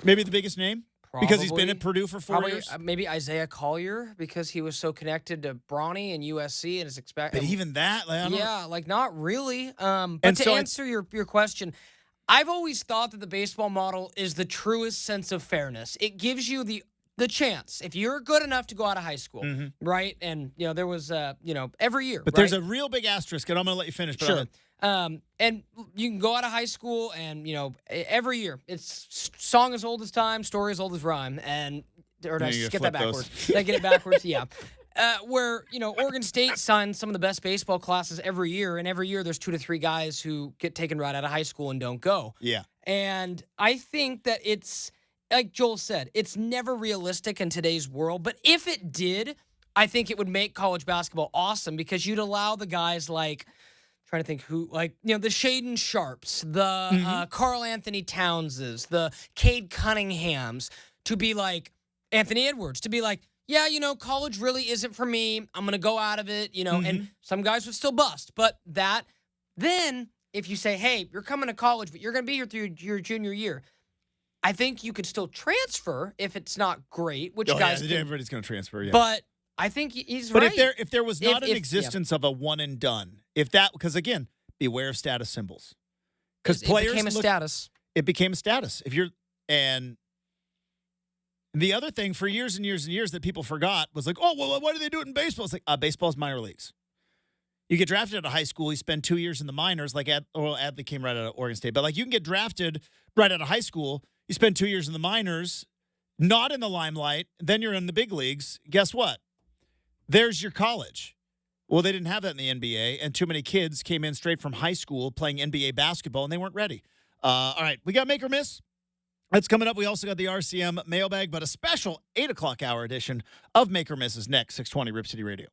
Maybe the biggest name? Probably. Because he's been at Purdue for 4 years? Maybe Isaiah Collier because he was so connected to Bronny and USC and is expected. But even that, not really. But to answer your question, I've always thought that the baseball model is the truest sense of fairness. It gives you the chance if you're good enough to go out of high school, right? And there was every year. But there's a real big asterisk, and I'm going to let you finish. But sure. And you can go out of high school and, every year it's song as old as time, story as old as rhyme. And, or did I just get that backwards? Did I get it backwards? Yeah. Where, Oregon State signs some of the best baseball classes every year. And every year there's 2 to 3 guys who get taken right out of high school and don't go. Yeah. And I think that it's, like Joel said, it's never realistic in today's world. But if it did, I think it would make college basketball awesome because you'd allow the guys like, trying to think who, like, the Shaden Sharps, the Karl Anthony Townses, the Cade Cunninghams to be like, Anthony Edwards, to be like, yeah, college really isn't for me. I'm going to go out of it, and some guys would still bust. But then if you say, hey, you're coming to college, but you're going to be here through your junior year, I think you could still transfer if it's not great, which guys can. Everybody's going to transfer, yeah. But I think he's right. But if there was not an existence of a one and done, because again, beware of status symbols. Because players became a status. It became a status. And the other thing for years and years and years that people forgot was like, oh, well, why do they do it in baseball? It's like, baseball's minor leagues. You get drafted out of high school, you spend 2 years in the minors, like Adley came right out of Oregon State. But like you can get drafted right out of high school, you spend 2 years in the minors, not in the limelight, then you're in the big leagues. Guess what? There's your college. Well, they didn't have that in the NBA, and too many kids came in straight from high school playing NBA basketball, and they weren't ready. All right, we got Make or Miss. That's coming up. We also got the RCM mailbag, but a special 8 o'clock hour edition of Make or Miss is next, 620 Rip City Radio.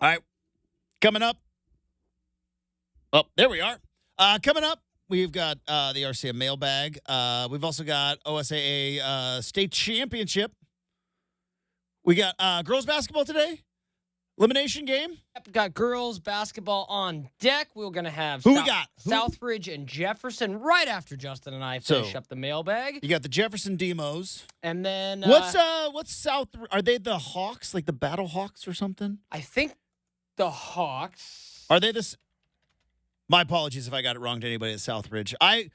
All right. Coming up. Oh, there we are. Coming up, we've got the RCM mailbag. We've also got OSAA state championship. We got girls basketball today. Elimination game. Yep, got girls basketball on deck. We're going to have we got? Southbridge and Jefferson right after Justin and I finish up the mailbag. You got the Jefferson Demos. And then what's South? Are they the Hawks, like the Battle Hawks or something? I think the Hawks. Are they this? My apologies if I got it wrong to anybody at Southbridge. I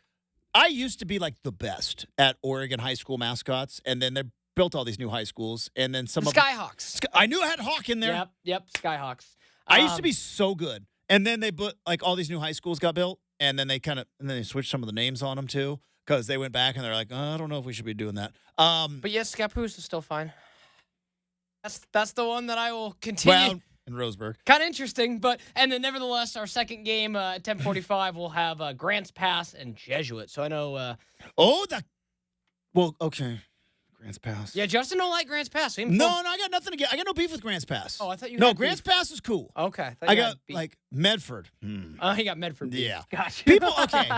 used to be like the best at Oregon high school mascots, and then they built all these new high schools, and then some Skyhawks. I knew I had Hawk in there. Yep, Skyhawks. I used to be so good, and then they put like all these new high schools got built, and then they switched some of the names on them too, because they went back and they're like, I don't know if we should be doing that. But yes, Scappoose is still fine. That's the one that I will continue. Well, in Roseburg. Kind of interesting, and then nevertheless, our second game at 10:45 will have Grants Pass and Jesuit. So I know. Okay. Grants Pass. Yeah, Justin don't like Grants Pass. No, I got nothing to get. I got no beef with Grants Pass. Oh, I thought you. No, had Grants beef. Pass is cool. Okay, I got like Medford. He got Medford beef. Yeah, gotcha. People, okay.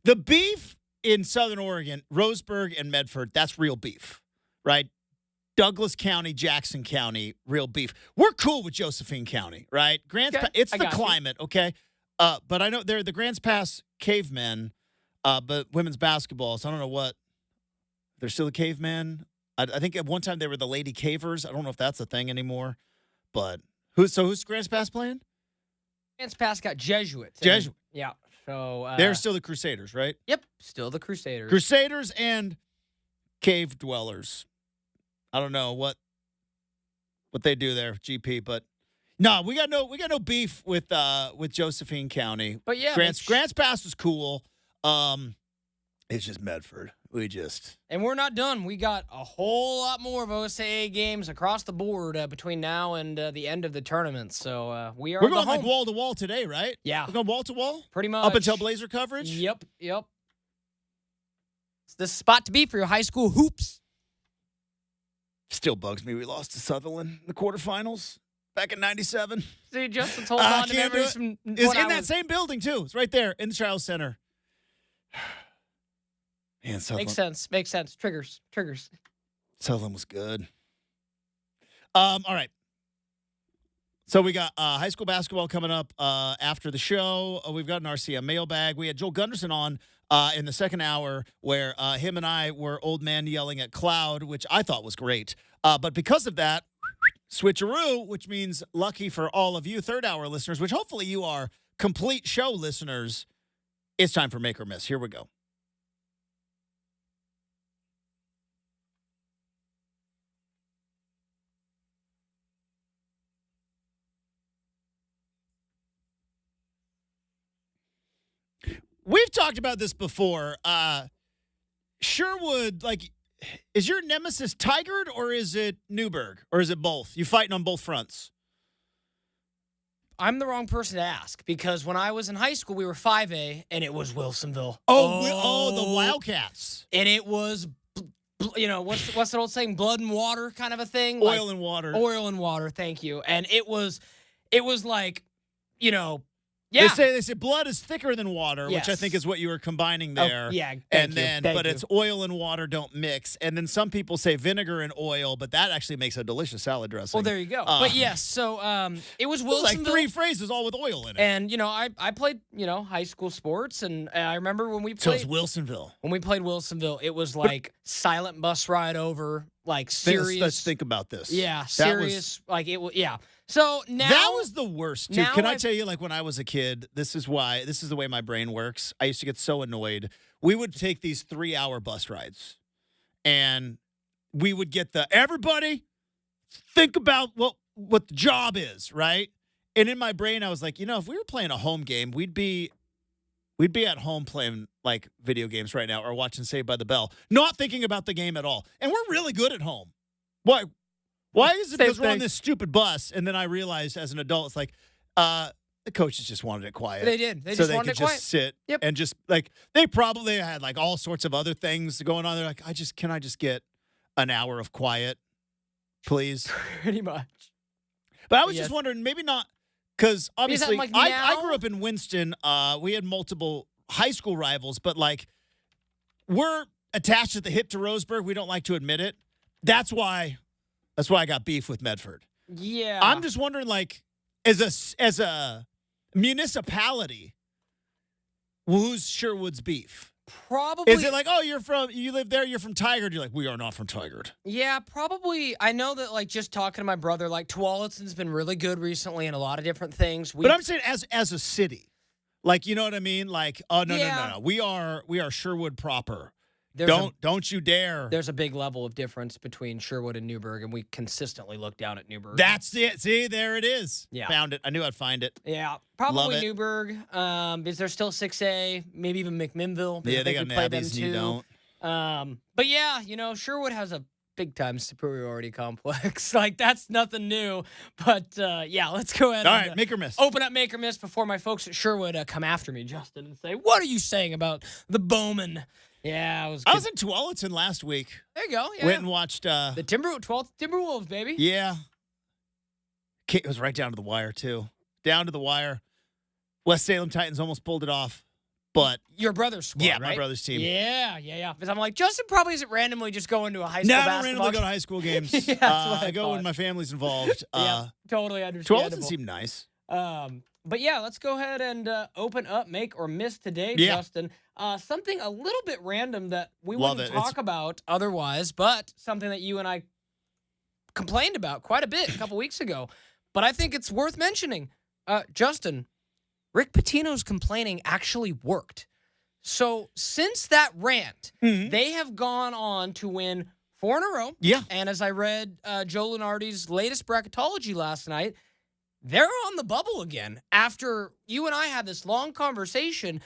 The beef in Southern Oregon, Roseburg and Medford, that's real beef, right? Douglas County, Jackson County, real beef. We're cool with Josephine County, right? Grants Pass, it's the climate, okay? But I know they're the Grants Pass Cavemen, but women's basketball, so I don't know what. They're still the Cavemen. I think at one time they were the Lady Cavers. I don't know if that's a thing anymore. But who's Grants Pass playing? Grants Pass got Jesuit. Jesuit. Yeah. So they're still the Crusaders, right? Yep. Still the Crusaders. Crusaders and Cave Dwellers. I don't know what they do there, GP, but no, we got no beef with Josephine County. But yeah, Grants Pass was cool. It's just Medford. And we're not done. We got a whole lot more of OSAA games across the board between now and the end of the tournament. So we're going like wall to wall today, right? Yeah. We're going wall to wall? Pretty much. Up until Blazer coverage? Yep. It's the spot to be for your high school hoops. Still bugs me we lost to Sutherland in the quarterfinals back in 97. See, Justin's holding on to memories from It's in that same building, too. It's right there in the Child Center. Man, Sutherland. Makes sense. Triggers. Sutherland was good. All right. So we got high school basketball coming up after the show. We've got an RCM mailbag. We had Joel Gunderson on in the second hour where him and I were old man yelling at cloud, which I thought was great. But because of that, switcheroo, which means lucky for all of you third hour listeners, which hopefully you are complete show listeners, it's time for Make or Miss. Here we go. We've talked about this before. Sherwood, is your nemesis Tigard or is it Newburgh? Or is it both? You fighting on both fronts? I'm the wrong person to ask because when I was in high school, we were 5A, and it was Wilsonville. The Wildcats. And it was, what's that old saying? Blood and water kind of a thing? Oil and water. Oil and water, thank you. And it was like, yeah. They say blood is thicker than water, yes. Which I think is what you were combining there. Yeah, it's oil and water don't mix. And then some people say vinegar and oil, but that actually makes a delicious salad dressing. Well, there you go. But yes, so it was Wilsonville. Like 3 phrases all with oil in it. And, I played, high school sports, and I remember when we played. So it's Wilsonville. When we played Wilsonville, it was like silent bus ride over, like serious. Let's think about this. Yeah, serious. Yeah. So now that was the worst too. Can I tell you, when I was a kid, this is the way my brain works. I used to get so annoyed. We would take these 3-hour bus rides, and we would get everybody think about what the job is, right? And in my brain, I was like, if we were playing a home game, we'd be at home playing video games right now or watching Saved by the Bell, not thinking about the game at all. And we're really good at home. Why is it because we're on this stupid bus? And then I realized as an adult, it's the coaches just wanted it quiet. They did. They just wanted it quiet. Sit and just they probably had all sorts of other things going on. They're like, can I just get an hour of quiet, please? Pretty much. But I was just wondering, maybe not, because obviously like I grew up in Winston. We had multiple high school rivals, but like we're attached at the hip to Roseburg. We don't like to admit it. That's why I got beef with Medford. Yeah. I'm just wondering, like, as a municipality, who's Sherwood's beef? Probably. Is it like, oh, you live there, you're from Tigard? You're like, we are not from Tigard. Yeah, probably. I know that, like, just talking to my brother, like, Tualatin's been really good recently in a lot of different things. But I'm saying as a city, like, you know what I mean? Like, oh, no. We are Sherwood proper. Don't you dare. There's a big level of difference between Sherwood and Newburgh, and we consistently look down at Newburgh. That's it. See, there it is. Yeah. Found it. I knew I'd find it. Yeah, probably Newburgh. Is there still 6A? Maybe even McMinnville. Yeah, they got Nabbies and you don't. But yeah, Sherwood has a big-time superiority complex. Like, that's nothing new. But, yeah, let's go ahead All right, make or miss. Open up make or miss before my folks at Sherwood come after me, Justin, and say, what are you saying about the Bowman? Yeah, I was in Tualatin last week. There you go. Yeah. Went and watched the 12th Timberwolves, baby. Yeah. It was right down to the wire, too. Down to the wire. West Salem Titans almost pulled it off. But your brother's squad, yeah, right? my brother's team. Yeah. Because I'm like, Justin probably isn't randomly just going to a high school basketball. No, I don't randomly go to high school games. Yeah, I go when my family's involved. Yeah, totally understandable. Tualatin seemed nice. But yeah, let's go ahead and open up make or miss today, Justin. Something a little bit random that we wouldn't talk about otherwise, but something that you and I complained about quite a bit a couple weeks ago. But I think it's worth mentioning. Justin, Rick Pitino's complaining actually worked. So since that rant, they have gone on to win 4 in a row. Yeah. And as I read Joe Lunardi's latest bracketology last night, they're on the bubble again after you and I had this long conversation,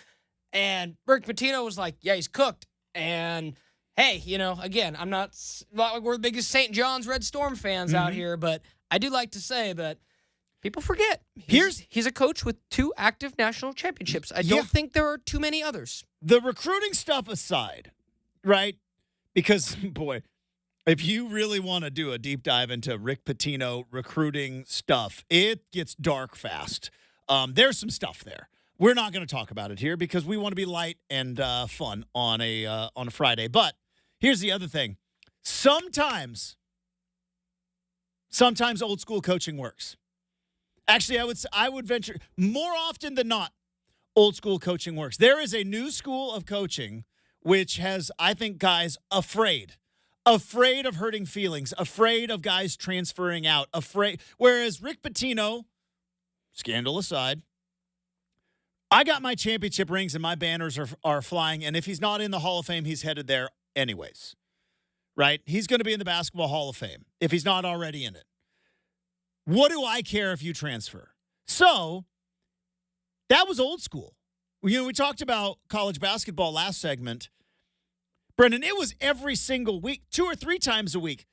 and Rick Pitino was like, yeah, he's cooked. And, hey, again, I'm not like we're the biggest St. John's Red Storm fans out here, but I do like to say that people forget. He's a coach with 2 active national championships. I don't think there are too many others. The recruiting stuff aside, right? Because, boy, if you really want to do a deep dive into Rick Pitino recruiting stuff, it gets dark fast. There's some stuff there. We're not going to talk about it here because we want to be light and fun on a Friday. But here's the other thing. Sometimes old school coaching works. Actually, I would venture more often than not, old school coaching works. There is a new school of coaching which has, I think, guys afraid of hurting feelings, afraid of guys transferring out, Whereas Rick Pitino, scandal aside, I got my championship rings and my banners are flying, and if he's not in the Hall of Fame, he's headed there anyways, right? He's going to be in the Basketball Hall of Fame if he's not already in it. What do I care if you transfer? So that was old school. We talked about college basketball last segment. Brenden, it was every single week, 2 or 3 times a week.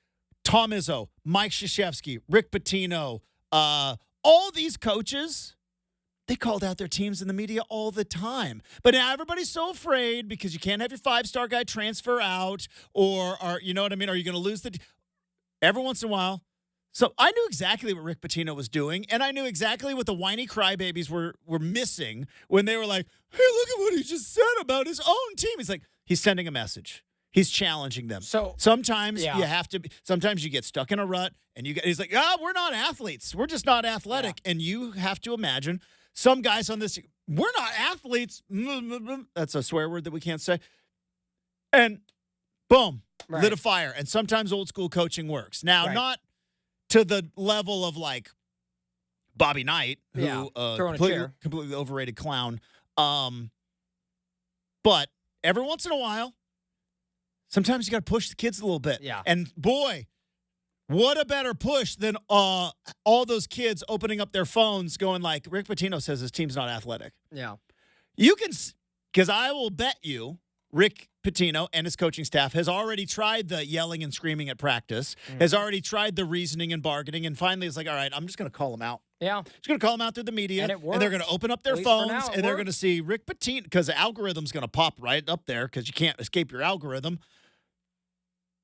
Tom Izzo, Mike Krzyzewski, Rick Pitino, all these coaches, they called out their teams in the media all the time. But now everybody's so afraid because you can't have your 5-star guy transfer out or you know what I mean? Are you going to lose every once in a while? So I knew exactly what Rick Pitino was doing, and I knew exactly what the whiny crybabies were missing when they were like, hey, look at what he just said about his own team. He's like, he's sending a message. He's challenging them. So sometimes you have to. Sometimes you get stuck in a rut, and he's like, we're not athletes. We're just not athletic. Yeah. And you have to imagine some guys on this. We're not athletes. That's a swear word that we can't say. And boom, lit a fire. And sometimes old school coaching works. Now, not to the level of like Bobby Knight, who completely overrated clown. But every once in a while, sometimes you got to push the kids a little bit. Yeah. And boy, what a better push than all those kids opening up their phones going like, Rick Pitino says his team's not athletic. Yeah. You can, because I will bet you Rick Pitino and his coaching staff has already tried the yelling and screaming at practice, has already tried the reasoning and bargaining, and finally it's like, all right, I'm just going to call him out. Yeah. Just going to call them out through the media, and they're going to open up their phones, and they're going to see Rick Pitino, because the algorithm's going to pop right up there because you can't escape your algorithm.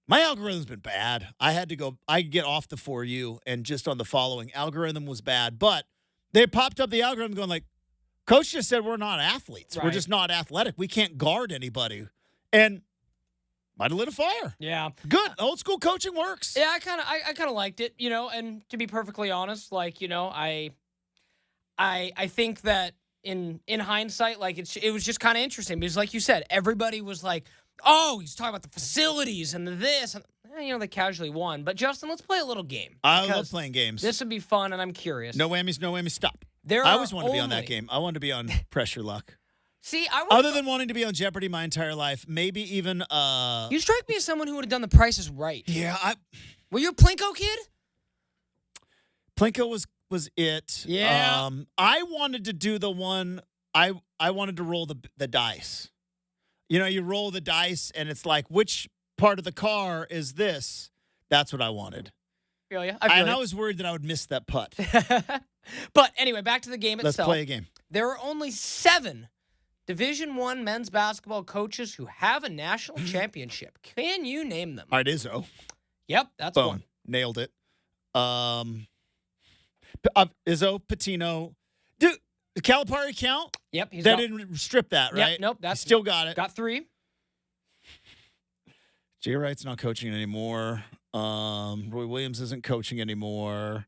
My algorithm's been bad. I get off the For You and just on the following. Algorithm was bad. But they popped up the algorithm going like, Coach just said we're not athletes. Right. We're just not athletic. We can't guard anybody. And might have lit a fire. Yeah. Good. Old school coaching works. Yeah, I kind of liked it, and to be perfectly honest, I think that in hindsight, it was just kind of interesting because like you said, everybody was like, oh, he's talking about the facilities and this, and they casually won. But Justin, let's play a little game. I love playing games. This would be fun, and I'm curious. No whammies, stop. I always wanted to be on that game. I wanted to be on Pressure Luck. See, other than wanting to be on Jeopardy my entire life, maybe even you strike me as someone who would have done the prices right. Yeah, were you a Plinko kid? Plinko was it. Yeah. I wanted to do the one I wanted to roll the dice. You roll the dice and it's like, which part of the car is this? That's what I wanted. Feel ya. I was worried that I would miss that putt. But anyway, back to the game itself. Let's play a game. There are only 7 Division I men's basketball coaches who have a national championship. Can you name them? All right, Izzo. Yep, that's Boom. one. Nailed it. Izzo, Patino. Dude, the Calipari count? Yep. They didn't strip that, right? Yep, nope. That's still got it. Got 3. Jay Wright's not coaching anymore. Roy Williams isn't coaching anymore.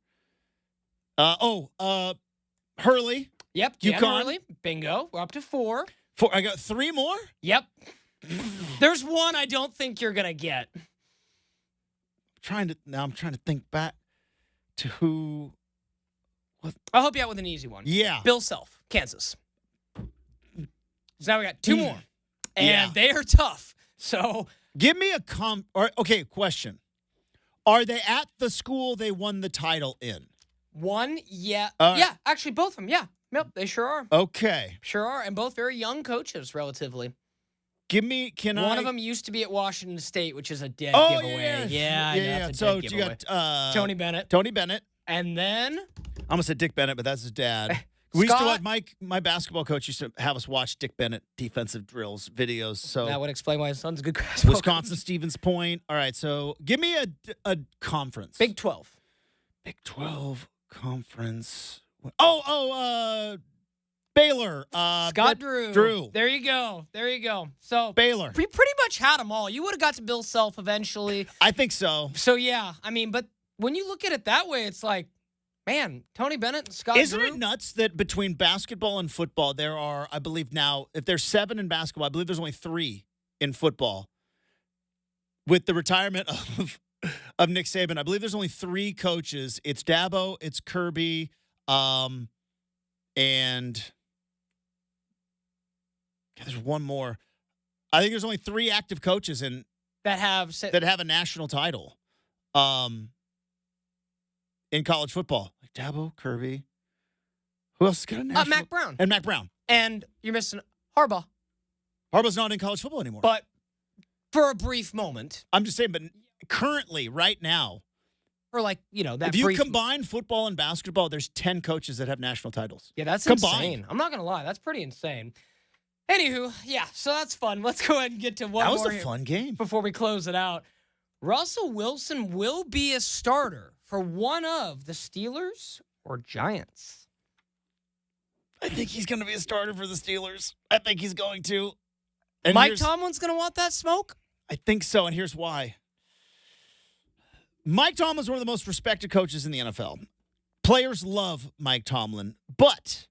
Hurley. Yep. UConn. Hurley. Bingo. We're up to 4. I got 3 more? Yep. There's one I don't think you're going to get. I'm trying to think back to who. What? I'll help you out with an easy one. Yeah. Bill Self, Kansas. So now we got 2 more. And Yeah. they are tough. So give me question. Are they at the school they won the title in? one, yeah. All right. Yeah, actually both of them, yeah. Yep, they sure are. Okay. Sure are. And both very young coaches, relatively. One of them used to be at Washington State, which is a dead giveaway. Yeah. I know, that's a dead giveaway. You got Tony Bennett. Tony Bennett. And then I almost said Dick Bennett, but that's his dad. We used to watch, my basketball coach used to have us watch Dick Bennett defensive drills, videos. So that would explain why his son's a good basketball Wisconsin, Stevens Point. All right, so give me a conference. Big 12. Big 12 conference. Baylor. Scott Drew. There you go. So Baylor. We pretty much had them all. You would have got to Bill Self eventually. I think so. So, yeah. I mean, but when you look at it that way, it's like, man, Tony Bennett and Scott Isn't Drew. it nuts that between basketball and football, there are, I believe now, if there's 7 in basketball, I believe there's only 3 in football. With the retirement of Nick Saban, I believe there's only 3 coaches. It's Dabo, it's Kirby, and there's one more. I think there's only 3 active coaches that have a national title. In college football, like Dabo, Kirby. Who else has got a national? Mac Brown. And Mac Brown. And you're missing Harbaugh. Harbaugh's not in college football anymore. But for a brief moment. I'm just saying, but currently, right now. For that if you combine football and basketball, there's 10 coaches that have national titles. Yeah, that's combined. Insane. I'm not going to lie. That's pretty insane. Anywho, yeah, so that's fun. Let's go ahead and get to one more. That was a fun game. Before we close it out. Russell Wilson will be a starter for one of the Steelers or Giants. I think he's going to be a starter for the Steelers. I think he's going to. And Mike Tomlin's going to want that smoke? I think so, and here's why. Mike Tomlin's one of the most respected coaches in the NFL. Players love Mike Tomlin, but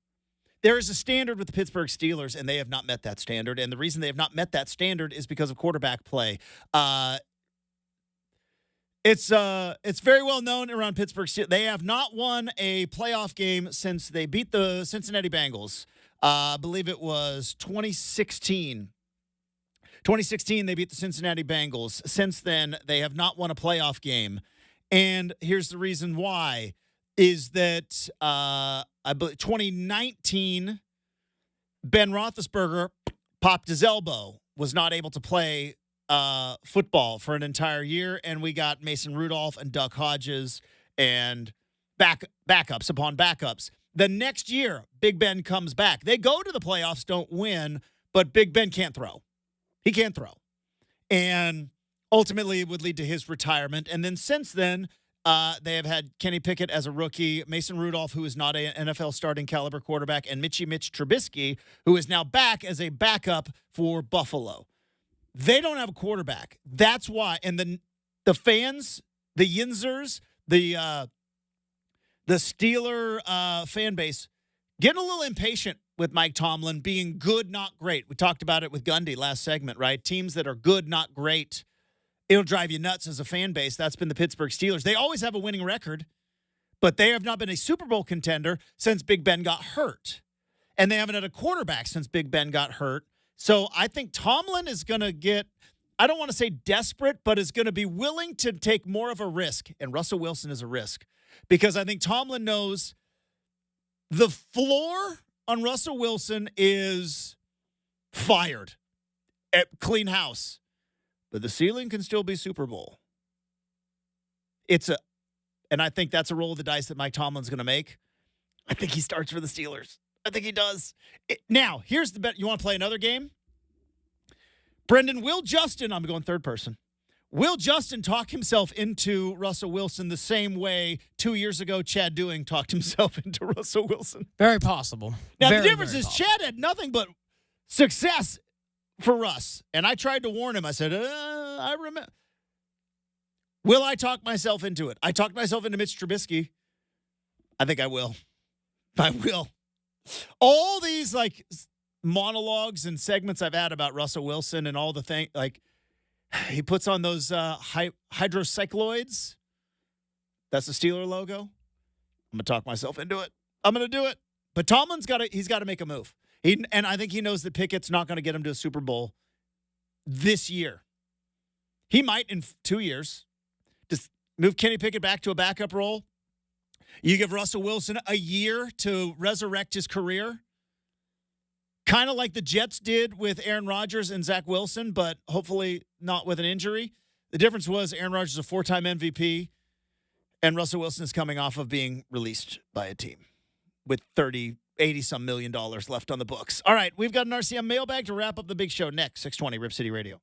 there is a standard with the Pittsburgh Steelers, and they have not met that standard. And the reason they have not met that standard is because of quarterback play. It's very well known around Pittsburgh. They have not won a playoff game since they beat the Cincinnati Bengals. I believe it was 2016. 2016, they beat the Cincinnati Bengals. Since then, they have not won a playoff game. And here's the reason why, is that I believe 2019, Ben Roethlisberger popped his elbow, was not able to play football for an entire year, and we got Mason Rudolph and Duck Hodges and backups upon backups. The next year, Big Ben comes back. They go to the playoffs, don't win, but Big Ben can't throw. He can't throw. And ultimately, it would lead to his retirement. And then since then, they have had Kenny Pickett as a rookie, Mason Rudolph, who is not an NFL starting caliber quarterback, and Mitch Trubisky, who is now back as a backup for Buffalo. They don't have a quarterback. That's why. And the fans, the Yinzers, the Steeler fan base, getting a little impatient with Mike Tomlin being good, not great. We talked about it with Gundy last segment, right? Teams that are good, not great. It'll drive you nuts as a fan base. That's been the Pittsburgh Steelers. They always have a winning record, but they have not been a Super Bowl contender since Big Ben got hurt. And they haven't had a quarterback since Big Ben got hurt. So I think Tomlin is going to get, I don't want to say desperate, but is going to be willing to take more of a risk. And Russell Wilson is a risk because I think Tomlin knows the floor on Russell Wilson is fired at clean house, but the ceiling can still be Super Bowl. And I think that's a roll of the dice that Mike Tomlin's going to make. I think he starts for the Steelers. I think he does. Now, here's the bet. You want to play another game? Brenden, will Justin, I'm going third person. Will Justin talk himself into Russell Wilson the same way 2 years ago Chad Doing talked himself into Russell Wilson? Very possible. Now, the difference is Chad had nothing but success for Russ. And I tried to warn him. I said, I remember. Will I talk myself into it? I talked myself into Mitch Trubisky. I think I will. I will. All these, like, monologues and segments I've had about Russell Wilson and all the things, like, he puts on those hydrocycloids. That's the Steeler logo. I'm going to talk myself into it. I'm going to do it. But Tomlin's he's got to make a move. And I think he knows that Pickett's not going to get him to a Super Bowl this year. He might in 2 years. Just move Kenny Pickett back to a backup role. You give Russell Wilson a year to resurrect his career. Kind of like the Jets did with Aaron Rodgers and Zach Wilson, but hopefully not with an injury. The difference was Aaron Rodgers is a 4-time MVP, and Russell Wilson is coming off of being released by a team with $80-some million left on the books. All right, we've got an RCM mailbag to wrap up the big show next, 620 Rip City Radio.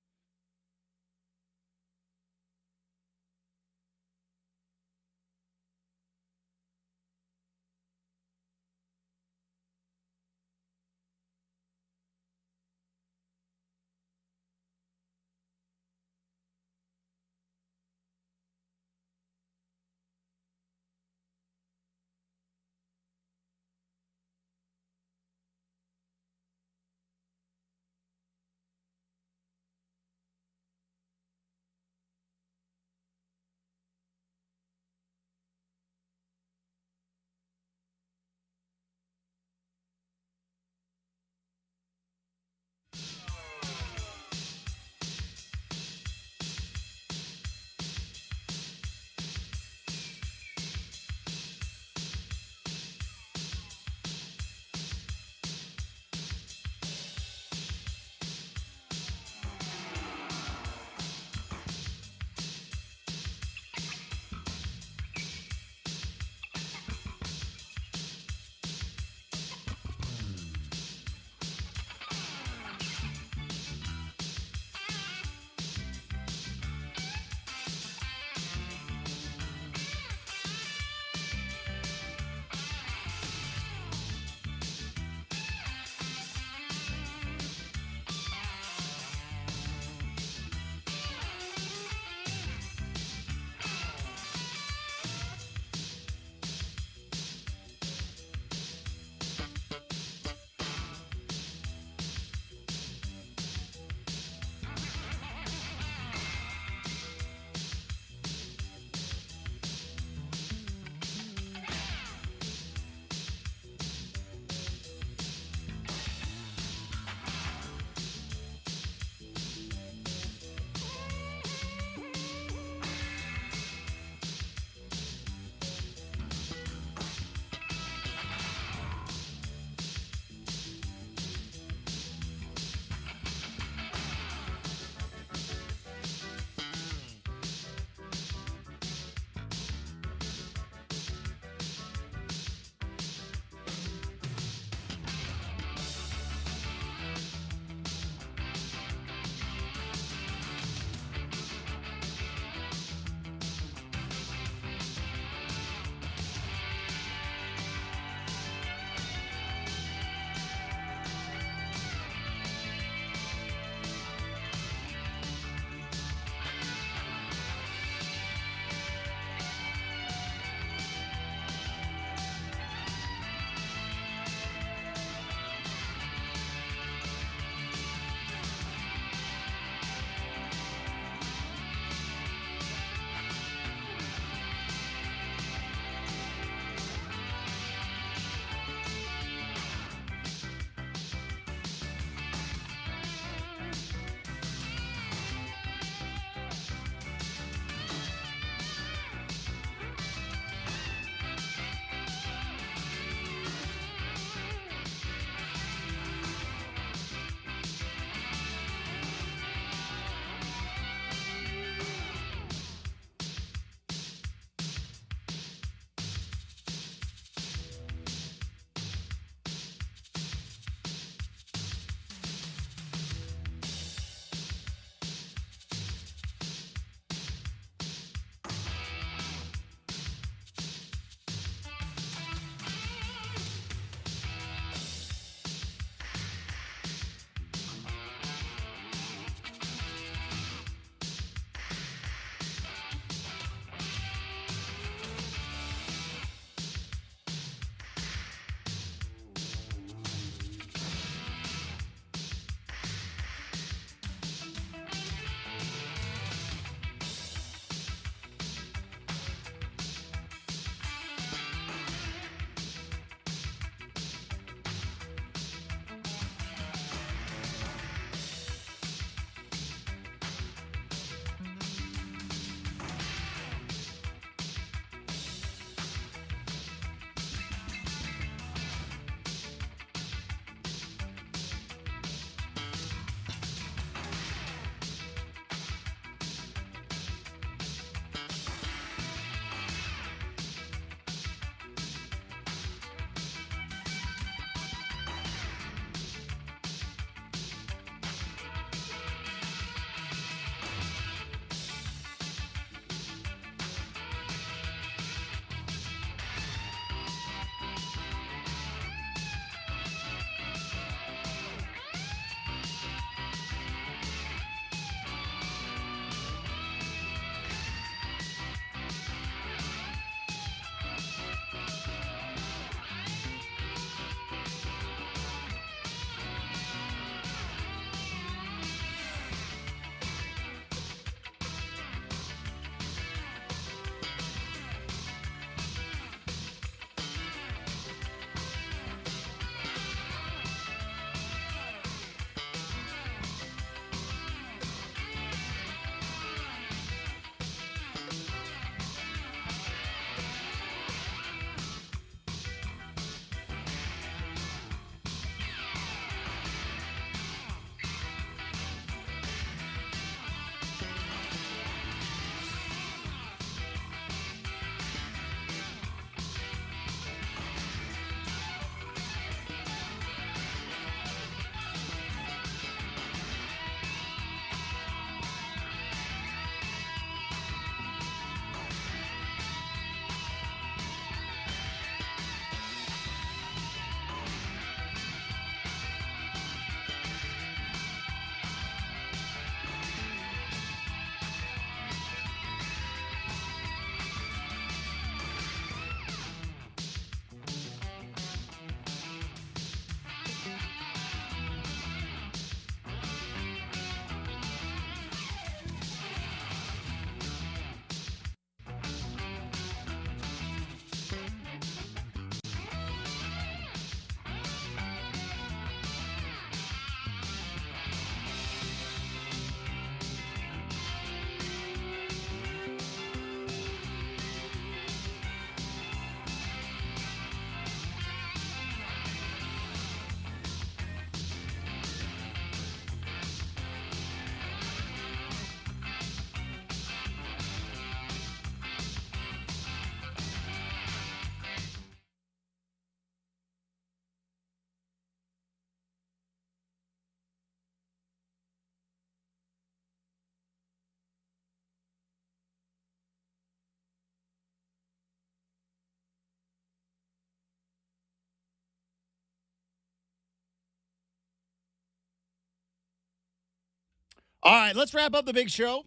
All right, let's wrap up the big show.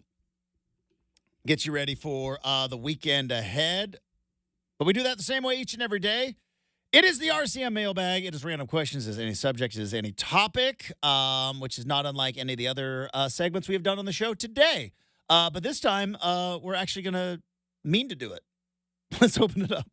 Get you ready for the weekend ahead. But we do that the same way each and every day. It is the RCM mailbag. It is random questions. It is any subject. It is any topic, which is not unlike any of the other segments we have done on the show today. But this time, we're actually going to mean to do it. Let's open it up.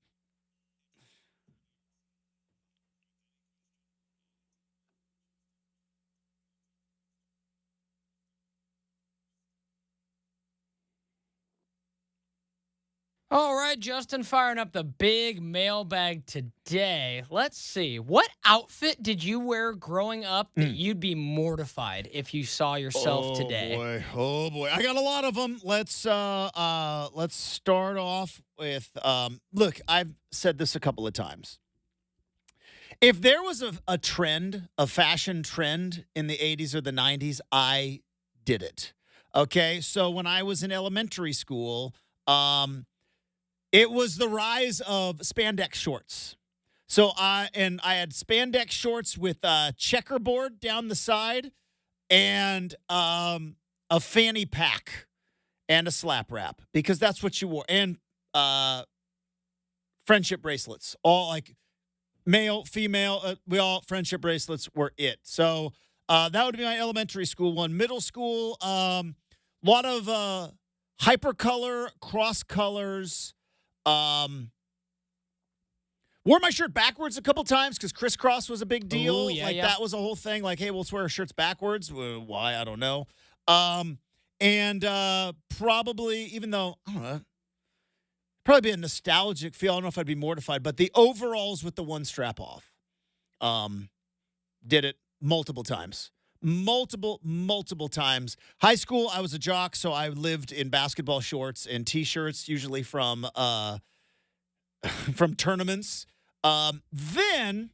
All right, Justin, firing up the big mailbag today. Let's see. What outfit did you wear growing up that you'd be mortified if you saw yourself today? Oh boy. I got a lot of them. Let's start off with look, I've said this a couple of times. If there was a trend, a fashion trend in the 80s or the 90s, I did it. Okay? So when I was in elementary school, it was the rise of spandex shorts. So I had spandex shorts with checkerboard down the side and a fanny pack and a slap wrap because that's what you wore. And friendship bracelets, all like male, female, we all friendship bracelets were it. So that would be my elementary school one. Middle school, lot of hypercolor, cross colors. Wore my shirt backwards a couple times because crisscross was a big deal. Ooh, That was a whole thing. Like, hey, let's wear our shirts backwards. Why? I don't know. And probably, even though, I don't know, probably be a nostalgic feel. I don't know if I'd be mortified, but the overalls with the one strap off. Did it multiple times. Multiple times. High school, I was a jock, so I lived in basketball shorts and T-shirts, usually from tournaments. Then,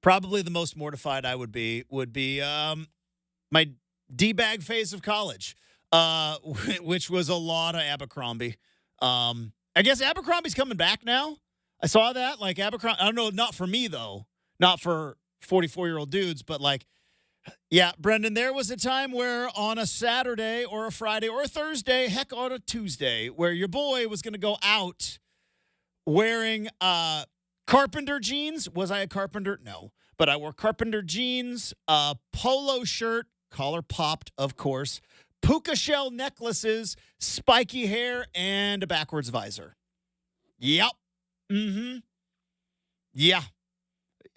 probably the most mortified I would be my D-bag phase of college, which was a lot of Abercrombie. I guess Abercrombie's coming back now. I saw that. Like, Abercrombie, I don't know, not for me, though. Not for 44-year-old dudes, but, like, yeah, Brenden, there was a time where on a Saturday or a Friday or a Thursday, heck, on a Tuesday, where your boy was going to go out wearing carpenter jeans. Was I a carpenter? No. But I wore carpenter jeans, polo shirt, collar popped, of course, puka shell necklaces, spiky hair, and a backwards visor. Yep. Mm-hmm. Yeah.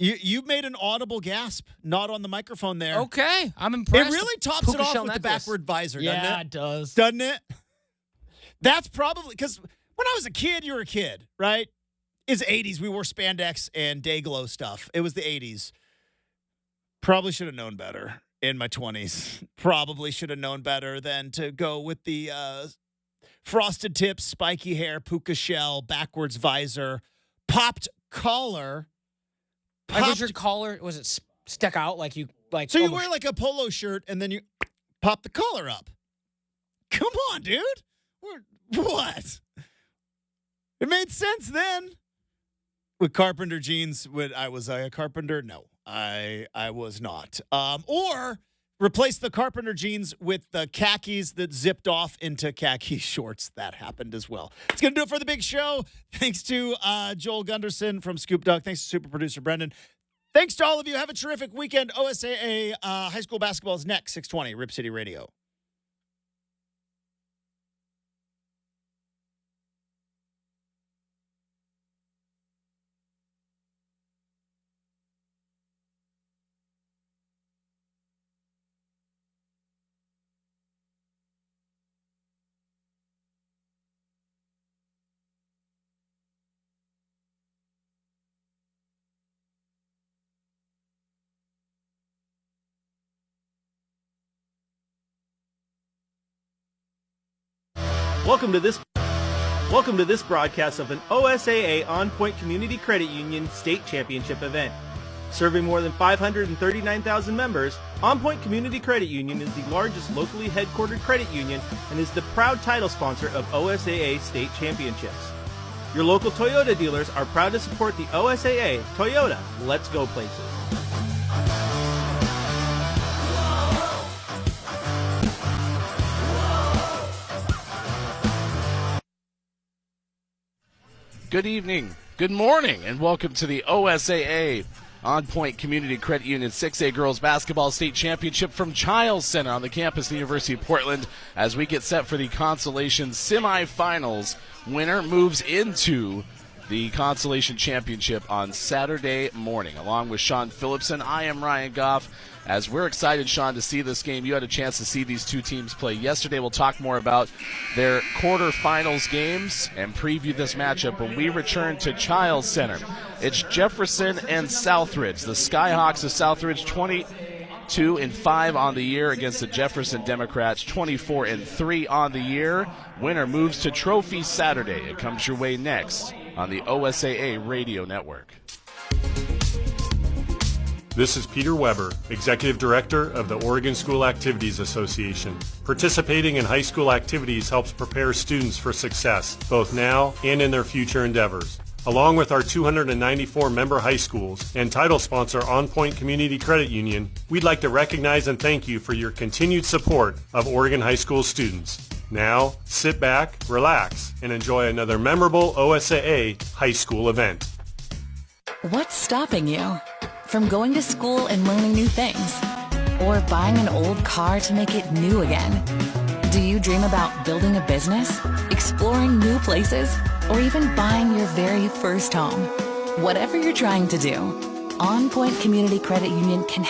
You made an audible gasp, not on the microphone there. Okay, I'm impressed. It really tops it off with the backward visor, doesn't it? Yeah, it does. Doesn't it? That's probably, because when I was a kid, you were a kid, right? It's 80s. We wore spandex and day glow stuff. It was the 80s. Probably should have known better in my 20s. Probably should have known better than to go with the frosted tips, spiky hair, puka shell, backwards visor, popped collar. Like, was your collar, was it stuck out like you, like? So you wear like a polo shirt and then you pop the collar up. Come on, dude. What? It made sense then. With carpenter jeans, was I a carpenter? No, I was not. Or replace the carpenter jeans with the khakis that zipped off into khaki shorts. That happened as well. It's going to do it for the big show. Thanks to Joel Gunderson from Scoop Duck. Thanks to super producer Brenden. Thanks to all of you. Have a terrific weekend. OSAA high school basketball is next, 620, Rip City Radio. Welcome to this broadcast of an OSAA On Point Community Credit Union State Championship event. Serving more than 539,000 members, On Point Community Credit Union is the largest locally headquartered credit union and is the proud title sponsor of OSAA State Championships. Your local Toyota dealers are proud to support the OSAA Toyota Let's Go Places. Good evening, good morning, and welcome to the OSAA On Point Community Credit Union 6A Girls Basketball State Championship from Chiles Center on the campus of the University of Portland as we get set for the Consolation semifinals. Winner moves into the Consolation Championship on Saturday morning. Along with Sean Phillipson, I am Ryan Goff. As we're excited, Sean, to see this game. You had a chance to see these two teams play yesterday. We'll talk more about their quarterfinals games and preview this matchup when we return to Chiles Center. It's Jefferson and Southridge. The Skyhawks of Southridge 22-5 on the year against the Jefferson Democrats 24-3 on the year. Winner moves to Trophy Saturday. It comes your way next on the OSAA Radio Network. This is Peter Weber, Executive Director of the Oregon School Activities Association. Participating in high school activities helps prepare students for success, both now and in their future endeavors. Along with our 294 member high schools and title sponsor On Point Community Credit Union, we'd like to recognize and thank you for your continued support of Oregon high school students. Now, sit back, relax, and enjoy another memorable OSAA high school event. What's stopping you from going to school and learning new things? Or buying an old car to make it new again? Do you dream about building a business, exploring new places, or even buying your very first home? Whatever you're trying to do, On Point Community Credit Union can